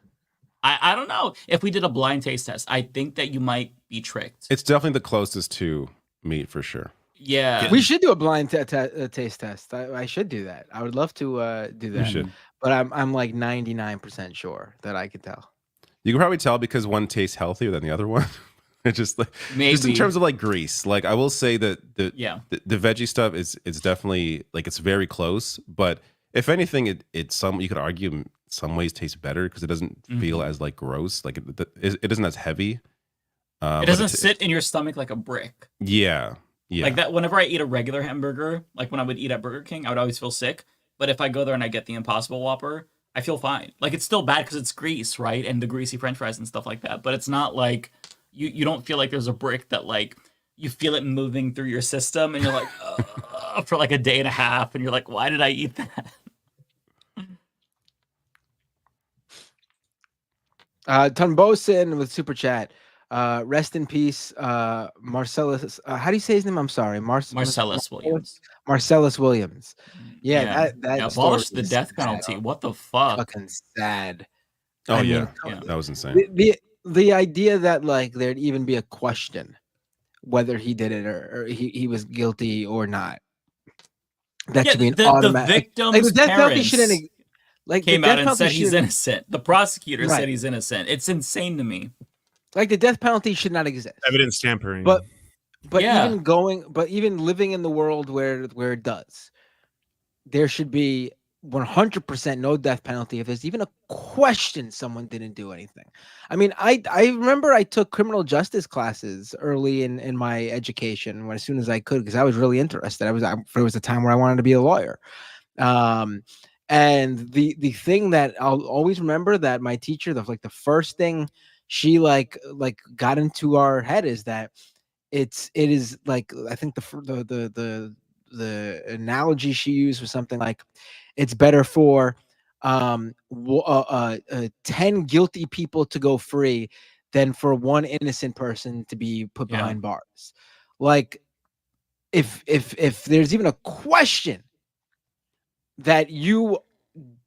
I don't know. If we did a blind taste test, I think that you might be tricked. It's definitely the closest to meat for sure. Yeah. We should do a blind taste test. I should do that. I would love to do that. You should. But I'm like 99% sure that I could tell. You can probably tell because one tastes healthier than the other one. It's just like just in terms of like grease. Like I will say that the veggie stuff is definitely like it's very close. But if anything, you could argue in some ways tastes better because it doesn't feel as like gross. Like it isn't as heavy. It doesn't sit in your stomach like a brick. Yeah. Yeah. Like that. Whenever I eat a regular hamburger, like when I would eat at Burger King, I would always feel sick. But if I go there and I get the Impossible Whopper, I feel fine. Like it's still bad because it's grease, right? And the greasy French fries and stuff like that. But it's not like you don't feel like there's a brick that like you feel it moving through your system and you're like for like a day and a half and you're like, why did I eat that? Tunbosin with super chat. Rest in peace, Marcellus. How do you say his name? I'm sorry, Marcellus Williams. Marcellus Williams. Yeah, that abolished the death penalty. What the fuck? Fucking sad. Oh, I yeah, mean, that was insane. The idea that like there'd even be a question whether he did it or he was guilty or not. That should be an automatic. The victim's like, the death penalty parents shouldn't. Like came out and said he's innocent. The prosecutor said he's innocent. It's insane to me. Like the death penalty should not exist. Evidence tampering. But even living in the world where it does, there should be 100% no death penalty if there's even a question someone didn't do anything. I mean, I remember I took criminal justice classes early in my education as soon as I could, because I was really interested. There was a time where I wanted to be a lawyer. And the thing that I'll always remember, that my teacher, the first thing she like got into our head is that it is like, I think the analogy she used was something like, it's better for 10 guilty people to go free than for one innocent person to be put behind bars. Like, if there's even a question that you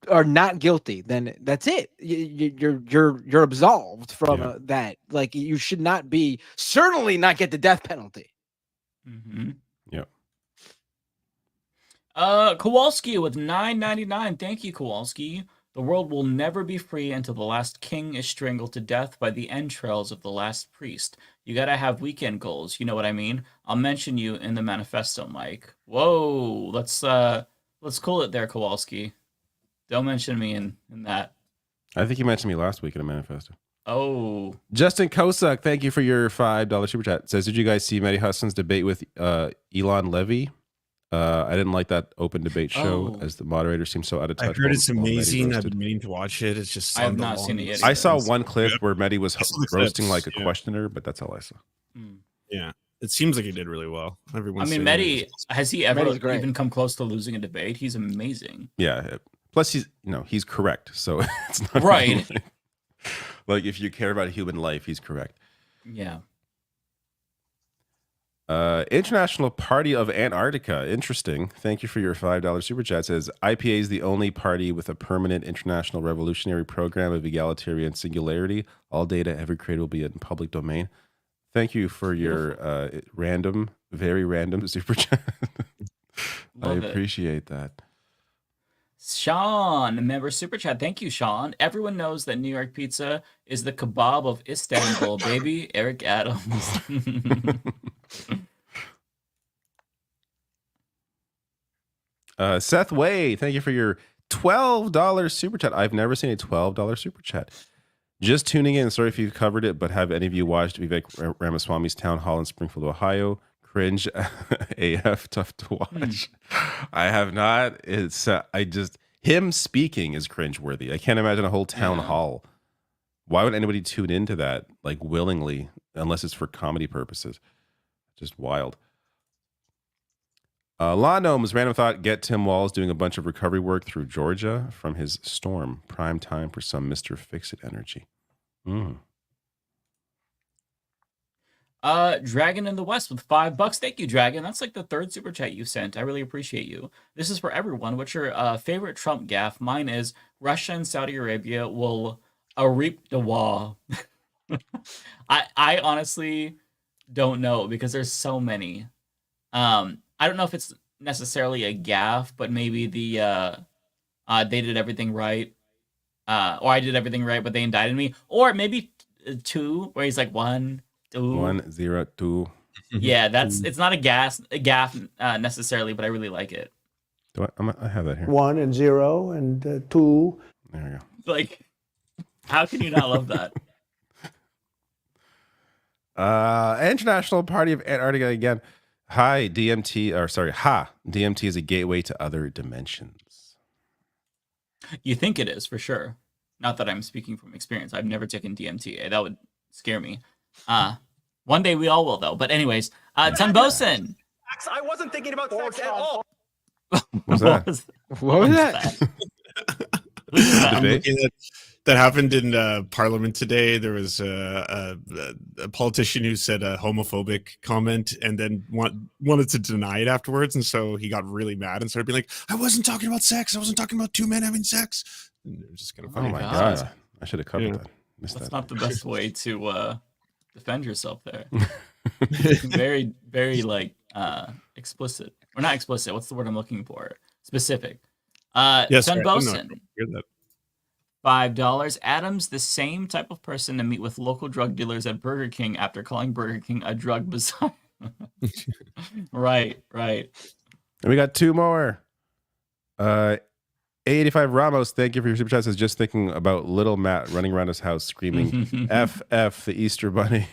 are not guilty, then that's it. You're absolved from that. Like, you should not be, certainly not get the death penalty. Mm-hmm. Yep. Kowalski with $9.99. Thank you, Kowalski. The world will never be free until the last king is strangled to death by the entrails of the last priest. You gotta have weekend goals. You know what I mean? I'll mention you in the manifesto, Mike. Whoa, let's cool it there, Kowalski. Don't mention me in that. I think you mentioned me last week in a manifesto. Oh. Justin Kosak, thank you for your $5 super chat. Says, did you guys see Mehdi Hasan's debate with Elon Levy? I didn't like that open debate show, as the moderator seemed so out of touch. I heard it's amazing. I've been meaning to watch it. It's just I have not seen it yet. I saw one clip where Mehdi was roasting like a questioner, but that's all I saw. Yeah, it seems like he did really well. Everyone's I mean, saying Mehdi, has he ever even come close to losing a debate? He's amazing. Yeah. Plus, he's correct. So it's not right. Like, if you care about human life, he's correct. Yeah. International Party of Antarctica. Interesting. Thank you for your $5 super chat. Says, IPA is the only party with a permanent international revolutionary program of egalitarian singularity. All data ever created will be in public domain. Thank you for your very random super chat. I appreciate that. Sean, member super chat. Thank you, Sean. Everyone knows that New York pizza is the kebab of Istanbul, baby. Eric Adams. Seth Way, thank you for your $12 super chat. I've never seen a $12 super chat. Just tuning in. Sorry if you've covered it, but have any of you watched Vivek Ramaswamy's town hall in Springfield, Ohio? Cringe AF, tough to watch. I have not. It's him speaking is cringeworthy. I can't imagine a whole town hall. Why would anybody tune into that like willingly, unless it's for comedy purposes? Just wild. Law Gnomes, random thought, get Tim Walz doing a bunch of recovery work through Georgia from his storm. Prime time for some Mr. Fix-It energy. Dragon in the West with $5. Thank you, Dragon. That's like the third super chat you sent. I really appreciate you. This is for everyone. What's your favorite Trump gaffe? Mine is Russia and Saudi Arabia will reap the wall. I honestly don't know, because there's so many. I don't know if it's necessarily a gaffe, but maybe the they did everything right, or I did everything right, but they indicted me, or maybe 2, where he's like 1, 2, 1, 0, 2. Yeah, it's not a gaffe necessarily, but I really like it. I have that here. 1 and 0 and 2. There we go. Like, how can you not love that? International Party of Antarctica again. Hi, DMT, or sorry, DMT is a gateway to other dimensions. You think it is, for sure. Not that I'm speaking from experience. I've never taken DMT. That would scare me. One day we all will, though. But anyways, Ton Bosun. I wasn't thinking about sex at all. What's that? What was that? That happened in Parliament today. There was a politician who said a homophobic comment and then wanted to deny it afterwards, and so he got really mad and started being like, "I wasn't talking about sex. I wasn't talking about 2 men having sex." And it was just kind of funny. Oh my god! I should have covered that. That's not the best way to defend yourself there. Very, very like explicit, or not explicit. What's the word I'm looking for? Specific. Yes, Ton right. Bosun. $5. Adam's the same type of person to meet with local drug dealers at Burger King after calling Burger King a drug bazaar. Right. And we got 2 more. A85 Ramos, thank you for your super chat. Says just thinking about little Matt running around his house screaming "F the Easter Bunny."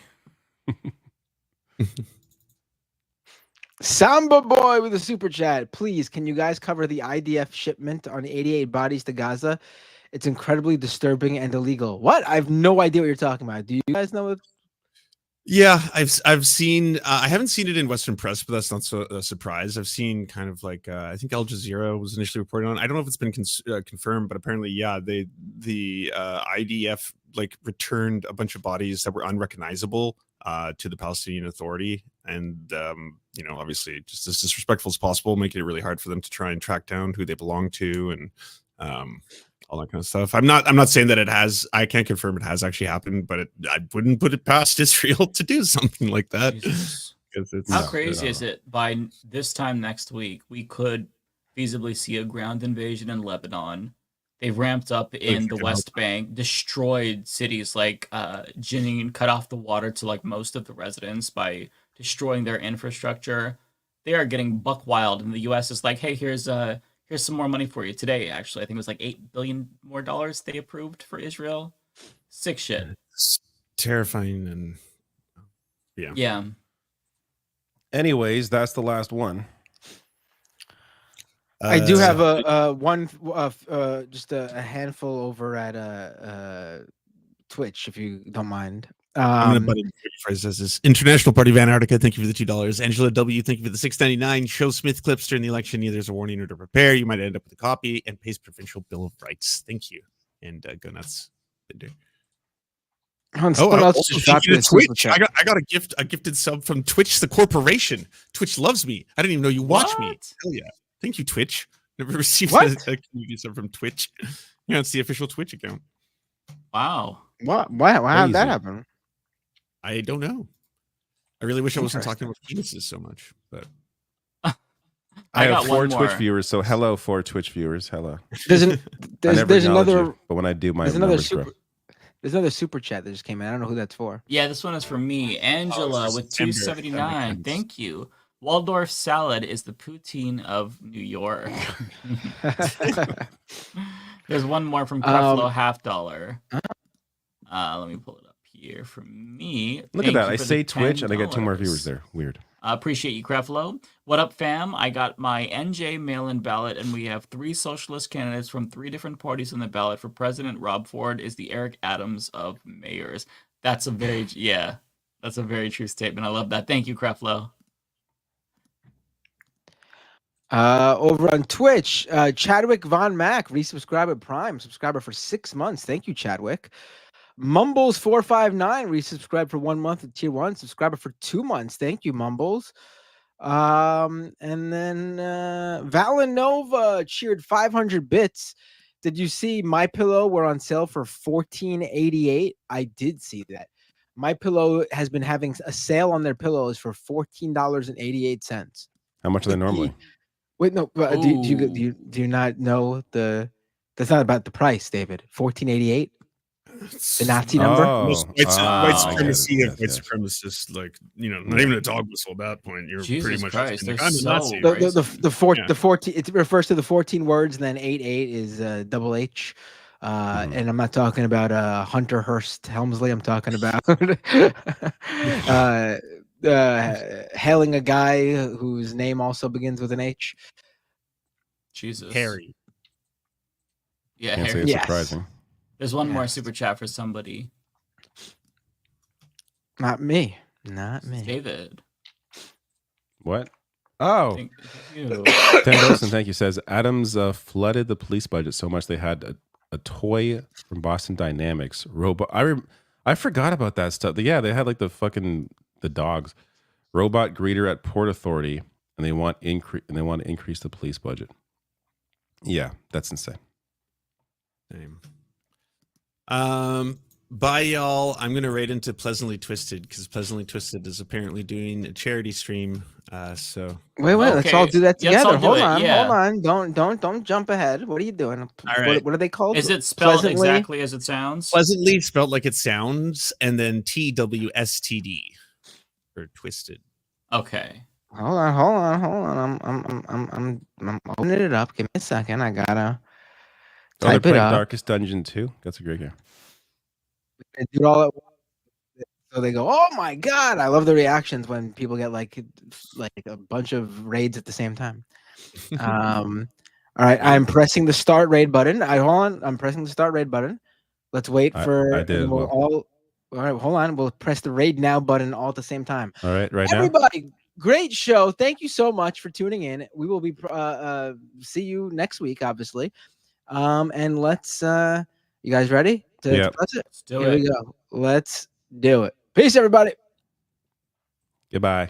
Samba Boy with a super chat. Please, can you guys cover the IDF shipment on 88 bodies to Gaza? It's incredibly disturbing and illegal. What? I have no idea what you're talking about. Do you guys know what? Yeah, I've seen. I haven't seen it in Western press, but that's not so a surprise. I've seen kind of like I think Al Jazeera was initially reporting on. I don't know if it's been confirmed, but apparently, yeah, the IDF like returned a bunch of bodies that were unrecognizable to the Palestinian Authority, and you know, obviously, just as disrespectful as possible, making it really hard for them to try and track down who they belong to, and all that kind of stuff. I'm not saying that it has. I can't confirm it has actually happened, but I wouldn't put it past Israel to do something like that. How crazy is it? By this time next week, we could feasibly see a ground invasion in Lebanon. They've ramped up in the West Bank, destroyed cities like Jenin, cut off the water to like most of the residents by destroying their infrastructure. They are getting buck wild, and the U.S. is like, "Hey, here's some more money for you today." Actually, I think it was like $8 billion more they approved for Israel. Sick shit. It's terrifying, and yeah. Anyways, that's the last one. I do have just a handful over at Twitch, if you don't mind. I'm gonna butt in. Says this International Party of Antarctica. Thank you for the $2. Angela W. Thank you for the $6.99. Show Smith clips during the election. Neither is a warning or to prepare. You might end up with a copy and paste provincial bill of rights. Thank you, and go nuts. Twitch. I got a gifted sub from Twitch, the corporation. Twitch loves me. I didn't even know you watch me. Hell yeah! Thank you, Twitch. Never received a community sub from Twitch. Yeah, it's the official Twitch account. Wow. What? Why? How did that happen? I don't know. I really wish I wasn't talking about penises so much, but I have 4 Twitch viewers, so hello, 4 Twitch viewers. Hello. There's another. You, but when I do, my there's numbers another grow. There's another super chat that just came in. I don't know who that's for. Yeah, this one is for me, Angela with 279. Thank you. Waldorf salad is the poutine of New York. There's one more from Creflo, $50. Let me pull it up here for me. Look at that. I say Twitch and I get 2 more viewers there. Weird. Appreciate you, Creflo. What up, fam? I got my NJ mail-in ballot, and we have 3 socialist candidates from 3 different parties on the ballot for president. Rob Ford is the Eric Adams of mayors. That's a very, that's a very true statement. I love that. Thank you, Creflo. Over on Twitch, Chadwick Von Mack, resubscriber Prime, subscriber for 6 months. Thank you, Chadwick. Mumbles459, resubscribed for 1 month at tier 1, subscriber for 2 months. Thank you, Mumbles. And then Valinova cheered 500 bits. Did you see My Pillow were on sale for $14.88? I did see that. My Pillow has been having a sale on their pillows for $14.88. How much are they normally? Wait, no. Do you not know the? That's not about the price, David. $14.88. The Nazi number. White supremacy of white supremacists, like, you know, not even a dog whistle at that point. You're pretty much Christ, I'm a Nazi. The 14. It refers to the 14 words, and then 88 is double H. And I'm not talking about Hunter Hearst Helmsley. I'm talking about hailing a guy whose name also begins with an H. Jesus. Harry. Yeah, Can't say Harry. it's surprising. There's one more super chat for somebody. Not me. Not me. David. What? Oh. Thank you. Tim Wilson, thank you. Says Adams flooded the police budget so much they had a toy from Boston Dynamics robot. I forgot about that stuff. Yeah, they had like the dogs. Robot greeter at Port Authority, and they want to increase the police budget. Yeah, that's insane. Same. Bye, y'all. I'm gonna raid into Pleasantly Twisted because Pleasantly Twisted is apparently doing a charity stream. So wait, let's all do that Let's together. all do Hold it, on, yeah. hold on. Don't jump ahead. What are you doing? All right. What are they called? Is it spelled Pleasantly? exactly as it sounds? Pleasantly spelled like it sounds, and then TWSTD or Twisted. Okay. Hold on. I'm opening it up. Give me a second. I gotta Oh, they're Type it playing up. Darkest Dungeon 2. That's a great game. And do it all at once. So they go, "Oh my god!" I love the reactions when people get like a bunch of raids at the same time. All right, I'm pressing the start raid button. Hold on, I'm pressing the start raid button. Let's wait for. I did as well. All right, hold on. We'll press the raid now button all at the same time. All right, right now. Everybody, great show. Thank you so much for tuning in. We will be see you next week, obviously. And let's. You guys ready to press it? Let's do Here it. we go. Let's do it. Peace, everybody. Goodbye.